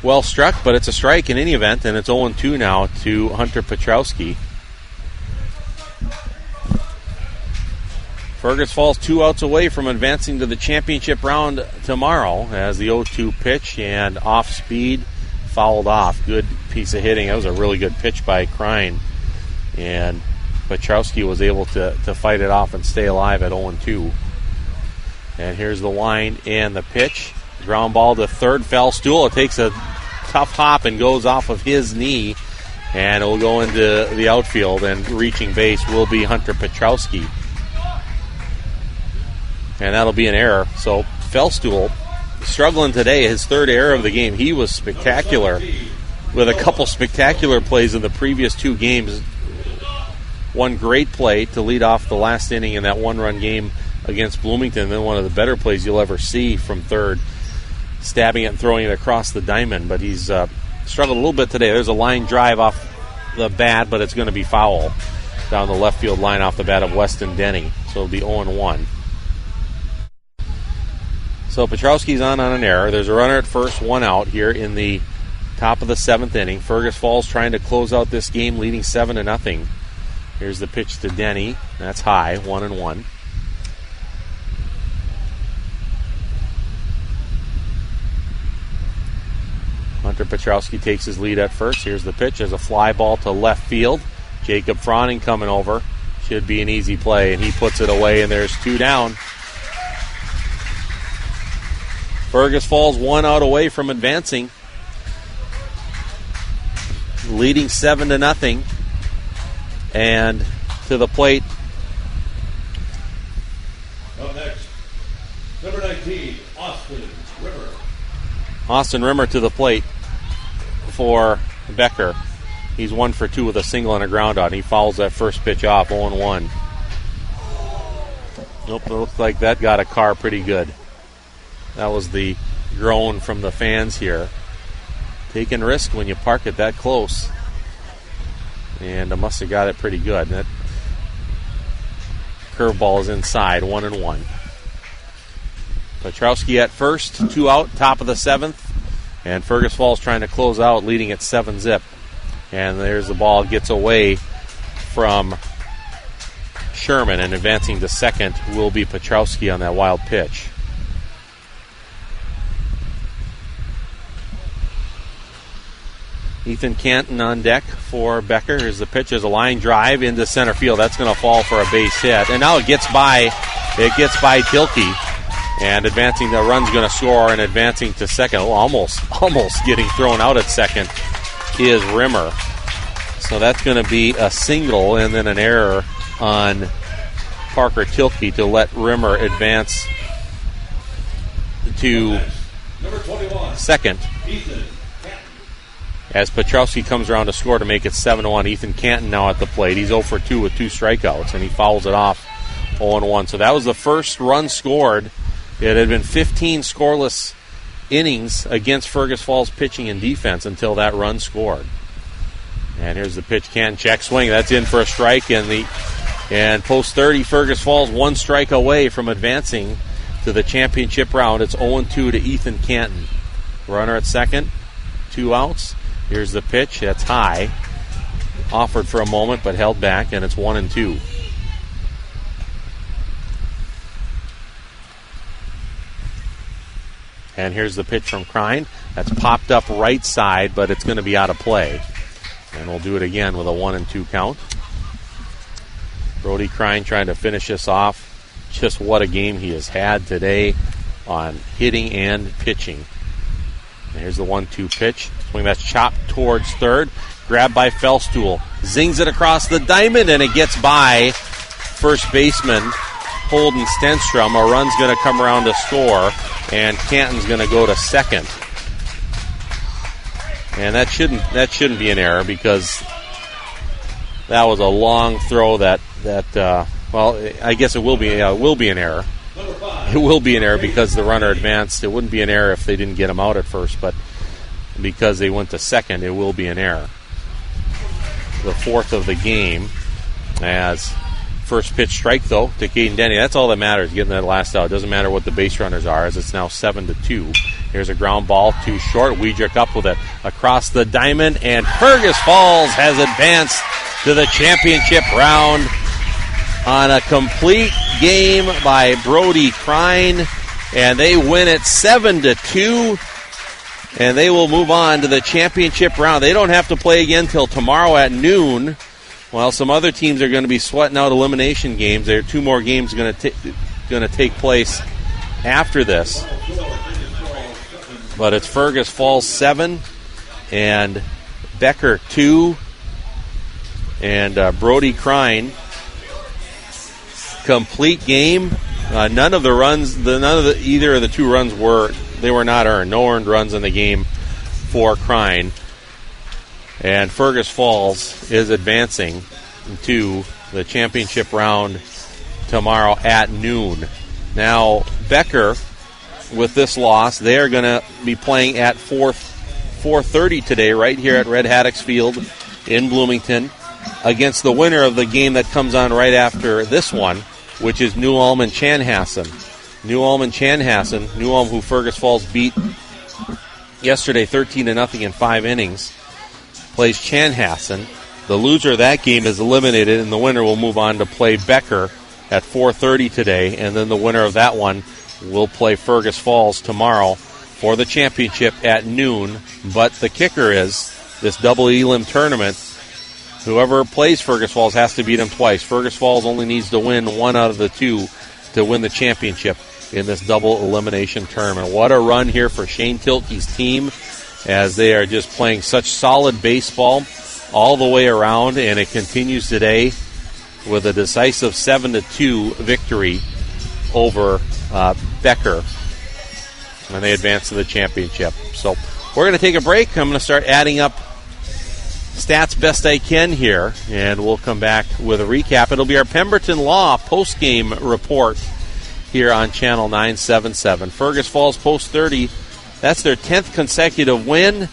well struck, but it's a strike in any event, and it's 0-2 now to Hunter Petrowski. Fergus Falls 2 outs away from advancing to the championship round tomorrow as the 0-2 pitch and off speed fouled off. Good piece of hitting. That was a really good pitch by Crine. And Petrowski was able to fight it off and stay alive at 0-2. And here's the line and the pitch. Ground ball to third, foul stool. It takes a tough hop and goes off of his knee. And it will go into the outfield, and reaching base will be Hunter Petrowski. And that'll be an error. So Fellstool struggling today, his 3rd error of the game. He was spectacular with a couple spectacular plays in the previous 2 games. One great play to lead off the last inning in that 1-run game against Bloomington. Then one of the better plays you'll ever see from third, stabbing it and throwing it across the diamond. But he's struggled a little bit today. There's a line drive off the bat, but it's going to be foul down the left field line off the bat of Weston Denny. So it'll be 0-1. So Petrowski's on an error. There's a runner at first, 1 out here in the top of the 7th inning. Fergus Falls trying to close out this game, leading 7-0. Here's the pitch to Denny. That's high, 1-1. Hunter Petrowski takes his lead at first. Here's the pitch. There's a fly ball to left field. Jacob Froning coming over. Should be an easy play, and he puts it away, and there's 2 down. Fergus Falls 1 out away from advancing, leading 7-0. And to the plate. Up next, number 19, Austin Rimmer. Austin Rimmer to the plate for Becker. He's 1 for 2 with a single and a ground out. He fouls that first pitch off, 0-1. Nope, it looked like that got a car pretty good. That was the groan from the fans here. Taking risk when you park it that close. And I must have got it pretty good. That curveball is inside, 1-1. Petrowski at first, 2 out, top of the 7th. And Fergus Falls trying to close out, leading at 7-zip. And there's the ball, gets away from Sherman, and advancing to second will be Petrowski on that wild pitch. Ethan Canton on deck for Becker. Here's the pitch. There's a line drive into center field. That's going to fall for a base hit. And now it gets by Tilke. And advancing, the run's going to score, and advancing to second. Almost getting thrown out at second is Rimmer. So that's going to be a single and then an error on Parker Tilke to let Rimmer advance to second. As Petrowski comes around to score to make it 7-1. Ethan Canton now at the plate. He's 0 for 2 with 2 strikeouts, and he fouls it off 0-1. So that was the first run scored. It had been 15 scoreless innings against Fergus Falls pitching and defense until that run scored. And here's the pitch. Canton check swing. That's in for a strike. And post 30, Fergus Falls 1 strike away from advancing to the championship round. It's 0-2 to Ethan Canton. Runner at second, 2 outs. Here's the pitch. That's high. Offered for a moment, but held back, and it's 1-2. And here's the pitch from Krein. That's popped up right side, but it's going to be out of play. And we'll do it again with a 1-2 count. Brody Krein trying to finish this off. Just what a game he has had today on hitting and pitching. And here's the 1-2 pitch. Swing that's chopped towards third. Grabbed by Felstool. Zings it across the diamond, and it gets by first baseman Holden Stenstrom. A run's going to come around to score, and Canton's going to go to second. And that shouldn't be an error, because that was a long throw that I guess it will be an error. It will be an error because the runner advanced. It wouldn't be an error if they didn't get him out at first, but because they went to second, it will be an error. The 4th of the game, as first pitch strike, though, to Caden Denny. That's all that matters, getting that last out. It doesn't matter what the base runners are, as it's now 7-2. Here's a ground ball too short. Wiedrich up with it across the diamond, and Fergus Falls has advanced to the championship round on a complete game by Brody Krein, and they win it 7-2, and they will move on to the championship round. They don't have to play again till tomorrow at noon, while some other teams are going to be sweating out elimination games. There are 2 more games going to take place after this. But it's Fergus Falls 7 and Becker 2 and Brody Krein. Complete game. None of the runs, either of the 2 runs were not earned. No earned runs in the game for Krein. And Fergus Falls is advancing to the championship round tomorrow at noon. Now, Becker, with this loss, they are going to be playing at 4:30 today right here at Red Haddocks Field in Bloomington against the winner of the game that comes on right after this one, which is New Ulm and Chanhassen. New Ulm, who Fergus Falls beat yesterday 13-0 in 5 innings, plays Chanhassen. The loser of that game is eliminated, and the winner will move on to play Becker at 4:30 today, and then the winner of that one will play Fergus Falls tomorrow for the championship at noon. But the kicker is this double elim tournament, whoever plays Fergus Falls has to beat them twice. Fergus Falls only needs to win 1 out of the 2 to win the championship in this double elimination tournament. What a run here for Shane Tilke's team, as they are just playing such solid baseball all the way around, and it continues today with a decisive 7-2 victory over Becker, and they advance to the championship. So we're going to take a break. I'm going to start adding up stats best I can here, and we'll come back with a recap. It'll be our Pemberton Law post-game report here on Channel 977. Fergus Falls post 30. That's their 10th consecutive win.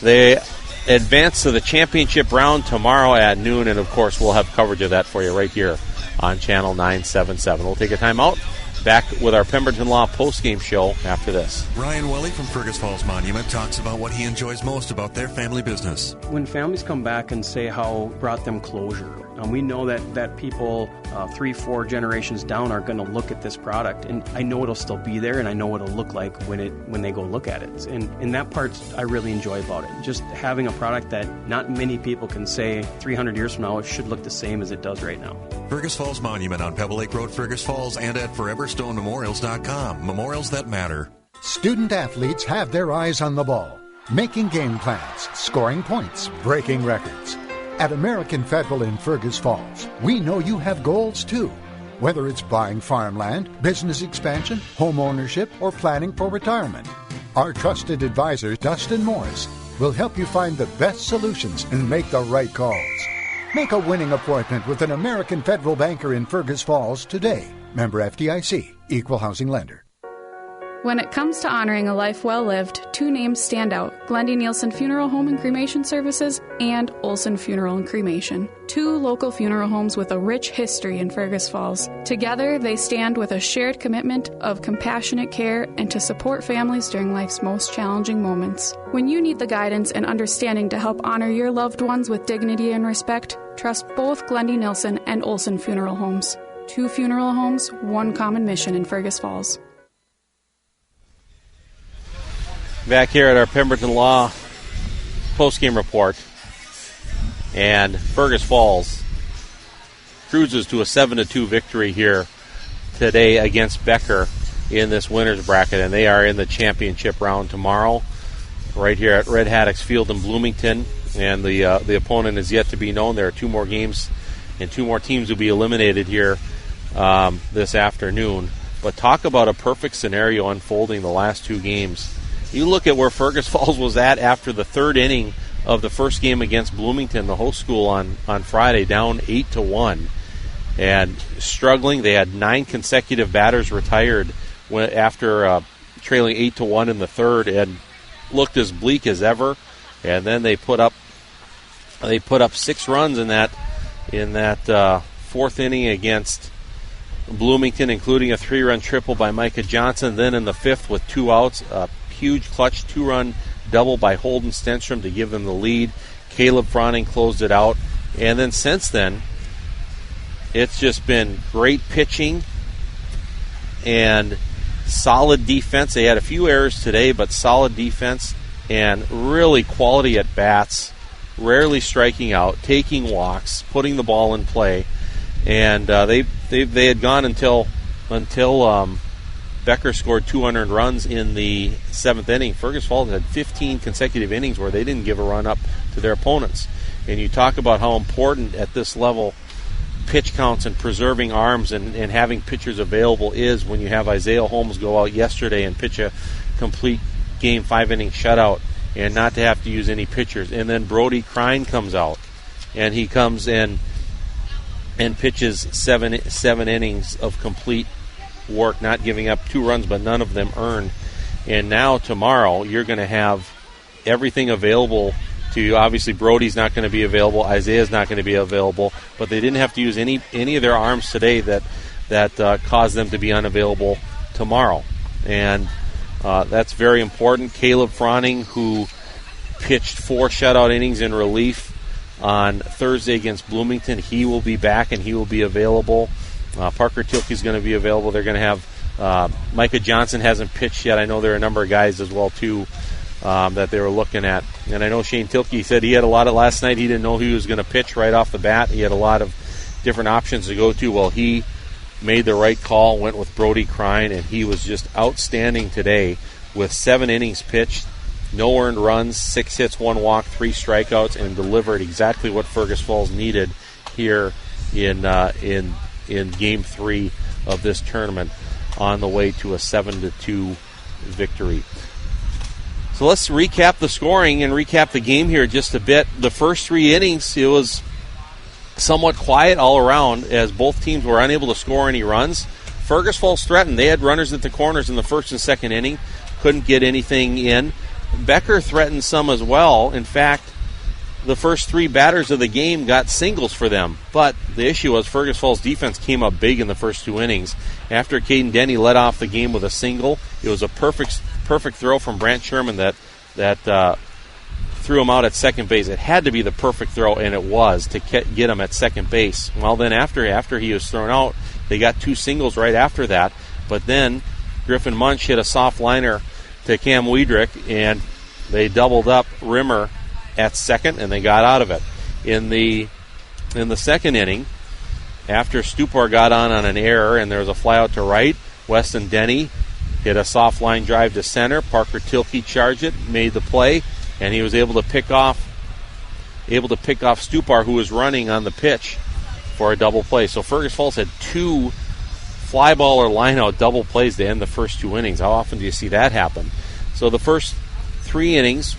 They advance to the championship round tomorrow at noon, and, of course, we'll have coverage of that for you right here on Channel 977. We'll take a time out. Back with our Pemberton Law post-game show after this. Ryan Welly from Fergus Falls Monument talks about what he enjoys most about their family business. When families come back and say how it brought them closure, we know that people 3-4 generations down are going to look at this product, and I know it'll still be there, and I know what it'll look like when they go look at it. And that part I really enjoy about it. Just having a product that not many people can say 300 years from now it should look the same as it does right now. Fergus Falls Monument on Pebble Lake Road, Fergus Falls, and at ForeverStoneMemorials.com. Memorials that matter. Student athletes have their eyes on the ball, making game plans, scoring points, breaking records. At American Federal in Fergus Falls, we know you have goals too. Whether it's buying farmland, business expansion, home ownership, or planning for retirement. Our trusted advisor, Dustin Morris, will help you find the best solutions and make the right calls. Make a winning appointment with an American Federal banker in Fergus Falls today. Member FDIC, Equal Housing Lender. When it comes to honoring a life well lived, two names stand out: Glendy Nielsen Funeral Home and Cremation Services and Olson Funeral and Cremation. Two local funeral homes with a rich history in Fergus Falls. Together, they stand with a shared commitment of compassionate care and to support families during life's most challenging moments. When you need the guidance and understanding to help honor your loved ones with dignity and respect, trust both Glendy Nielsen and Olson Funeral Homes. Two funeral homes, one common mission in Fergus Falls. Back here at our Pemberton Law post-game report, and Fergus Falls cruises to a 7-2 victory here today against Becker in this winner's bracket, and they are in the championship round tomorrow right here at Red Haddocks Field in Bloomington, and the opponent is yet to be known. There are two more games, and two more teams will be eliminated here this afternoon. But talk about a perfect scenario unfolding the last two games. You look at where Fergus Falls was at after the third inning of the first game against Bloomington, the host school, on Friday, down 8-1, and struggling. They had 9 consecutive batters retired after trailing 8-1 in the third, and looked as bleak as ever. And then they put up 6 runs in that fourth inning against Bloomington, including a 3-run triple by Micah Johnson. Then in the fifth, with 2 outs, huge clutch 2-run double by Holden Stenstrom to give them the lead. Caleb Froning closed it out. And then since then, it's just been great pitching and solid defense. They had a few errors today, but solid defense and really quality at bats, rarely striking out, taking walks, putting the ball in play. And they had gone until Becker scored 200 runs in the 7th inning. Fergus Falls had 15 consecutive innings where they didn't give a run up to their opponents. And you talk about how important at this level pitch counts and preserving arms and having pitchers available is when you have Isaiah Holmes go out yesterday and pitch a complete game 5-inning shutout and not to have to use any pitchers. And then Brody Crine comes out, and he comes in and pitches seven innings of complete work, not giving up 2 runs, but none of them earned. And now tomorrow you're going to have everything available to you. Obviously Brody's not going to be available, Isaiah's not going to be available, but they didn't have to use any of their arms today that caused them to be unavailable tomorrow. And that's very important. Caleb Froning, who pitched 4 shutout innings in relief on Thursday against Bloomington, he will be back and he will be available. Parker Tilkey's going to be available. They're going to have Micah Johnson hasn't pitched yet. I know there are a number of guys as well too that they were looking at. And I know Shane Tilkey said he had a lot of last night. He didn't know he was going to pitch right off the bat. He had a lot of different options to go to. Well, he made the right call, went with Brody Crine, and he was just outstanding today with 7 innings pitched, no earned runs, 6 hits, 1 walk, 3 strikeouts, and delivered exactly what Fergus Falls needed here in Game 3 of this tournament on the way to a 7-2 victory. So let's recap the scoring and recap the game here just a bit. The first 3 innings, it was somewhat quiet all around as both teams were unable to score any runs. Fergus Falls threatened. They had runners at the corners in the first and second inning. Couldn't get anything in. Becker threatened some as well. In fact, the first 3 batters of the game got singles for them. But the issue was Fergus Falls' defense came up big in the first 2 innings. After Caden Denny led off the game with a single, it was a perfect throw from Brant Sherman that threw him out at second base. It had to be the perfect throw, and it was, to get him at second base. Well, then after he was thrown out, they got 2 singles right after that. But then Griffin Munch hit a soft liner to Cam Wiedrich, and they doubled up Rimmer at second, and they got out of it. In the second inning, after Stupar got on an error and there was a fly out to right, Weston Denny hit a soft line drive to center. Parker Tilke charged it, made the play, and he was able to pick off Stupar, who was running on the pitch, for a double play. So Fergus Falls had 2 fly ball or line out double plays to end the first 2 innings. How often do you see that happen? So the first 3 innings,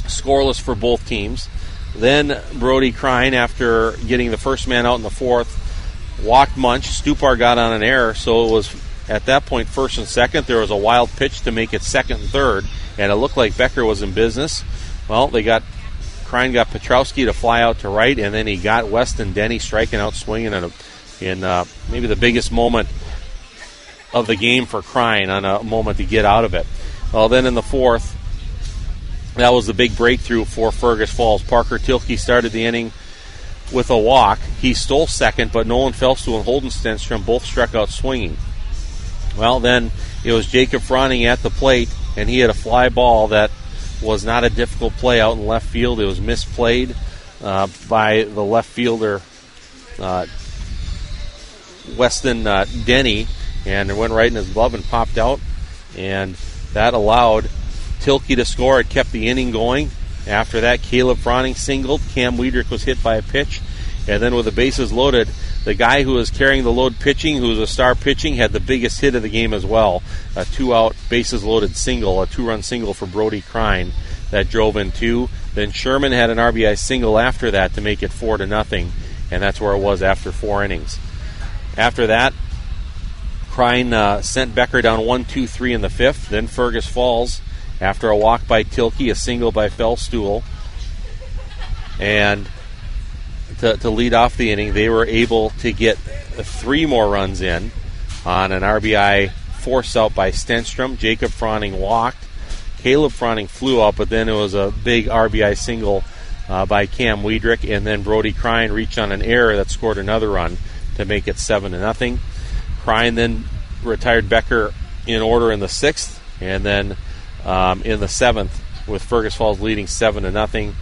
scoreless for both teams. Then Brody Crine, after getting the first man out in the 4th, walked Munch. Stupar got on an error, so it was at that point first and second. There was a wild pitch to make it second and third, and it looked like Becker was in business. Well, Crine got Petrowski to fly out to right, and then he got Weston Denny striking out, swinging in maybe the biggest moment of the game for Crine, on a moment to get out of it. Well, then in the 4th, that was the big breakthrough for Fergus Falls. Parker Tilke started the inning with a walk. He stole second, but Nolan Felstool and Holden Stenstrom both struck out swinging. Well, then it was Jacob Froning at the plate, and he had a fly ball that was not a difficult play out in left field. It was misplayed by the left fielder, Weston Denny, and it went right in his glove and popped out, and that allowed Tilke to score. It kept the inning going. After that, Caleb Froning singled. Cam Wiedrich was hit by a pitch, and then with the bases loaded, the guy who was carrying the load pitching, who was a star pitching, had the biggest hit of the game as well. A 2-out, bases-loaded single, a 2-run single for Brody Crine that drove in 2. Then Sherman had an RBI single after that to make it 4-0, and that's where it was after 4 innings. After that, Crine sent Becker down 1-2-3 in the 5th. Then Fergus Falls, after a walk by Tilke, a single by Felstool, and to lead off the inning, they were able to get 3 more runs in on an RBI force out by Stenstrom. Jacob Froning walked. Caleb Froning flew out, but then it was a big RBI single by Cam Wiedrich, and then Brody Crine reached on an error that scored another run to make it 7-0. Crine then retired Becker in order in the 6th, and then in the 7th, with Fergus Falls leading 7-0.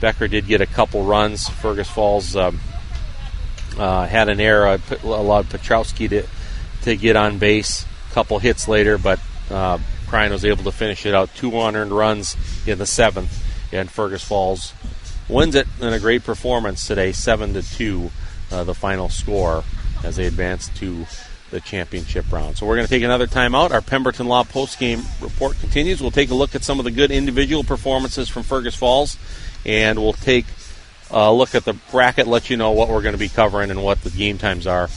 Becker did get a couple runs. Fergus Falls had an error, allowed Petrowski to get on base. A couple hits later, but Crine was able to finish it out. 2 unearned runs in the 7th, and Fergus Falls wins it in a great performance today, 7-2, the final score as they advance to the championship round. So we're going to take another timeout. Our Pemberton Law postgame report continues. We'll take a look at some of the good individual performances from Fergus Falls, and we'll take a look at the bracket, let you know what we're going to be covering and what the game times are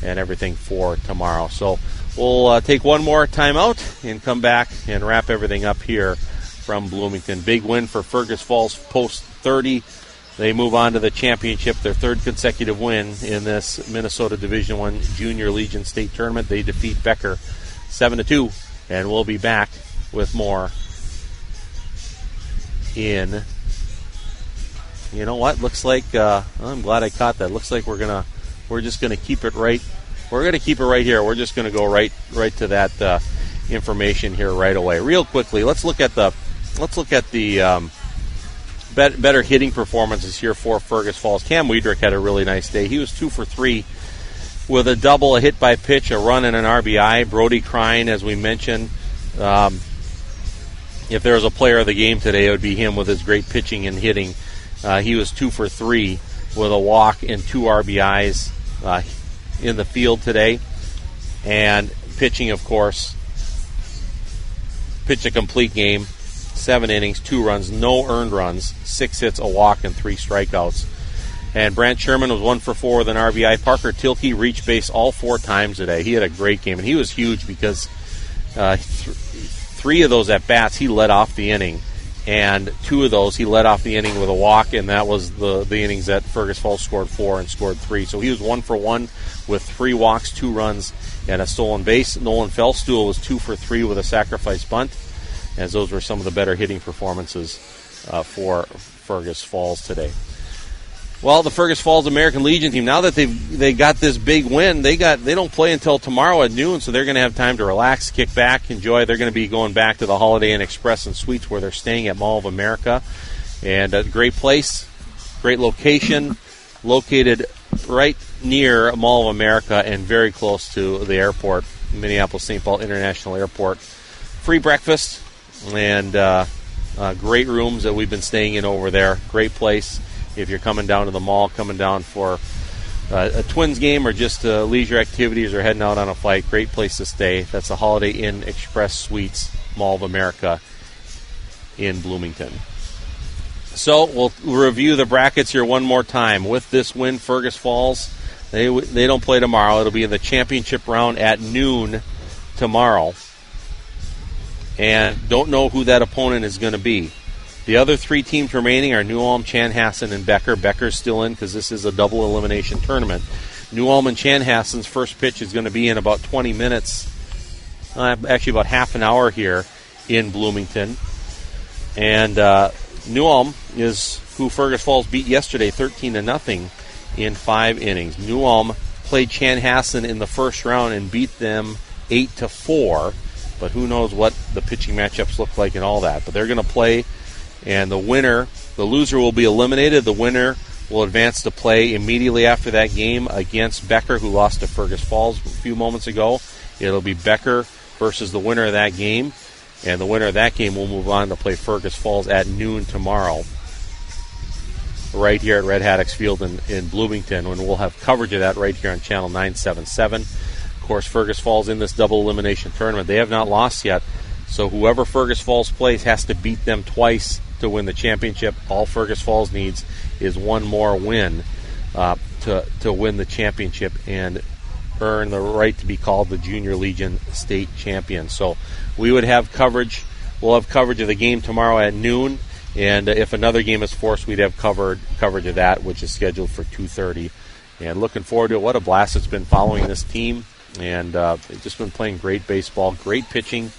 and everything for tomorrow. So we'll take one more timeout and come back and wrap everything up here from Bloomington. Big win for Fergus Falls, post 30. They move on to the championship, their 3rd consecutive win in this Minnesota Division I Junior Legion State Tournament. They defeat Becker 7-2, and we'll be back with more in, you know what, looks like, I'm glad I caught that. Looks like we're just going to keep it right. We're going to keep it right here. We're just going to go right to that information here right away. Real quickly, let's look at the better hitting performances here for Fergus Falls. Cam Wiedrich had a really nice day. He was 2 for 3 with a double, a hit by pitch, a run, and an RBI. Brody Crine, as we mentioned, if there was a player of the game today, it would be him with his great pitching and hitting. He was 2 for 3 with a walk and 2 RBIs in the field today. And pitching, of course, pitched a complete game. 7 innings, 2 runs, no earned runs, 6 hits, a walk, and 3 strikeouts. And Brant Sherman was 1 for 4 with an RBI. Parker Tilke reached base all 4 times today. He had a great game, and he was huge because 3 of those at-bats he led off the inning. And 2 of those he led off the inning with a walk, and that was the innings that Fergus Falls scored 4 and scored 3. So he was 1 for 1 with 3 walks, 2 runs, and a stolen base. Nolan Fellstuhl was 2 for 3 with a sacrifice bunt, as those were some of the better hitting performances for Fergus Falls today. Well, the Fergus Falls American Legion team, now that they got this big win, they don't play until tomorrow at noon, so they're going to have time to relax, kick back, enjoy. They're going to be going back to the Holiday Inn Express and Suites where they're staying at Mall of America. And a great place, great location, located right near Mall of America and very close to the airport, Minneapolis-St. Paul International Airport. Free breakfast and great rooms that we've been staying in over there. Great place. If you're coming down to the mall, coming down for a Twins game or just leisure activities or heading out on a flight, great place to stay. That's the Holiday Inn Express Suites, Mall of America in Bloomington. So we'll review the brackets here one more time. With this win, Fergus Falls, they don't play tomorrow. It'll be in the championship round at noon tomorrow. And don't know who that opponent is going to be. The other 3 teams remaining are New Ulm, Chanhassen, and Becker. Becker's still in because this is a double elimination tournament. New Ulm and Chanhassen's first pitch is going to be in about 20 minutes, actually about half an hour here in Bloomington. And New Ulm is who Fergus Falls beat yesterday 13-0 in 5 innings. New Ulm played Chanhassen in the first round and beat them 8-4, but who knows what the pitching matchups look like and all that. But they're going to play. And the loser will be eliminated. The winner will advance to play immediately after that game against Becker, who lost to Fergus Falls a few moments ago. It'll be Becker versus the winner of that game. And the winner of that game will move on to play Fergus Falls at noon tomorrow, right here at Red Haddocks Field in Bloomington, when we'll have coverage of that right here on Channel 977. Of course, Fergus Falls in this double elimination tournament. They have not lost yet. So whoever Fergus Falls plays has to beat them twice to win the championship. All Fergus Falls needs is one more win to win the championship and earn the right to be called the Junior Legion State Champion. So we would have coverage. We'll have coverage of the game tomorrow at noon, and if another game is forced, we'd have coverage of that, which is scheduled for 2:30. And looking forward to it. What a blast it's been following this team, and it's just been playing great baseball, great pitching,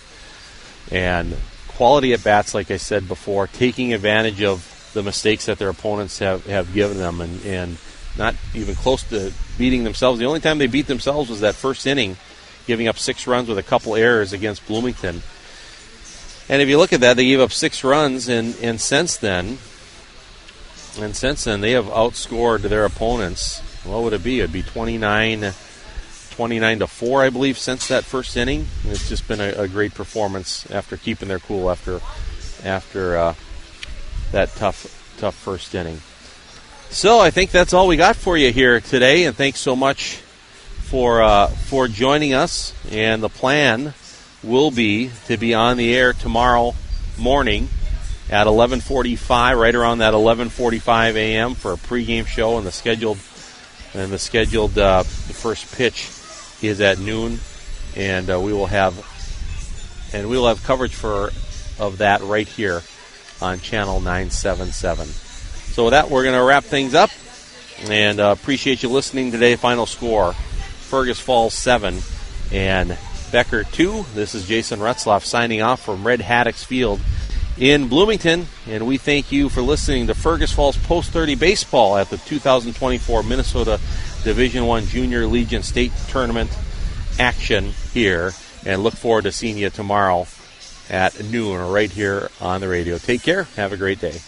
and quality at bats, like I said before, taking advantage of the mistakes that their opponents have given them and not even close to beating themselves. The only time they beat themselves was that first inning, giving up 6 runs with a couple errors against Bloomington. And if you look at that, they gave up 6 runs, and since then they have outscored their opponents. What would it be? It'd be 29-4, I believe, since that first inning. And it's just been a great performance after keeping their cool after that tough first inning. So I think that's all we got for you here today, and thanks so much for joining us. And the plan will be to be on the air tomorrow morning at 11:45, right around that 11:45 a.m. for a pregame show, and the scheduled first pitch is at noon, and we will have coverage of that right here on Channel 977. So with that, we're going to wrap things up, and appreciate you listening today. Final score: Fergus Falls 7 and Becker 2. This is Jason Retzlaff signing off from Red Haddocks Field in Bloomington, and we thank you for listening to Fergus Falls Post 30 Baseball at the 2024 Minnesota Division I Junior Legion State Tournament action here, and look forward to seeing you tomorrow at noon right here on the radio. Take care. Have a great day.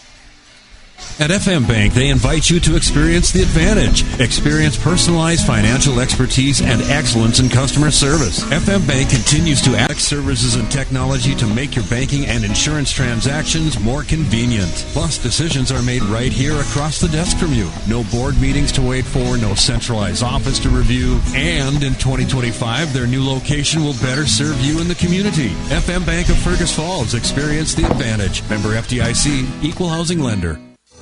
At FM Bank, they invite you to experience the advantage. Experience personalized financial expertise and excellence in customer service. FM Bank continues to add services and technology to make your banking and insurance transactions more convenient. Plus, decisions are made right here across the desk from you. No board meetings to wait for, no centralized office to review. And in 2025, their new location will better serve you in the community. FM Bank of Fergus Falls. Experience the advantage. Member FDIC, Equal Housing Lender.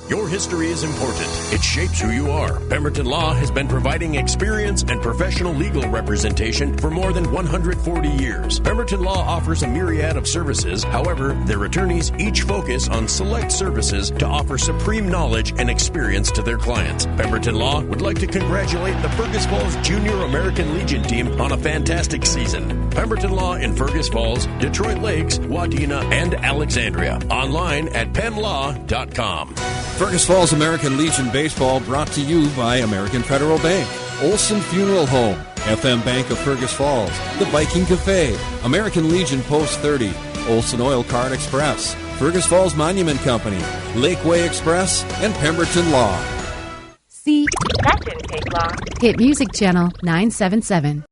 Your history is important. It shapes who you are. Pemberton Law has been providing experience and professional legal representation for more than 140 years. Pemberton Law offers a myriad of services. However, their attorneys each focus on select services to offer supreme knowledge and experience to their clients. Pemberton Law would like to congratulate the Fergus Falls Junior American Legion team on a fantastic season. Pemberton Law in Fergus Falls, Detroit Lakes, Wadena, and Alexandria. Online at penlaw.com. Fergus Falls American Legion Baseball brought to you by American Federal Bank, Olson Funeral Home, FM Bank of Fergus Falls, the Viking Cafe, American Legion Post 30, Olson Oil Card Express, Fergus Falls Monument Company, Lakeway Express, and Pemberton Law. See, that didn't take long. Hit Music Channel 977.